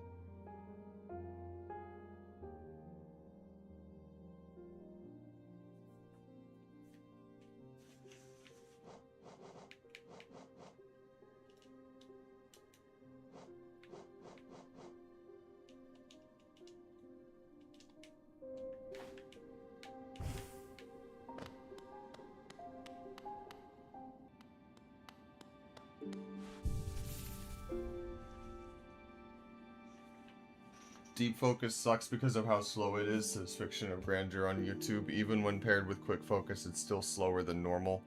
Deep focus sucks because of how slow it is, says Fiction of Grandeur on YouTube. Even when paired with quick focus, it's still slower than normal.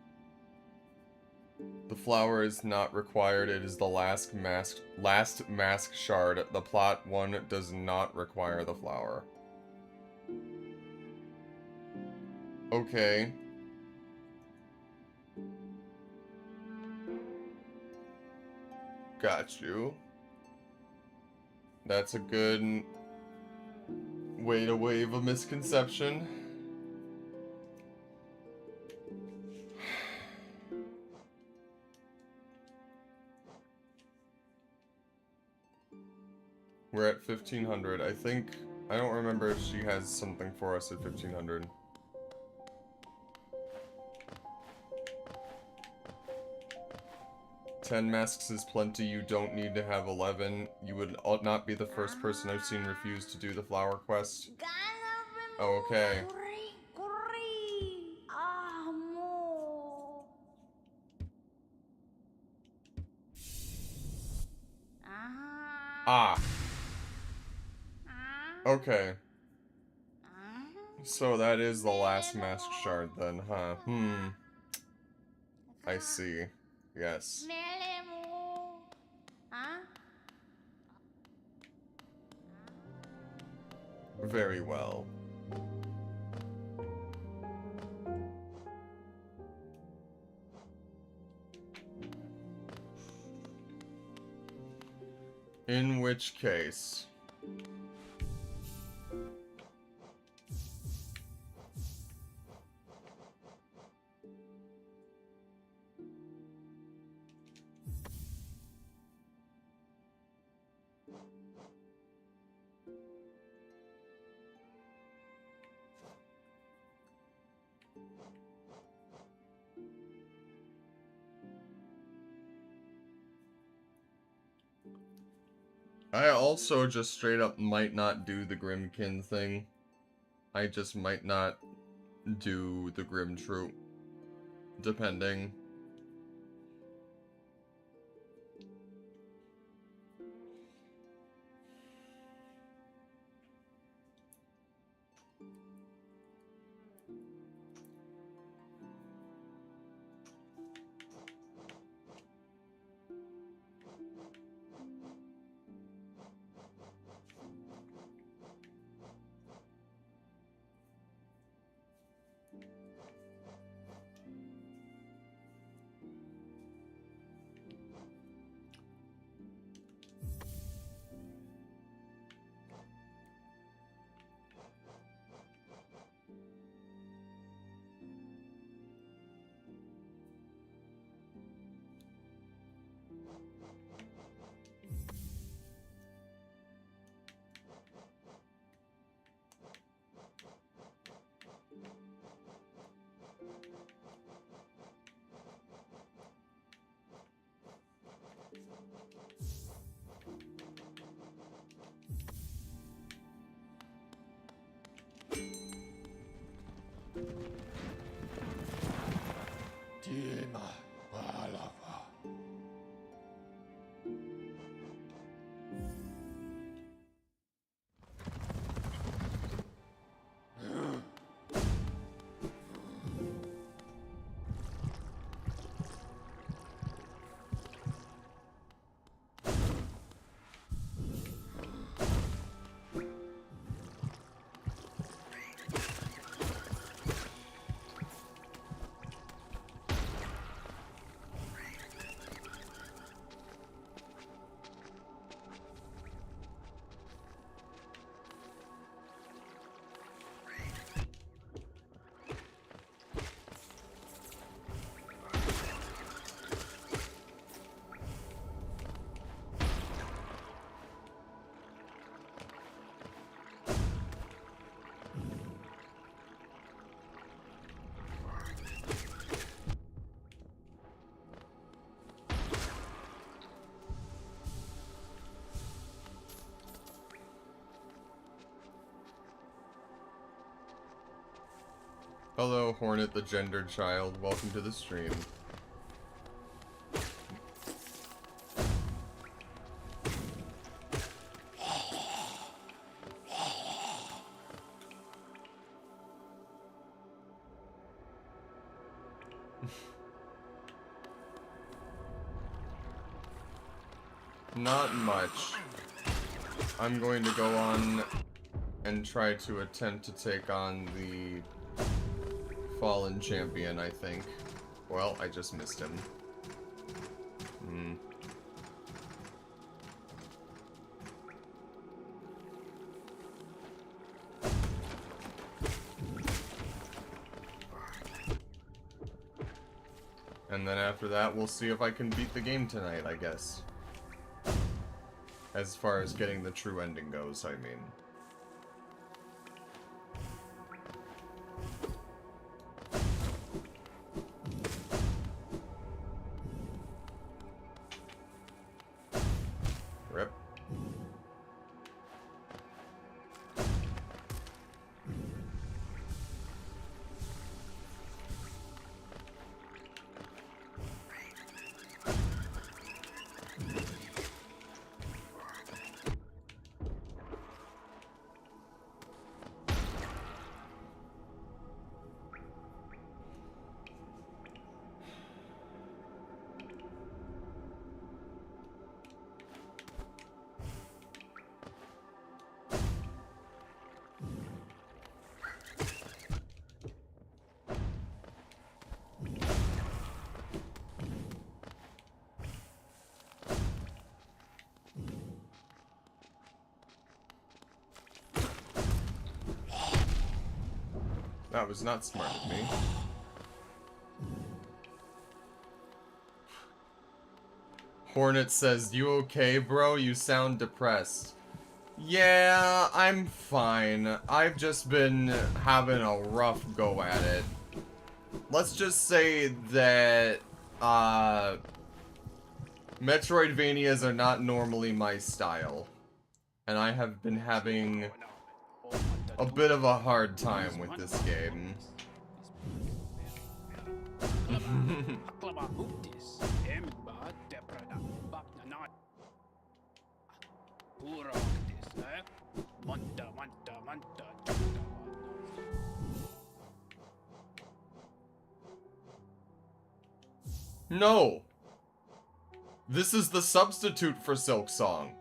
The flower is not required. It is the last mask shard. The plot one does not require the flower. Okay. Got you. That's a good way to wave a misconception. We're at 1500. I don't remember if she has something for us at 1500. Ten masks is plenty. You don't need to have 11. You would not be the first person I've seen refuse to do the flower quest. Oh, okay. Ah. Okay. So that is the last mask shard then, huh? I see. Yes. Very well. In which case... I also just straight up might not do the Grimkin thing. I just might not do the Grim Troop. Depending. Tima Palava. Hello, Hornet the gendered child. Welcome to the stream. Not much. I'm going to go on and try to attempt to take on the fallen champion, I think. Well, I just missed him. And then after that, we'll see if I can beat the game tonight, I guess. As far as getting the true ending goes, I mean. Rip. That was not smart of me. Hornet says, "You okay, bro? You sound depressed." Yeah, I'm fine. I've just been having a rough go at it. Let's just say that, Metroidvanias are not normally my style. And I have been having a bit of a hard time with this game. No! This is the substitute for Silk Song.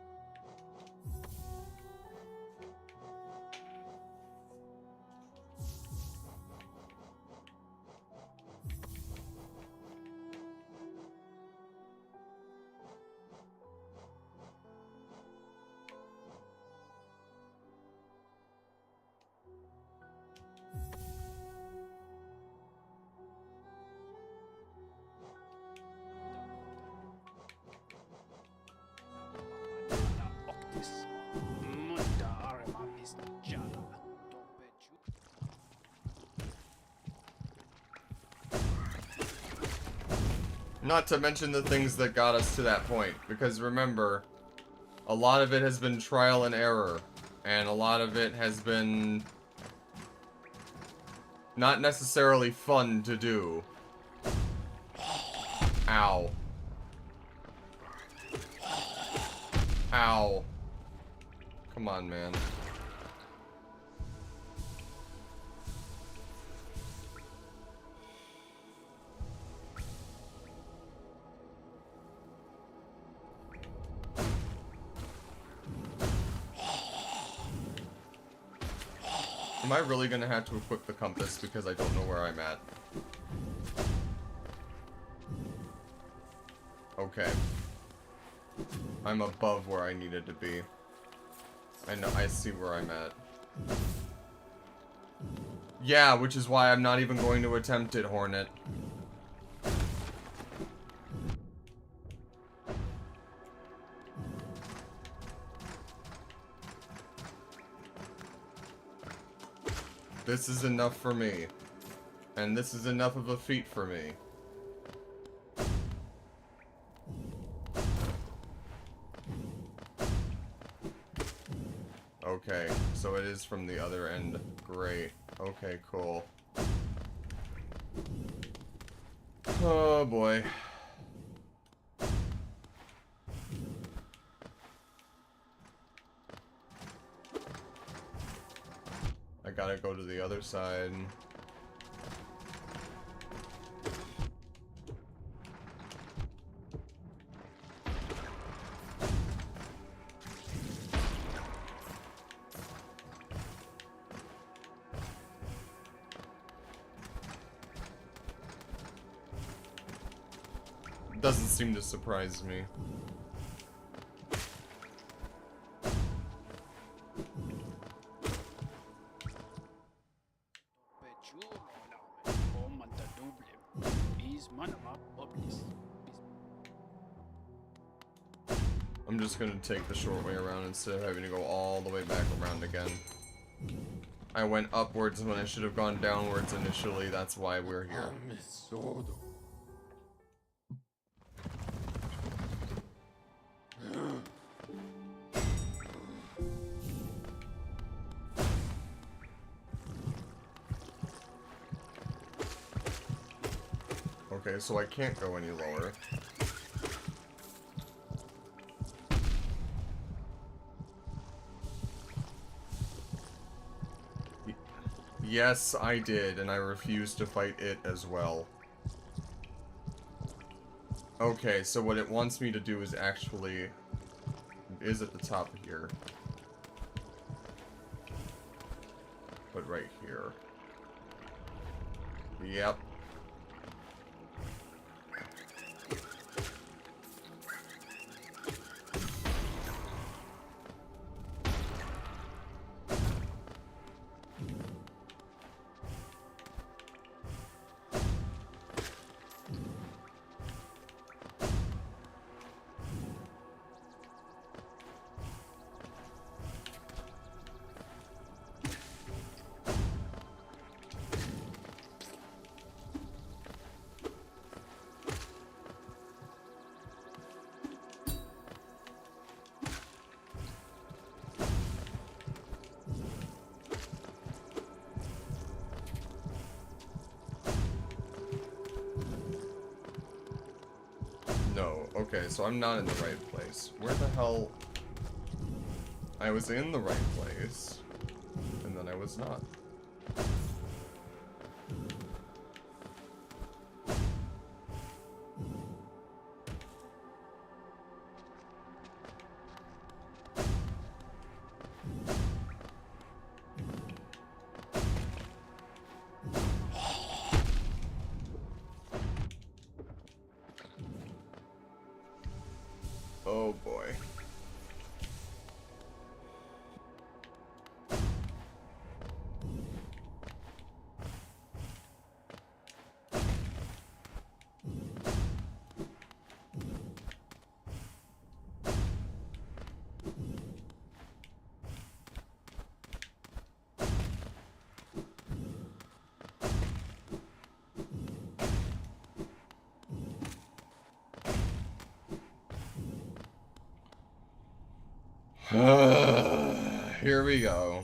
Not to mention the things that got us to that point, because remember, a lot of it has been trial and error, and a lot of it has been Not necessarily fun to do. Ow. Ow. Come on, man. Am I really gonna have to equip the compass because I don't know where I'm at? Okay. I'm above where I needed to be. I know, I see where I'm at. Yeah, which is why I'm not even going to attempt it, Hornet. This is enough for me. And this is enough of a feat for me. Okay, so it is from the other end. Great. Okay, cool. Oh boy. I gotta go to the other side. Doesn't seem to surprise me. I'm just gonna take the short way around instead of having to go all the way back around again. I went upwards when I should have gone downwards initially, that's why we're here. Okay, so I can't go any lower. Yes, I did, and I refused to fight it as well. Okay, so what it wants me to do is actually... is at the top here. But right here. Yep. No, okay, so I'm not in the right place. Where the hell... I was in the right place, and then I was not. Oh boy. Here we go.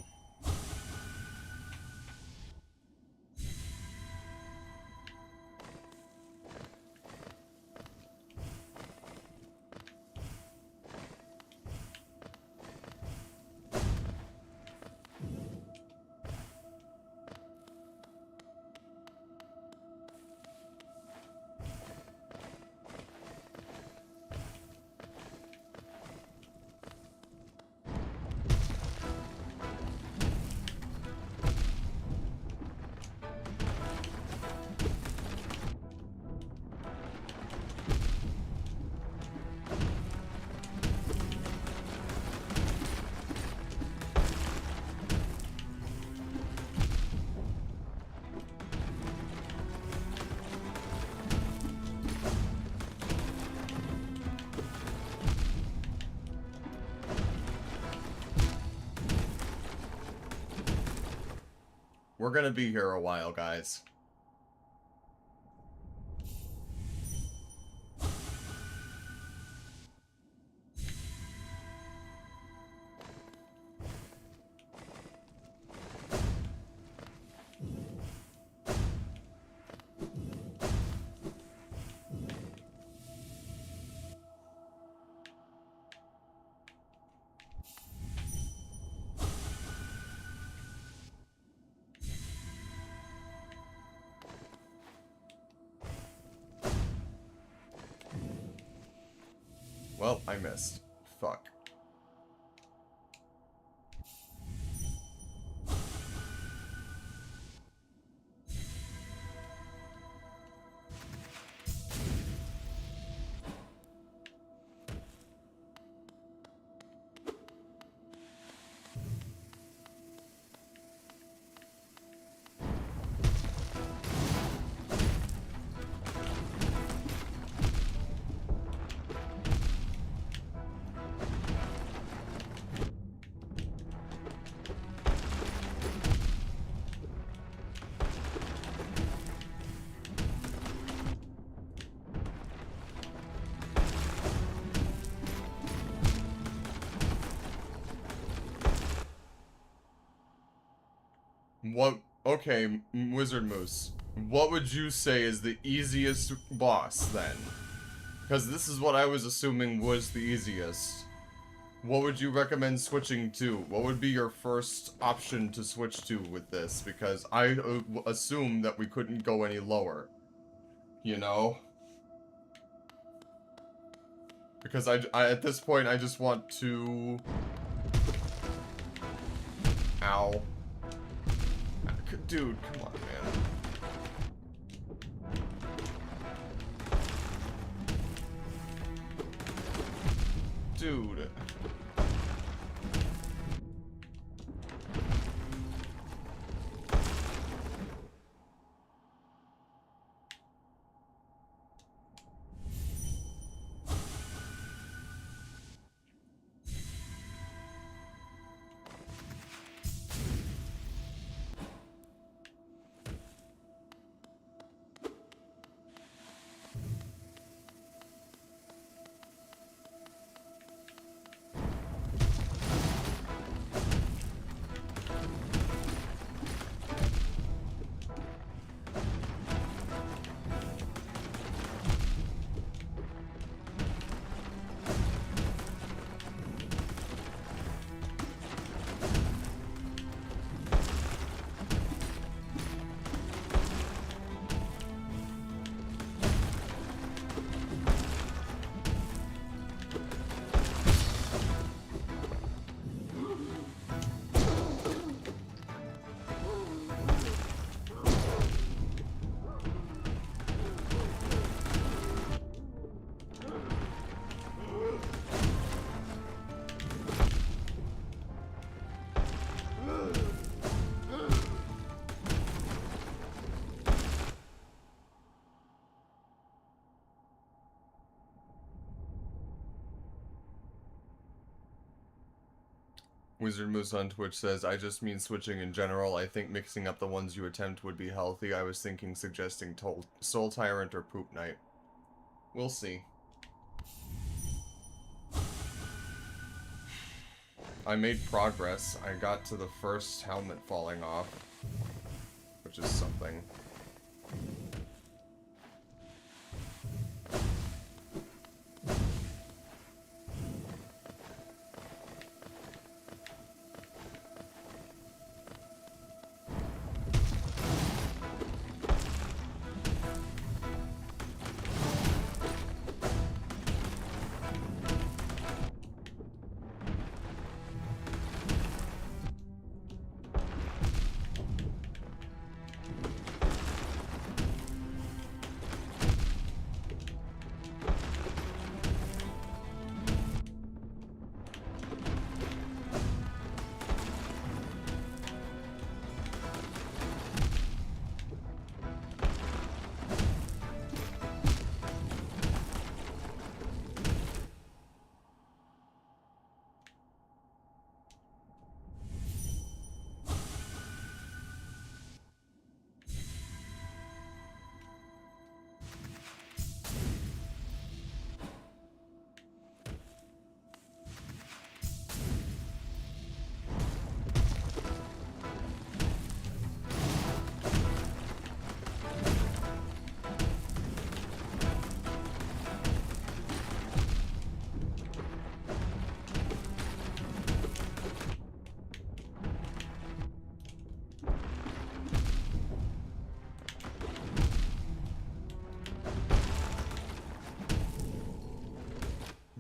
We're gonna be here a while, guys. Well, I missed. Fuck. What? Okay, Wizard Moose. What would you say is the easiest boss, then? Because this is what I was assuming was the easiest. What would you recommend switching to? What would be your first option to switch to with this? Because I assume that we couldn't go any lower. You know? Because I at this point, I just want to... Ow. Dude, come on, man. Dude. Wizard Moose on Twitch says, I just mean switching in general. I think mixing up the ones you attempt would be healthy. I was thinking suggesting Soul Tyrant or Poop Knight. We'll see. I made progress. I got to the first helmet falling off, which is something.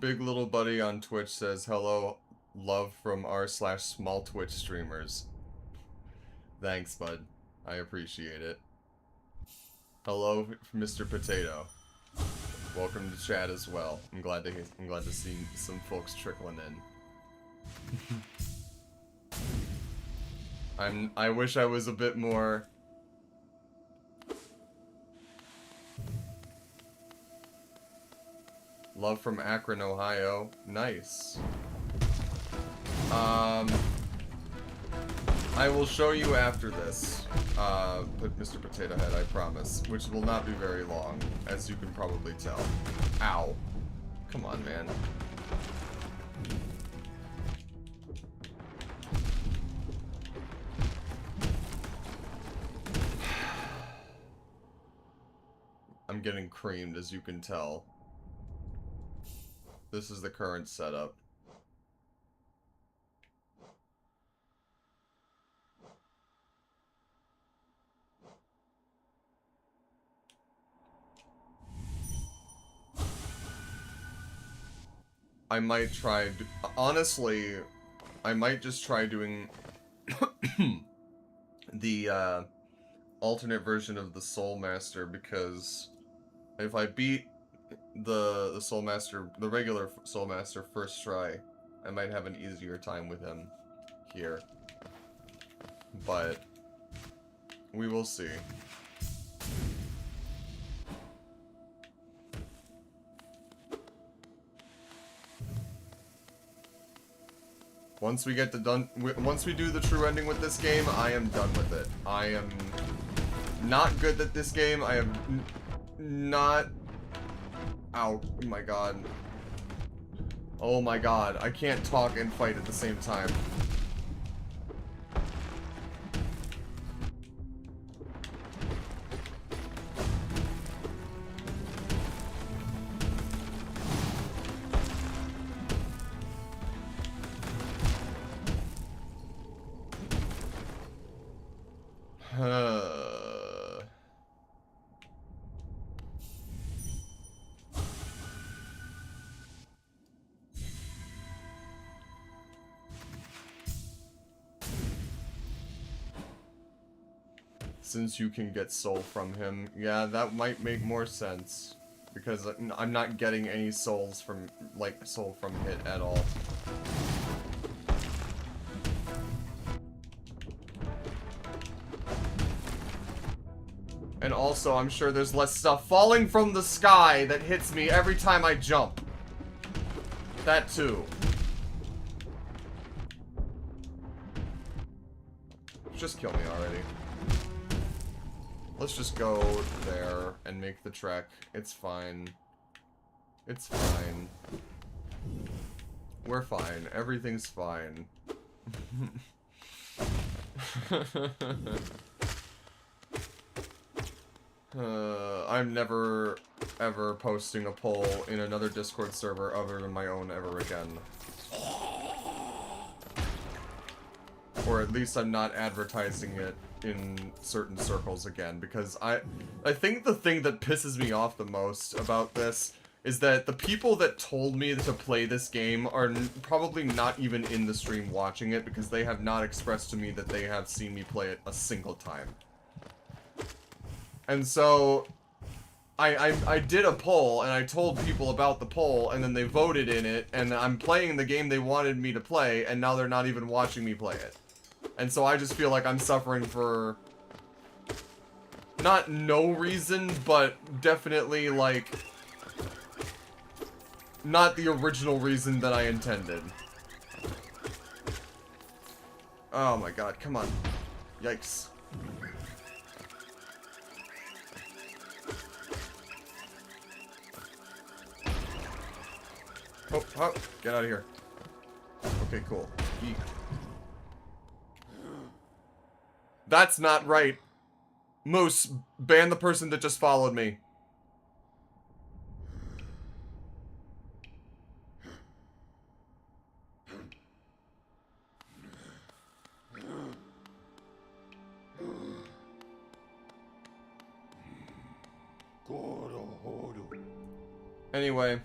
Big Little Buddy on Twitch says, hello, love from r/small Twitch streamers. Thanks, bud. I appreciate it. Hello, Mr. Potato. Welcome to chat as well. I'm glad to see some folks trickling in. I wish I was a bit more. Love from Akron, Ohio. Nice. I will show you after this. Put Mr. Potato Head, I promise. Which will not be very long, as you can probably tell. Ow. Come on, man. I'm getting creamed, as you can tell. This is the current setup. I might try, honestly, I might just try doing the alternate version of the Soul Master, because if I beat the Soul Master, the regular Soul Master first try, I might have an easier time with him here. But we will see. Once we get once we do the true ending with this game, I am done with it. I am not good at this game. I am not. Ow! Oh my god. Oh my god! I can't talk and fight at the same time. Since you can get soul from him, yeah, that might make more sense. Because I'm not getting any souls from, like, soul from Hit at all. And also, I'm sure there's less stuff falling from the sky that hits me every time I jump. That too. Just kill me already. Let's just go there and make the trek. It's fine. It's fine. We're fine. Everything's fine. I'm never, ever posting a poll in another Discord server other than my own ever again. Or at least I'm not advertising it in certain circles again, because I think the thing that pisses me off the most about this is that the people that told me to play this game are probably not even in the stream watching it, because they have not expressed to me that they have seen me play it a single time. And so I did a poll, and I told people about the poll, and then they voted in it, and I'm playing the game they wanted me to play, and now they're not even watching me play it. And so I just feel like I'm suffering for not no reason, but definitely, like, not the original reason that I intended. Oh my god, come on. Yikes. Oh, oh, get out of here. Okay, cool. Eek. That's not right. Moose, ban the person that just followed me. Anyway.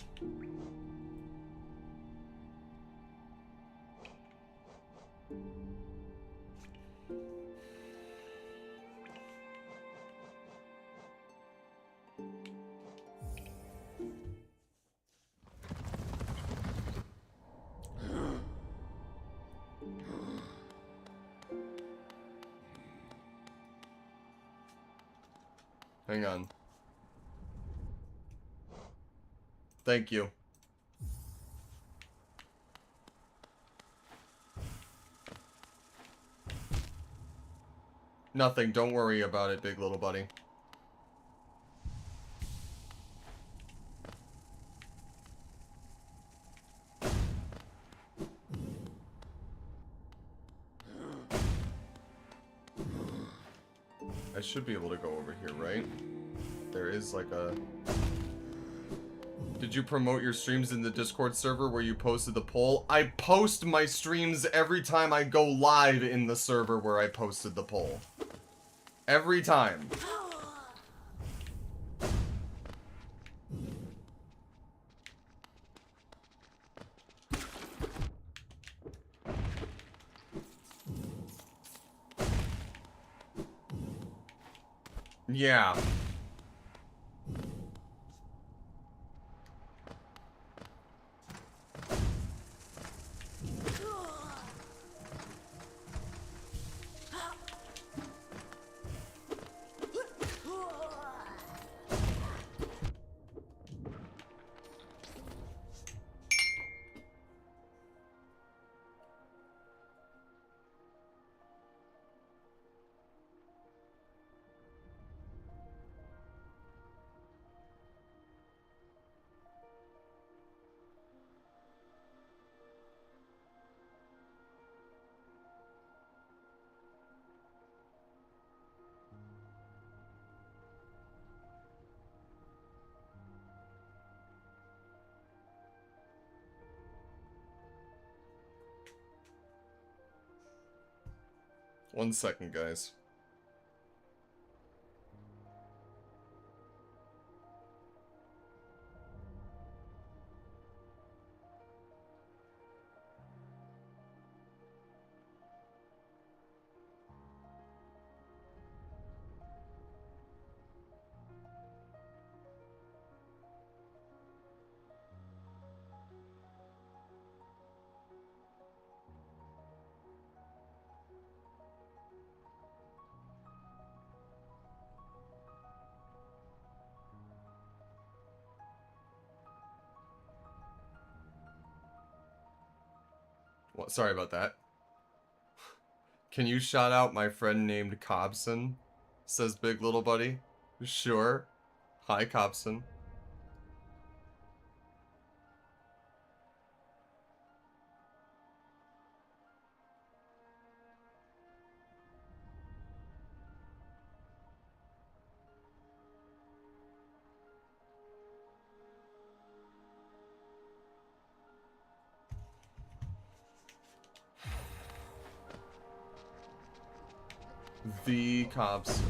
Hang on. Thank you. Nothing. Don't worry about it, big little buddy. I should be able to go over here, right? There is like a... Did you promote your streams in the Discord server where you posted the poll? I post my streams every time I go live in the server where I posted the poll. Every time. Yeah. One second, guys. What? Sorry about that. Can you shout out my friend named Cobson? Says Big Little Buddy. Sure. Hi, Cobson. The Cobson.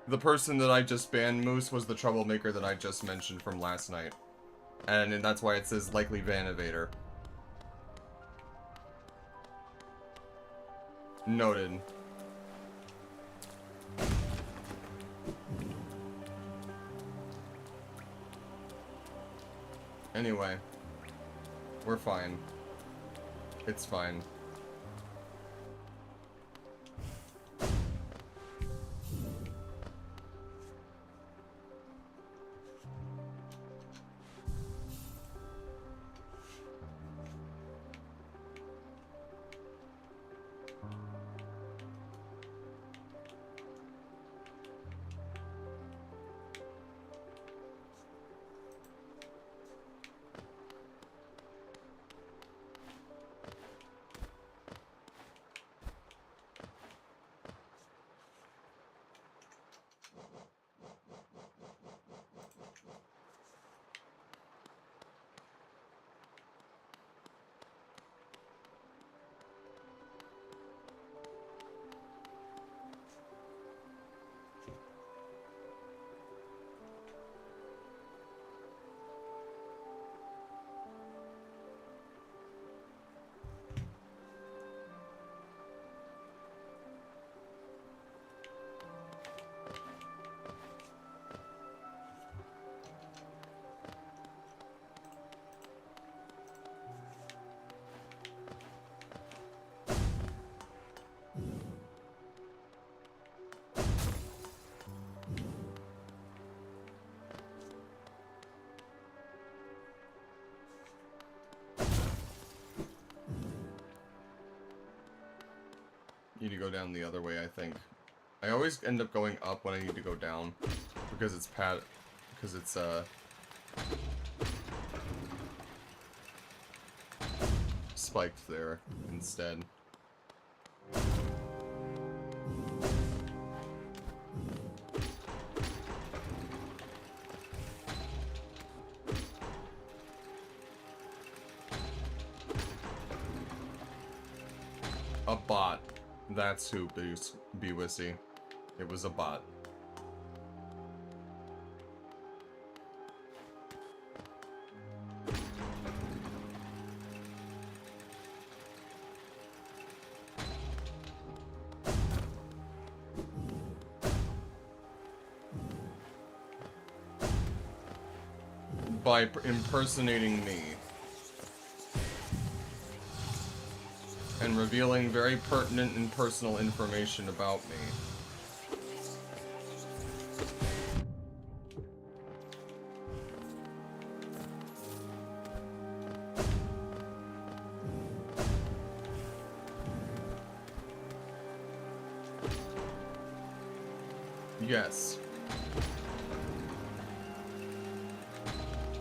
The person that I just banned, Moose, was the troublemaker that I just mentioned from last night. And that's why it says likely Van Evader. Noted. Anyway. We're fine. It's fine. need to go down the other way, I think. I always end up going up when I need to go down. Because it's spiked there instead. A bot. That's who Bewissy. It was a bot. By impersonating me. And revealing very pertinent and personal information about me. Yes.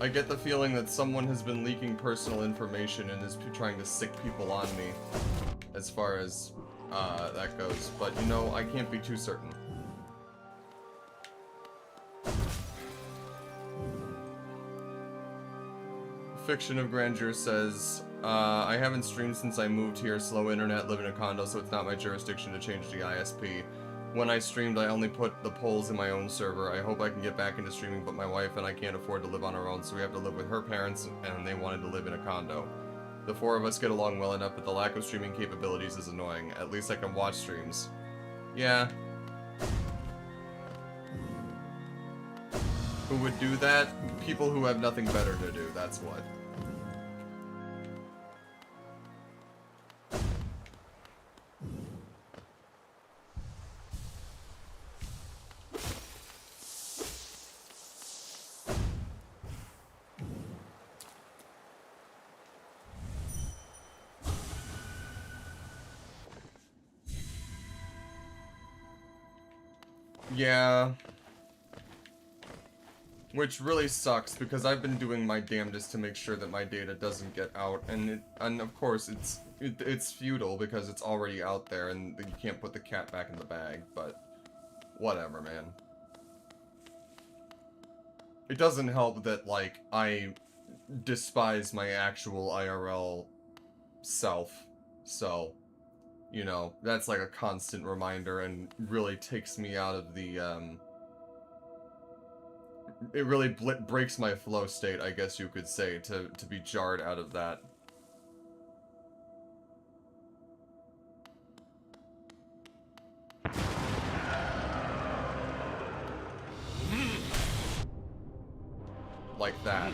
I get the feeling that someone has been leaking personal information and is trying to sick people on me, as far as that goes. But, you know, I can't be too certain. Fiction of Grandeur says, I haven't streamed since I moved here, slow internet, live in a condo, so it's not my jurisdiction to change the ISP. When I streamed, I only put the polls in my own server. I hope I can get back into streaming, but my wife and I can't afford to live on our own, so we have to live with her parents, and they wanted to live in a condo. The four of us get along well enough, but the lack of streaming capabilities is annoying. At least I can watch streams. Yeah. Who would do that? People who have nothing better to do, that's what. Yeah. Which really sucks, because I've been doing my damnedest to make sure that my data doesn't get out, and of course it's futile because it's already out there and you can't put the cat back in the bag, but whatever, man. It doesn't help that, like, I despise my actual IRL self, so, you know, that's like a constant reminder and really takes me out of the, it really breaks my flow state, I guess you could say, to be jarred out of that. Like that.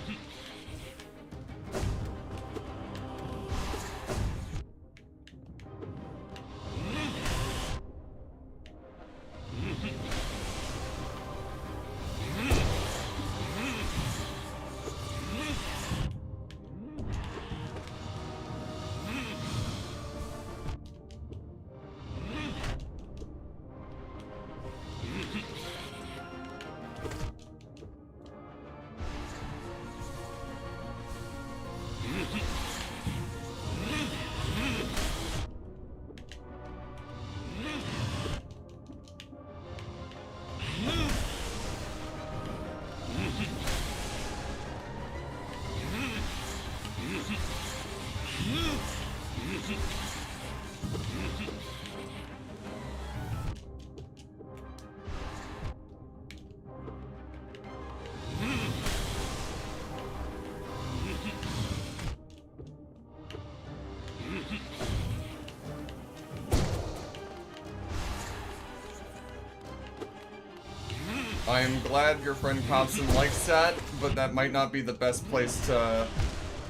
I am glad your friend Cobson likes that, but that might not be the best place to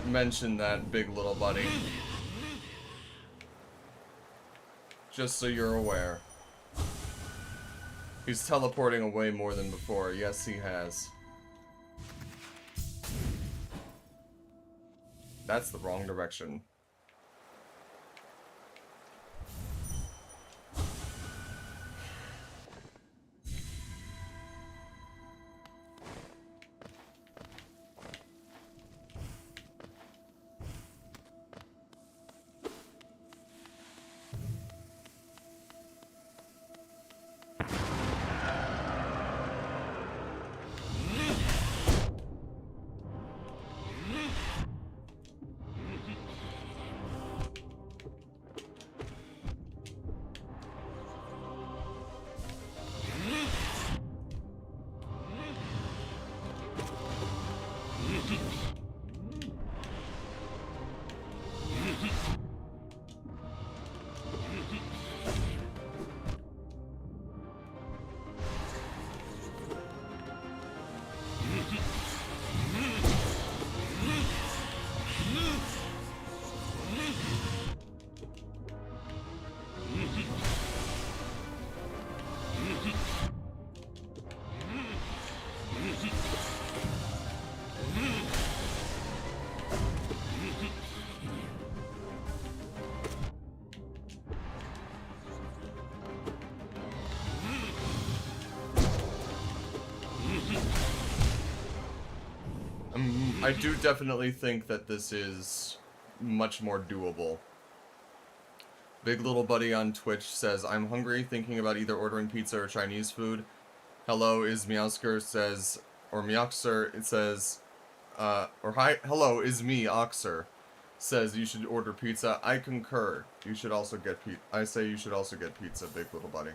mention that, big little buddy. Just so you're aware. He's teleporting away more than before. Yes, he has. That's the wrong direction. I do definitely think that this is much more doable. Big Little Buddy on Twitch says, I'm hungry, thinking about either ordering pizza or Chinese food. Hello is Meowsker says, or Meowxer, it says, or hi, hello is me, Oxer, says you should order pizza. I concur. You should also get pizza. I say you should also get pizza, Big Little Buddy.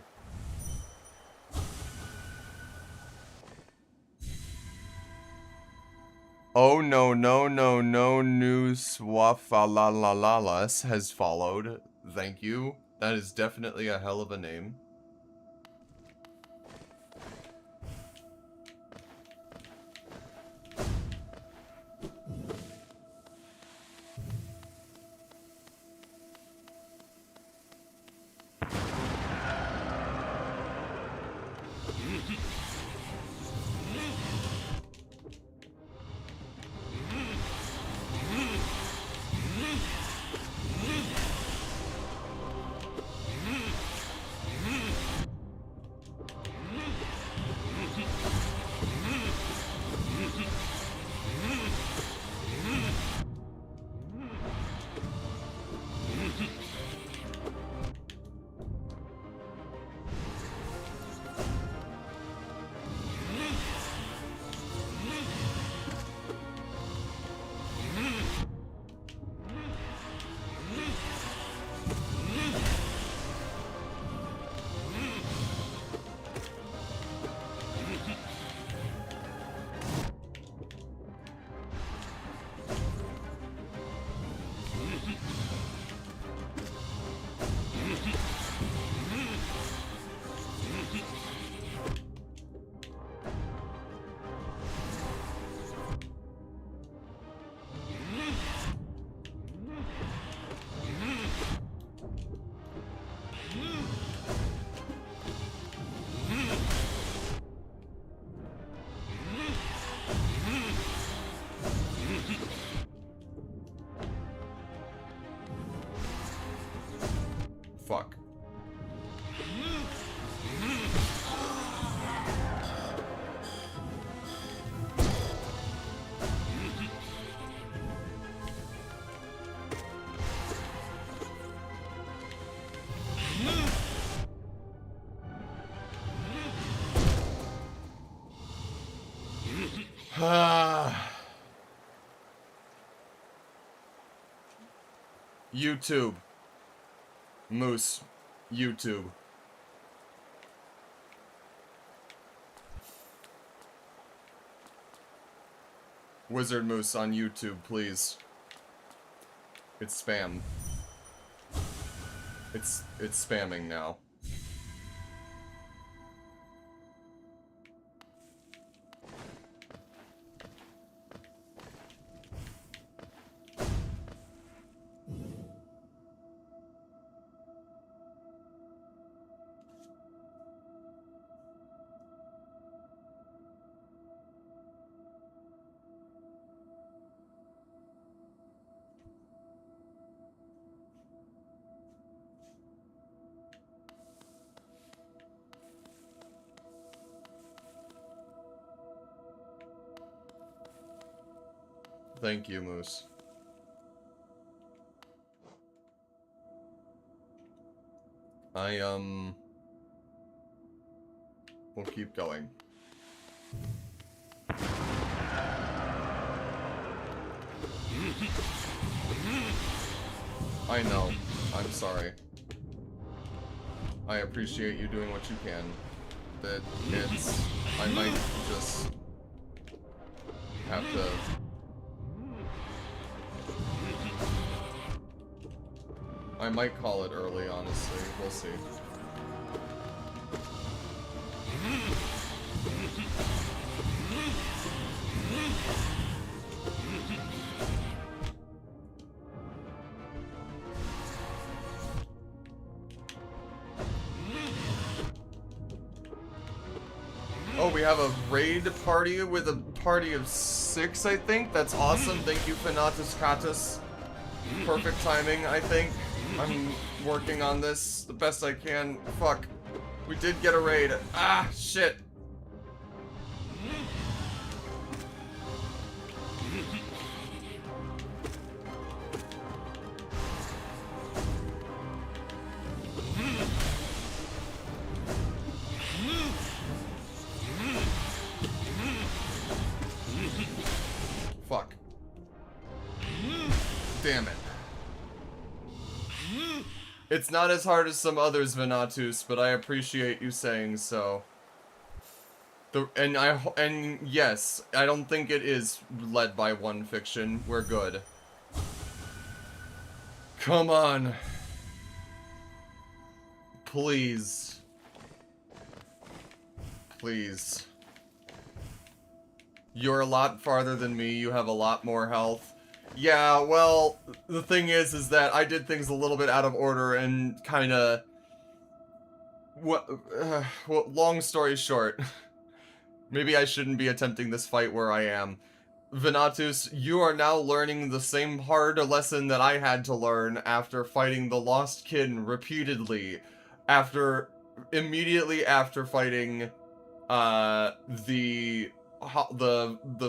Oh no no no no new Swafalalalas has followed. Thank you. That is definitely a hell of a name. Fuck. YouTube. Moose. YouTube. Wizard Moose on YouTube, please. It's spam. It's spamming now. Thank you, Moose. We'll keep going. I know. I'm sorry. I appreciate you doing what you can. But I might just have to... I might call it early, honestly. We'll see. Oh, we have a raid party with a party of 6, I think? That's awesome. Thank you, Fanatus Catus. Perfect timing, I think. I'm working on this the best I can. Fuck. We did get a raid. Ah, shit. It's not as hard as some others, Venatus, but I appreciate you saying so. And yes, I don't think it is led by one fiction. We're good. Come on. Please. Please. You're a lot farther than me. You have a lot more health. Yeah, well, the thing is that I did things a little bit out of order and kinda... Well, long story short. Maybe I shouldn't be attempting this fight where I am. Venatus, you are now learning the same hard lesson that I had to learn after fighting the Lost Kin repeatedly. Immediately after fighting, the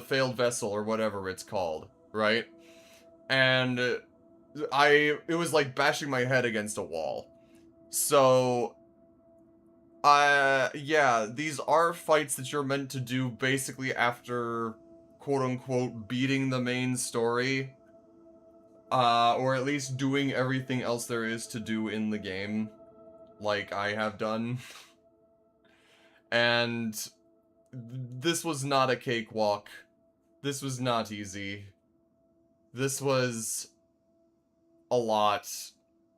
failed vessel or whatever it's called, right? And it was like bashing my head against a wall. So, yeah, these are fights that you're meant to do basically after, quote-unquote, beating the main story. Or at least doing everything else there is to do in the game, like I have done. And this was not a cakewalk. This was not easy. This was a lot,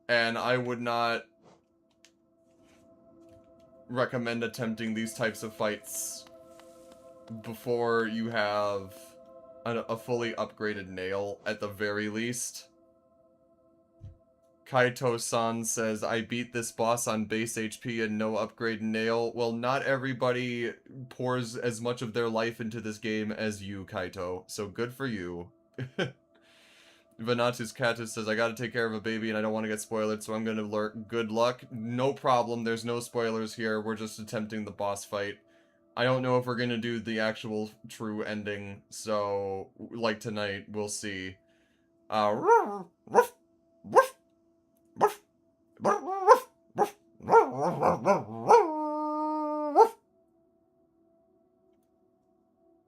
and I would not recommend attempting these types of fights before you have a fully upgraded nail, at the very least. Kaito-san says, I beat this boss on base HP and no upgrade nail. Well, not everybody pours as much of their life into this game as you, Kaito, so good for you. Venatus Catus says, I gotta take care of a baby and I don't want to get spoiled, so I'm gonna learn. Good luck. No problem, there's no spoilers here, we're just attempting the boss fight. I don't know if we're gonna do the actual true ending, so, like tonight, we'll see.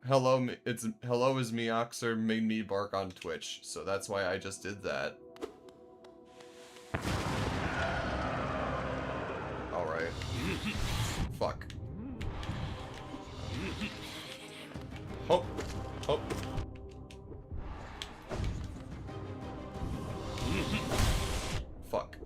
Hello is me, Oxer made me bark on Twitch, so that's why I just did that. Alright. Fuck. Oh. Oh. Fuck.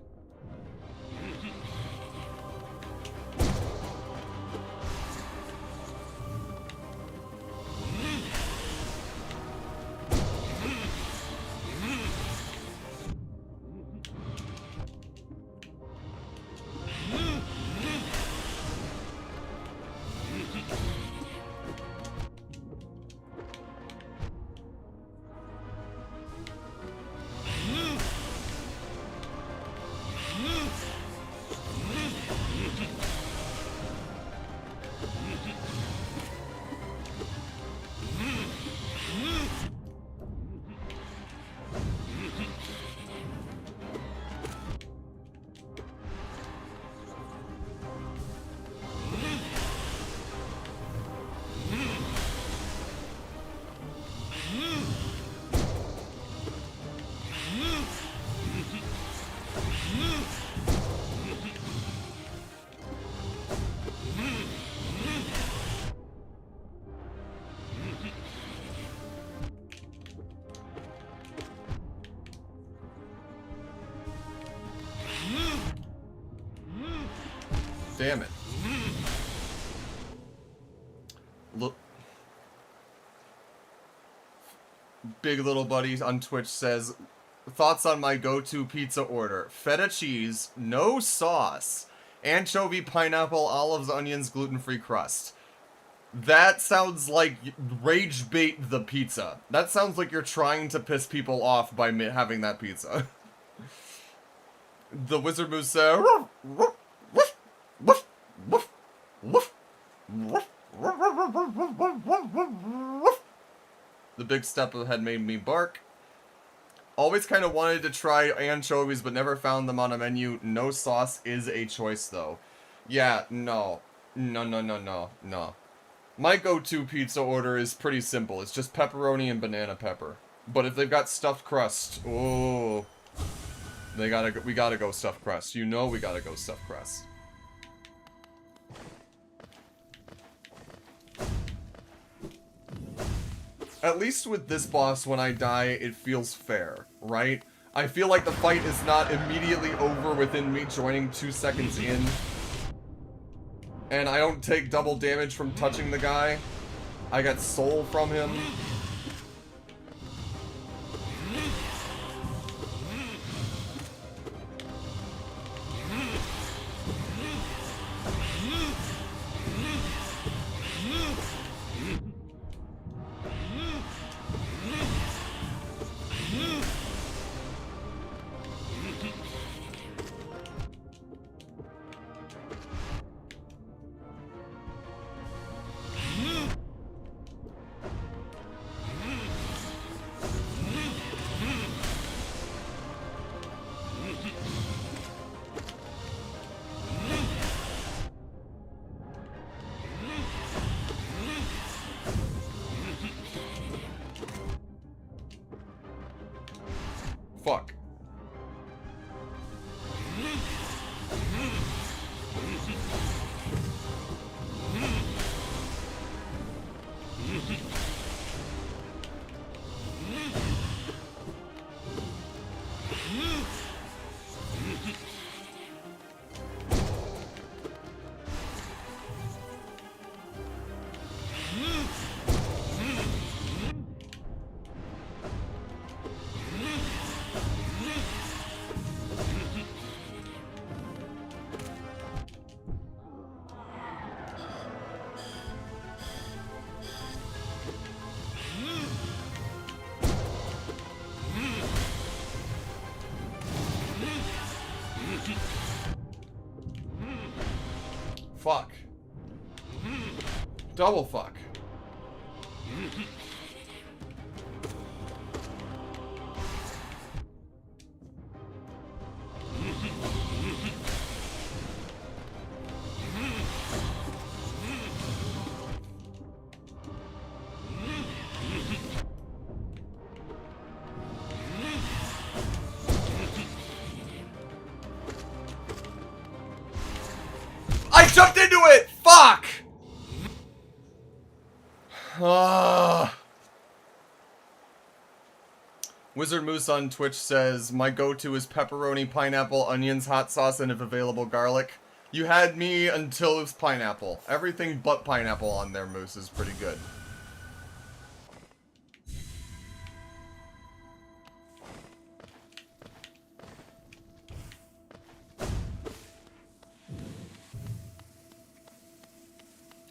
Damn it. Look. Big Little Buddy on Twitch says, thoughts on my go-to pizza order. Feta cheese, no sauce, anchovy, pineapple, olives, onions, gluten-free crust. That sounds like rage bait the pizza. That sounds like you're trying to piss people off by having that pizza. The Wizard Moose says, the big step ahead made me bark. Always kind of wanted to try anchovies, but never found them on a menu. No sauce is a choice, though. Yeah, no. No. My go-to pizza order is pretty simple. It's just pepperoni and banana pepper. But if they've got stuffed crust, oh. We gotta go stuff Crest. You know we gotta go stuff Crest. At least with this boss, when I die, it feels fair, right? I feel like the fight is not immediately over within me joining 2 seconds in. And I don't take double damage from touching the guy. I get soul from him. Fuck. Fuck. Double fuck. I jumped into it! Fuck! Wizard Moose on Twitch says, my go-to is pepperoni, pineapple, onions, hot sauce, and if available, garlic. You had me until it was pineapple. Everything but pineapple on there, Moose, is pretty good.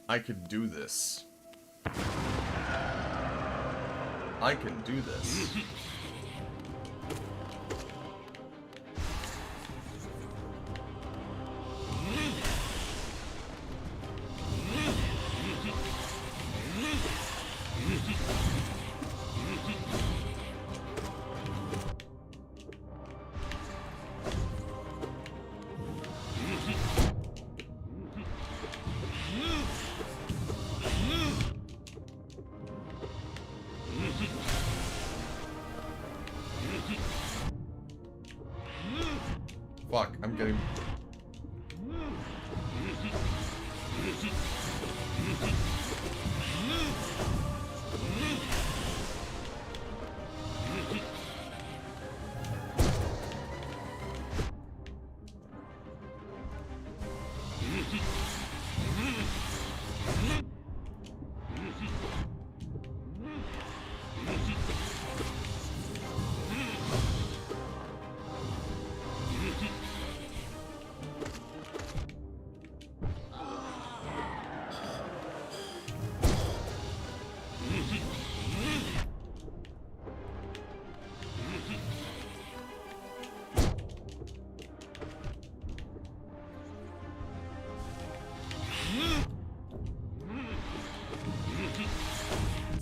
I could do this. I can do this. Fuck, I'm getting...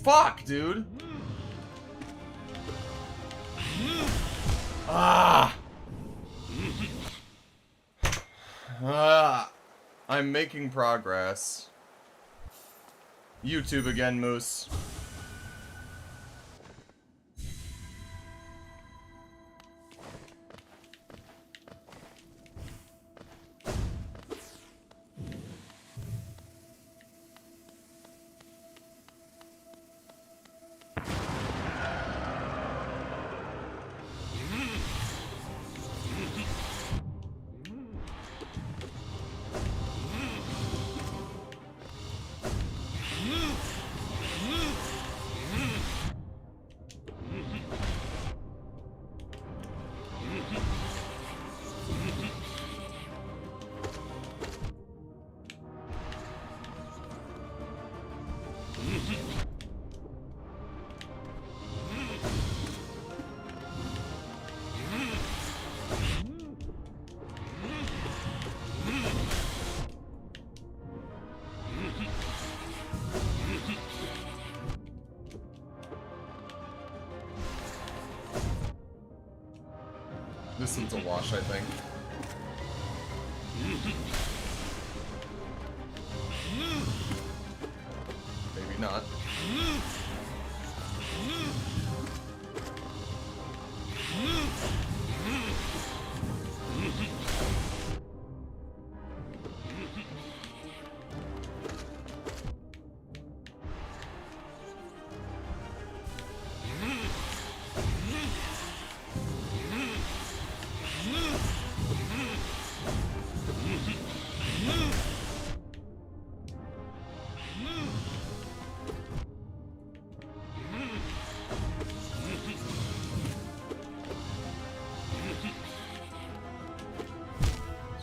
Fuck, dude! Ah! I'm making progress. YouTube again, Moose. This one's a wash, I think. Maybe not.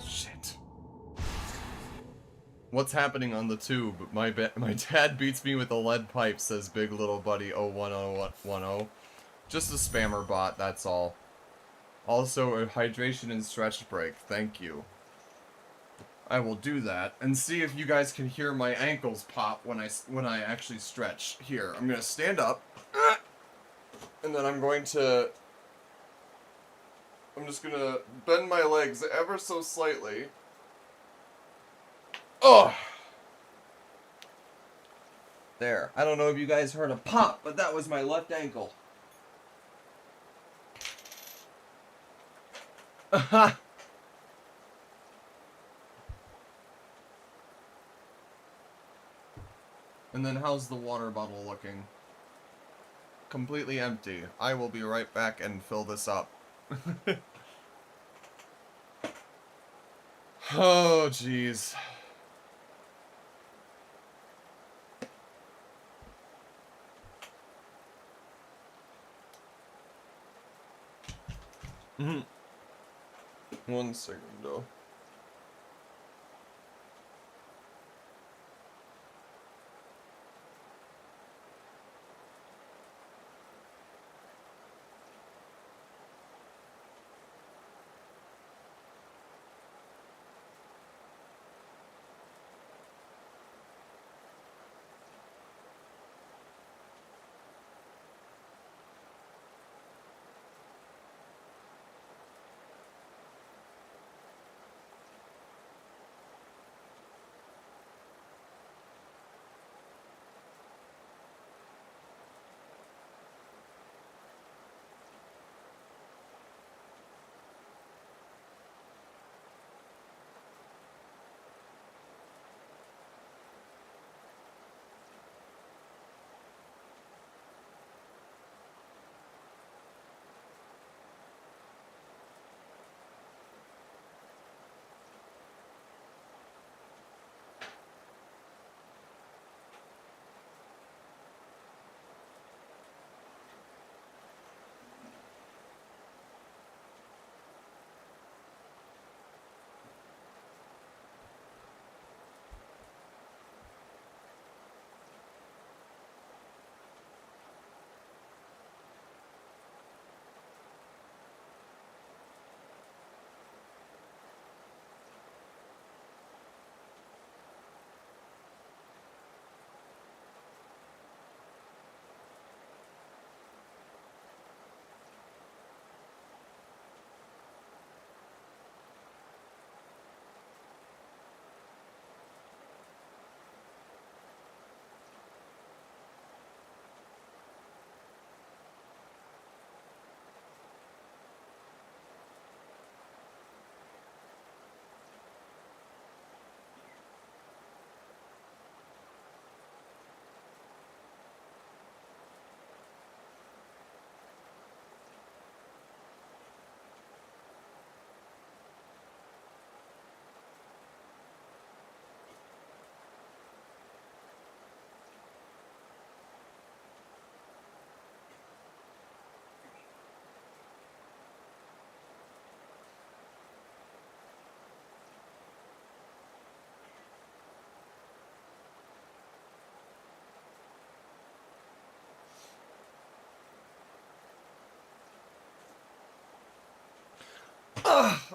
Shit. What's happening on the tube? My dad beats me with a lead pipe, says Big Little Buddy 01010. Just a spammer bot, that's all. Also, a hydration and stretch break. Thank you. I will do that and see if you guys can hear my ankles pop when I actually stretch. Here, I'm gonna stand up, and then I'm just gonna bend my legs ever so slightly. Oh! There. I don't know if you guys heard a pop, but that was my left ankle. Aha! And then how's the water bottle looking? Completely empty. I will be right back and fill this up. Oh, jeez. One second, though.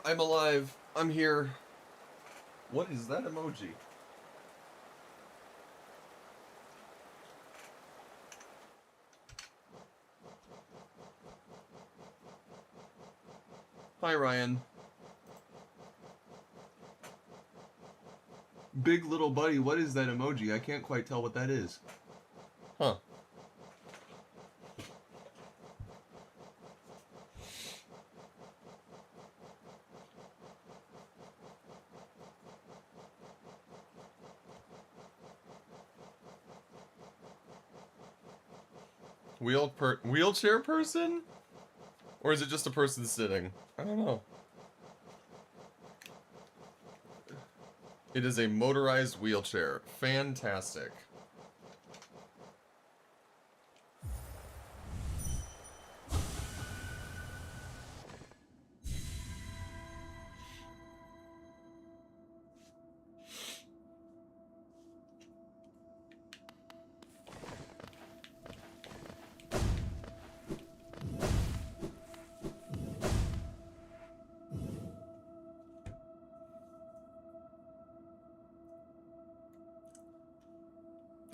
I'm alive. I'm here. What is that emoji? Hi, Ryan. Big little buddy, what is that emoji? I can't quite tell what that is. Huh. Wheelchair person? Or is it just a person sitting? I don't know. It is a motorized wheelchair. Fantastic.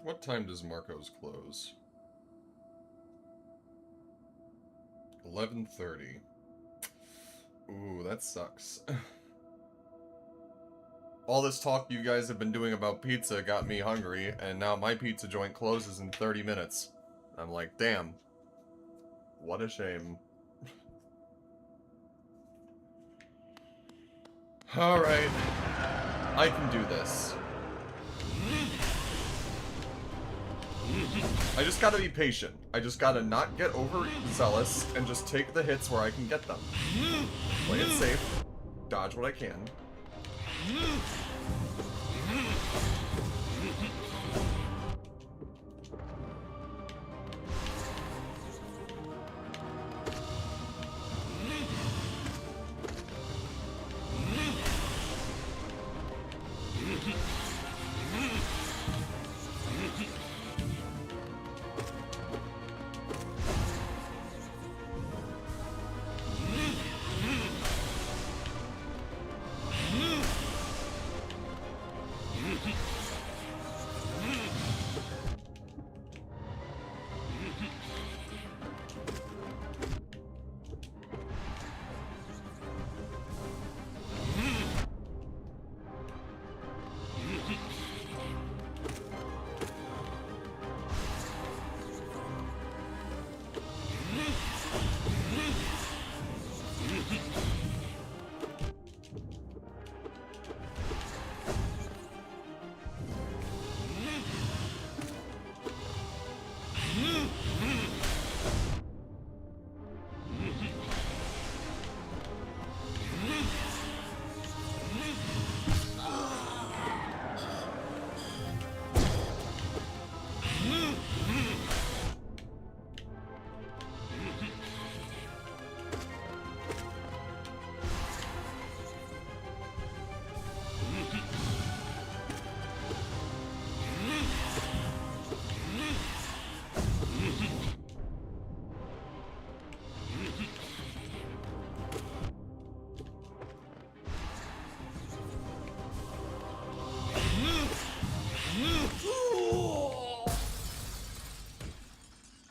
What time does Marco's close? 11:30. Ooh, that sucks. All this talk you guys have been doing about pizza got me hungry, and now my pizza joint closes in 30 minutes. I'm like, damn. What a shame. Alright. I can do this. I just gotta be patient. I just gotta not get overzealous and just take the hits where I can get them. Play it safe. Dodge what I can.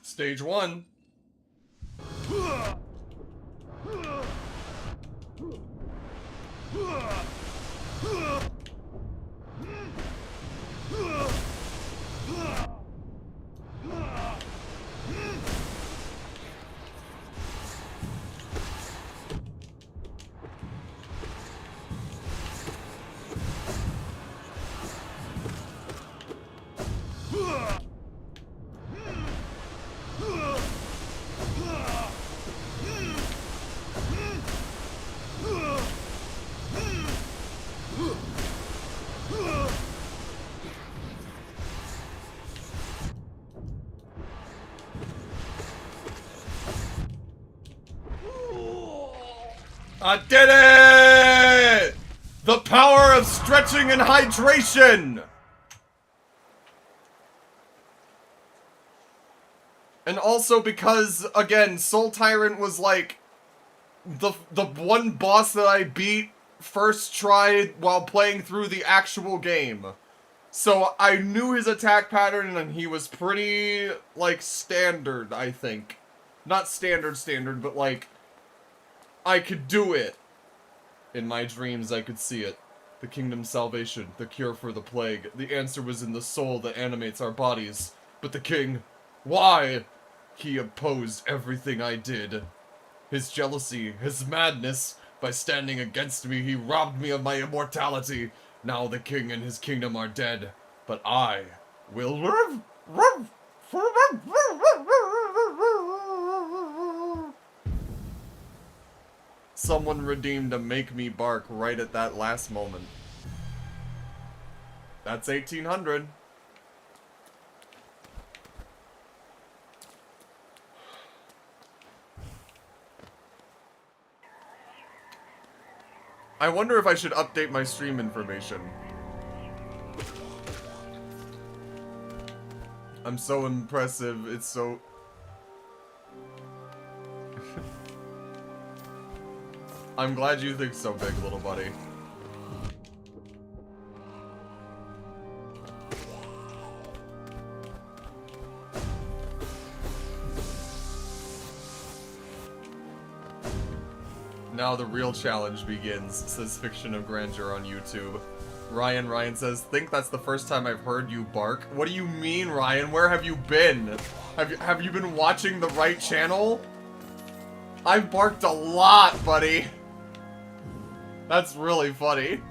Stage 1. I did it! The power of stretching and hydration! And also because, again, Soul Tyrant was like the one boss that I beat first try while playing through the actual game. So I knew his attack pattern and he was pretty, like, standard, I think. Not standard, but like, I could do it! In my dreams, I could see it. The kingdom's salvation, the cure for the plague. The answer was in the soul that animates our bodies. But the king, why? He opposed everything I did. His jealousy, his madness, by standing against me, he robbed me of my immortality. Now the king and his kingdom are dead, but I will live. Someone redeemed a make me bark right at that last moment. That's 1800. I wonder if I should update my stream information. I'm so impressive, it's so... I'm glad you think so, big little buddy. Now the real challenge begins, says Fiction of Grandeur on YouTube. Ryan says, think that's the first time I've heard you bark. What do you mean, Ryan? Where have you been? Have you been watching the right channel? I've barked a lot, buddy. That's really funny.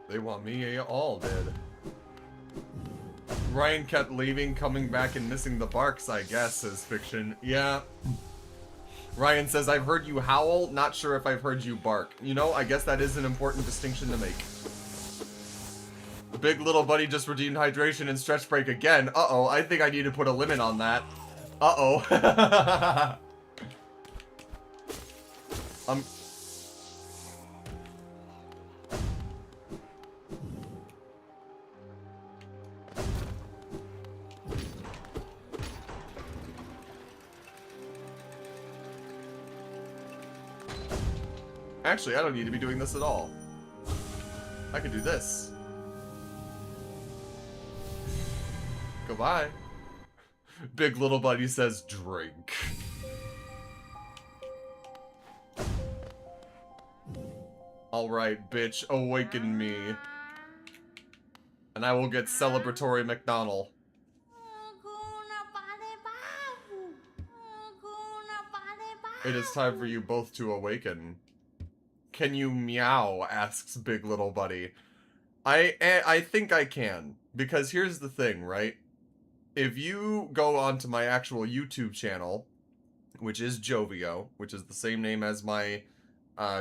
They want me all dead. Ryan kept leaving, coming back, and missing the barks, I guess, says Fiction. Yeah. Ryan says, I've heard you howl, not sure if I've heard you bark. You know, I guess that is an important distinction to make. Big little buddy just redeemed hydration and stretch break again. Uh-oh, I think I need to put a limit on that. Uh-oh. Actually, I don't need to be doing this at all. I can do this. Goodbye. Big little buddy says, drink. Alright, bitch, awaken me. And I will get celebratory McDonald. It is time for you both to awaken. Can you meow? Asks Big Little Buddy. I think I can. Because here's the thing, right? If you go onto my actual YouTube channel, which is Jovio, which is the same name as my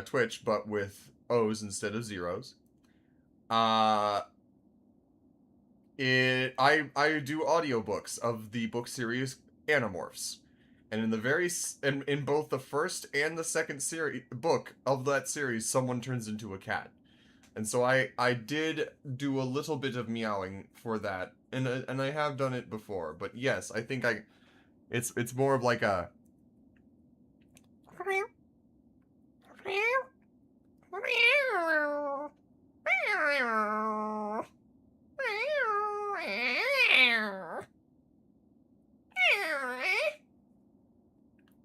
Twitch, but with O's instead of zeros. I do audiobooks of the book series Animorphs. And in the in both the first and the second book of that series, someone turns into a cat. And so I did do a little bit of meowing for that, and I have done it before. But yes, I think it's more of like a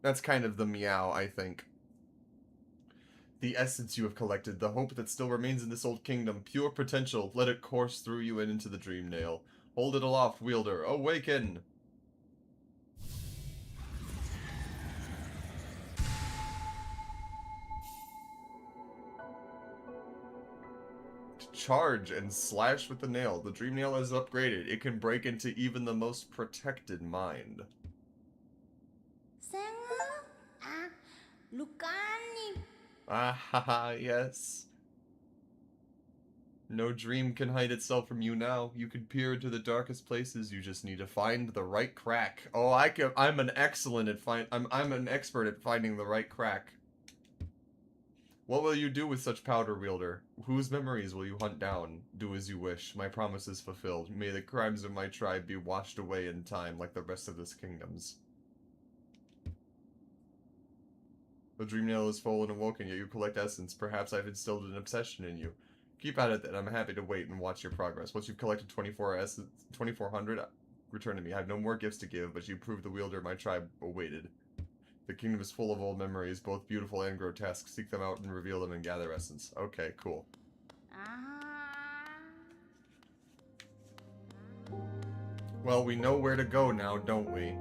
that's kind of the meow, I think. The essence you have collected, the hope that still remains in this old kingdom, pure potential, let it course through you and into the dream nail. Hold it aloft, wielder, awaken! To charge and slash with the nail. The dream nail is upgraded. It can break into even the most protected mind. Lucani. Ah, haha, yes. No dream can hide itself from you now. You can peer into the darkest places. You just need to find the right crack. Oh, I'm an excellent at I'm an expert at finding the right crack. What will you do with such powder wielder? Whose memories will you hunt down? Do as you wish. My promise is fulfilled. May the crimes of my tribe be washed away in time like the rest of this kingdom's. The dream nail is full and awoken, yet you collect essence. Perhaps I've instilled an obsession in you. Keep at it then. I'm happy to wait and watch your progress. Once you've collected 2400, return to me. I have no more gifts to give, but you proved the wielder my tribe awaited. The kingdom is full of old memories, both beautiful and grotesque. Seek them out and reveal them and gather essence. Okay, cool. Well, we know where to go now, don't we?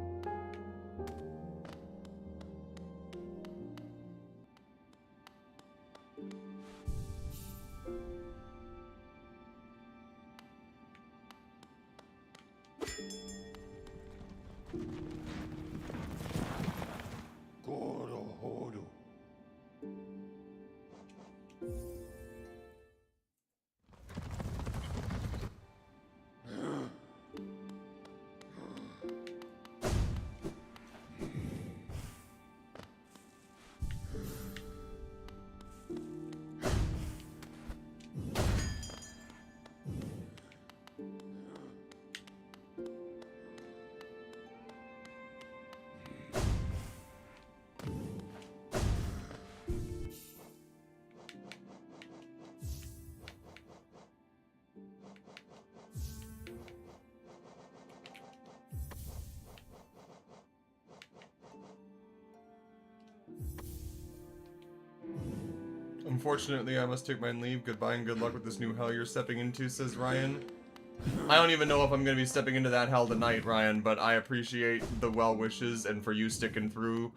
Unfortunately, I must take my leave. Goodbye and good luck with this new hell you're stepping into, says Ryan. I don't even know if I'm going to be stepping into that hell tonight, Ryan, but I appreciate the well wishes and for you sticking through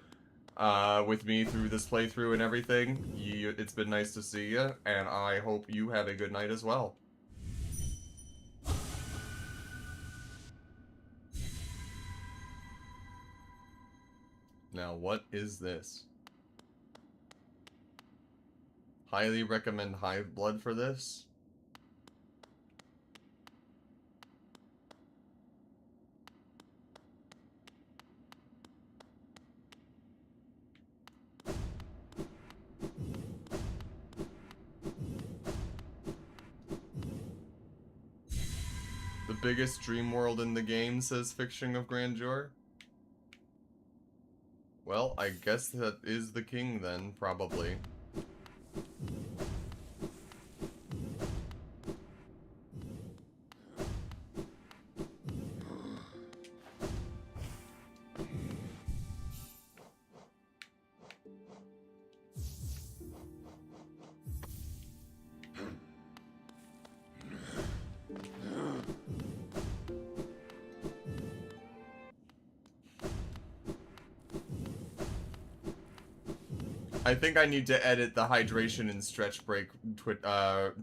with me through this playthrough and everything. It's been nice to see you, and I hope you have a good night as well. Now, what is this? Highly recommend hive blood for this. The biggest dream world in the game, says Fiction of Grandeur. Well, I guess that is the king then, probably. I think I need to edit the hydration and stretch break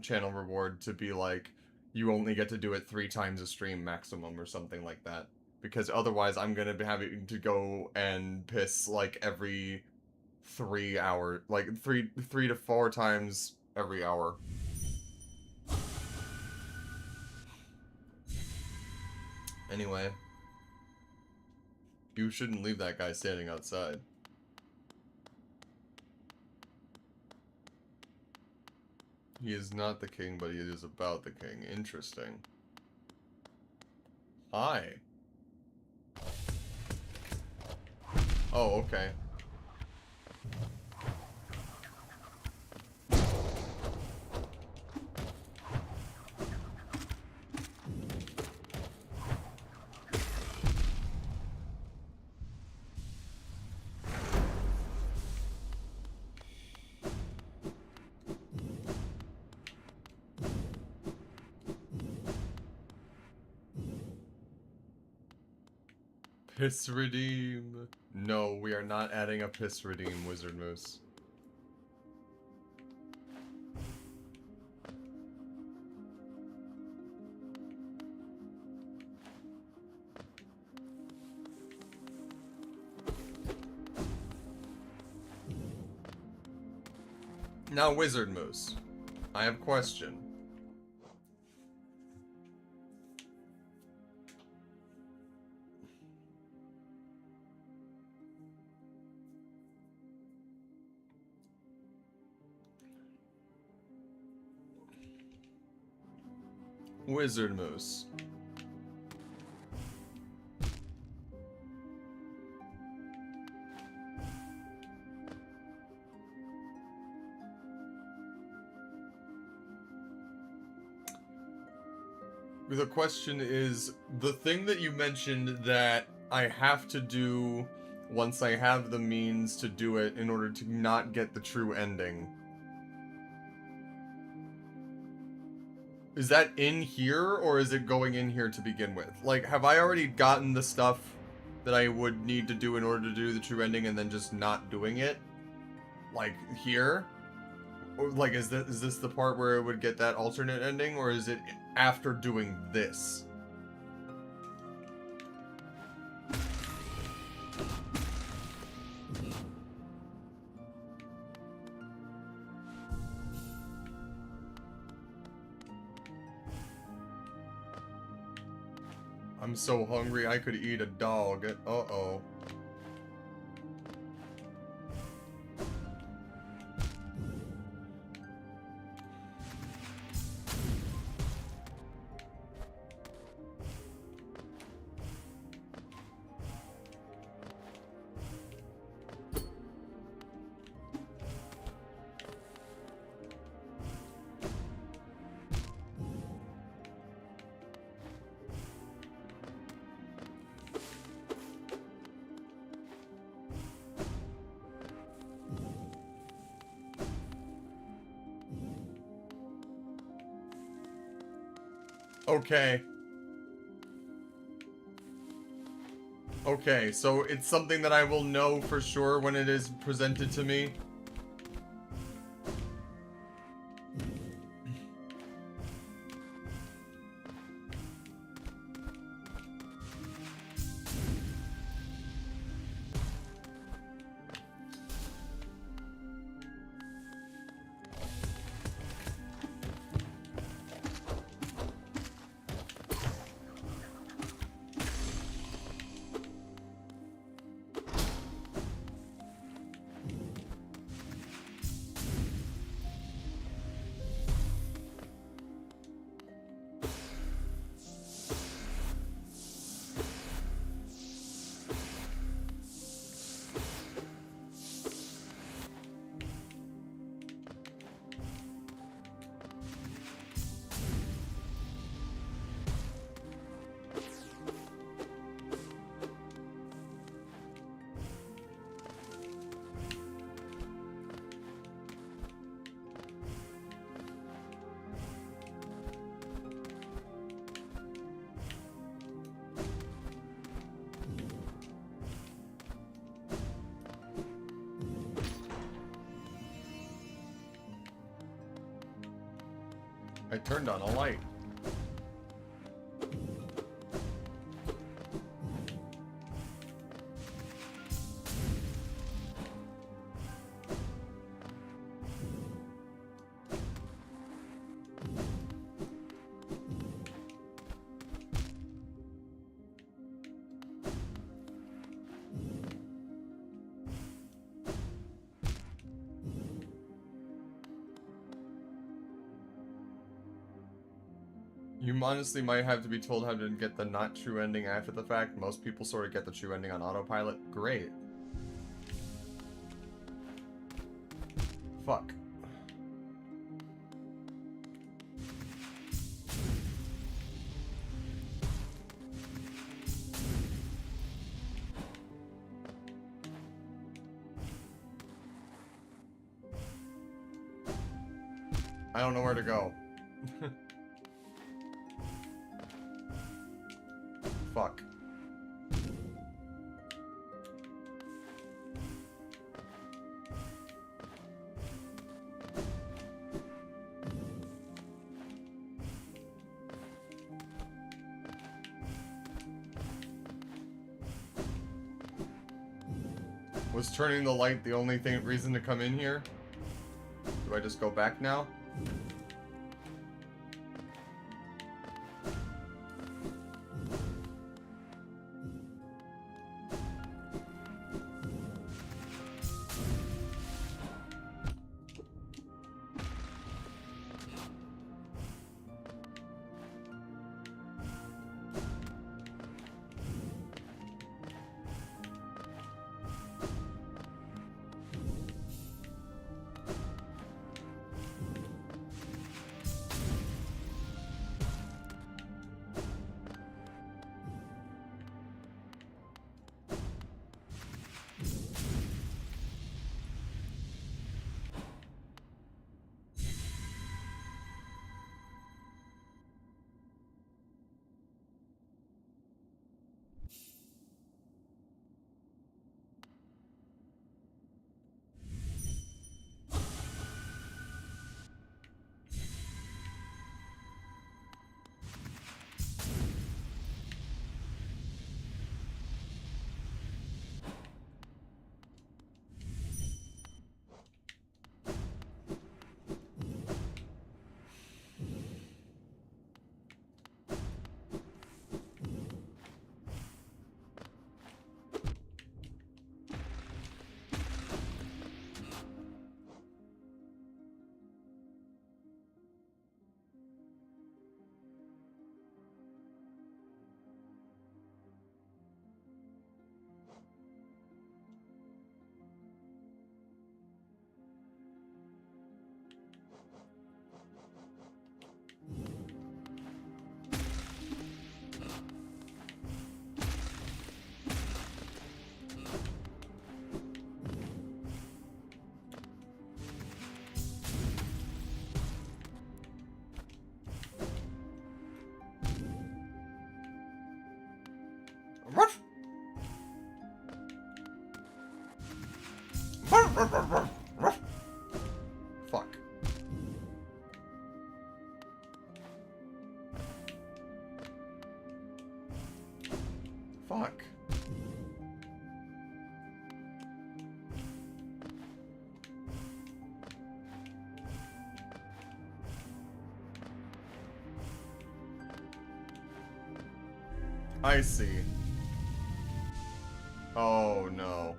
channel reward to be like, you only get to do it 3 times a stream maximum or something like that. Because otherwise I'm gonna be having to go and piss like every 3 hours, like three to 4 times every hour. Anyway. You shouldn't leave that guy standing outside. He is not the king, but he is about the king. Interesting. Hi. Oh, okay. Piss redeem. No, we are not adding a piss redeem, Wizard Moose. Now, Wizard Moose, I have a question. Wizard Moose. The question is, the thing that you mentioned that I have to do once I have the means to do it in order to not get the true ending. Is that in here, or is it going in here to begin with? Like, have I already gotten the stuff that I would need to do in order to do the true ending and then just not doing it? Like, here? Or, like, is this the part where it would get that alternate ending, or is it after doing this? I'm so hungry I could eat a dog. Uh-oh. Okay. Okay, so it's something that I will know for sure when it is presented to me. I turned on a light. You honestly might have to be told how to get the not true ending after the fact. Most people sort of get the true ending on autopilot. Great. Fuck. I don't know where to go. Fuck. Was turning the light the only reason to come in here? Do I just go back now? Fuck. Fuck. I see. Oh no.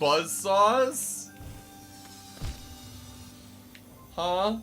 Buzzsaws? Huh?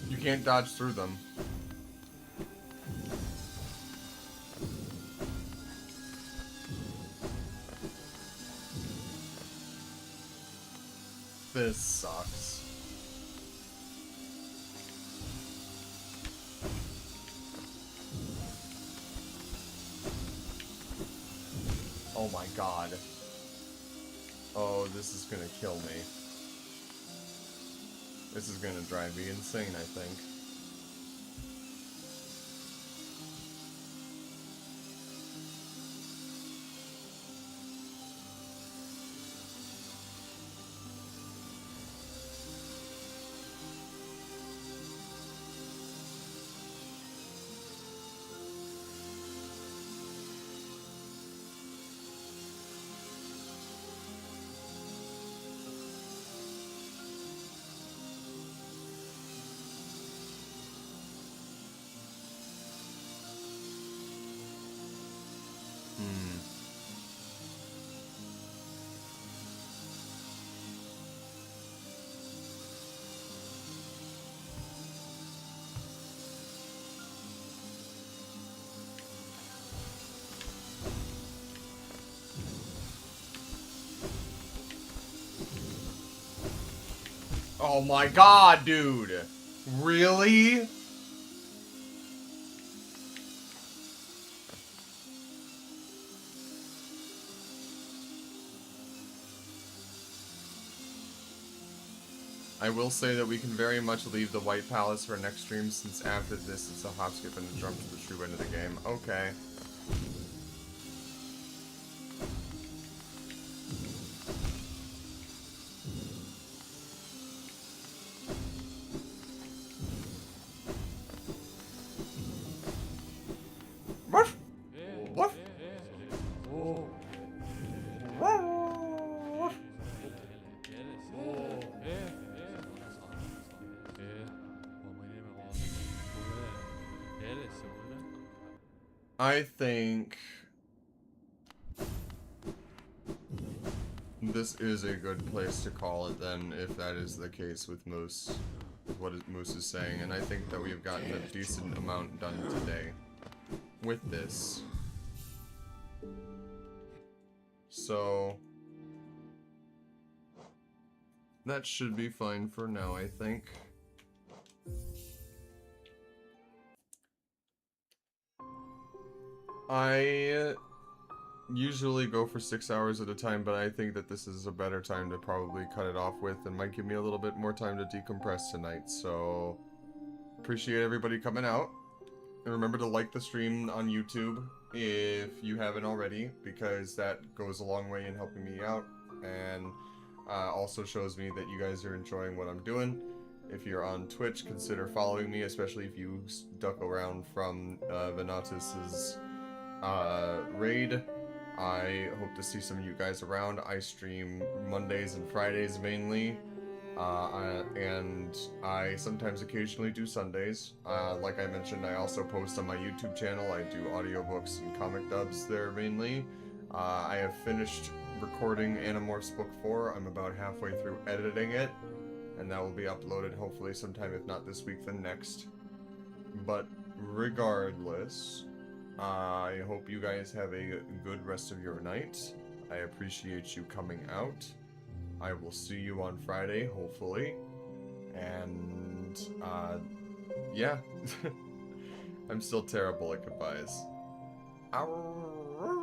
You can't dodge through them. This sucks. Oh my god. Oh, this is gonna kill me. This is gonna drive me insane, I think. Oh my god, dude! Really? I will say that we can very much leave the White Palace for next stream, since after this it's a hop, skip, and a jump to the true end of the game. Okay. I think this is a good place to call it then, if that is the case with Moose, what Moose is saying, and I think that we've gotten a decent amount done today with this. So that should be fine for now, I think. I usually go for 6 hours at a time, but I think that this is a better time to probably cut it off with, and might give me a little bit more time to decompress tonight, so appreciate everybody coming out. And remember to like the stream on YouTube if you haven't already, because that goes a long way in helping me out, and also shows me that you guys are enjoying what I'm doing. If you're on Twitch, consider following me, especially if you stuck around from Venatus's raid. I hope to see some of you guys around. I stream Mondays and Fridays mainly, and I sometimes occasionally do Sundays. Like I mentioned, I also post on my YouTube channel. I do audiobooks and comic dubs there mainly. I have finished recording Animorphs Book 4. I'm about halfway through editing it, and that will be uploaded hopefully sometime, if not this week, then next. But regardless, I hope you guys have a good rest of your night. I appreciate you coming out. I will see you on Friday, hopefully. And, yeah. I'm still terrible at goodbyes. Ow.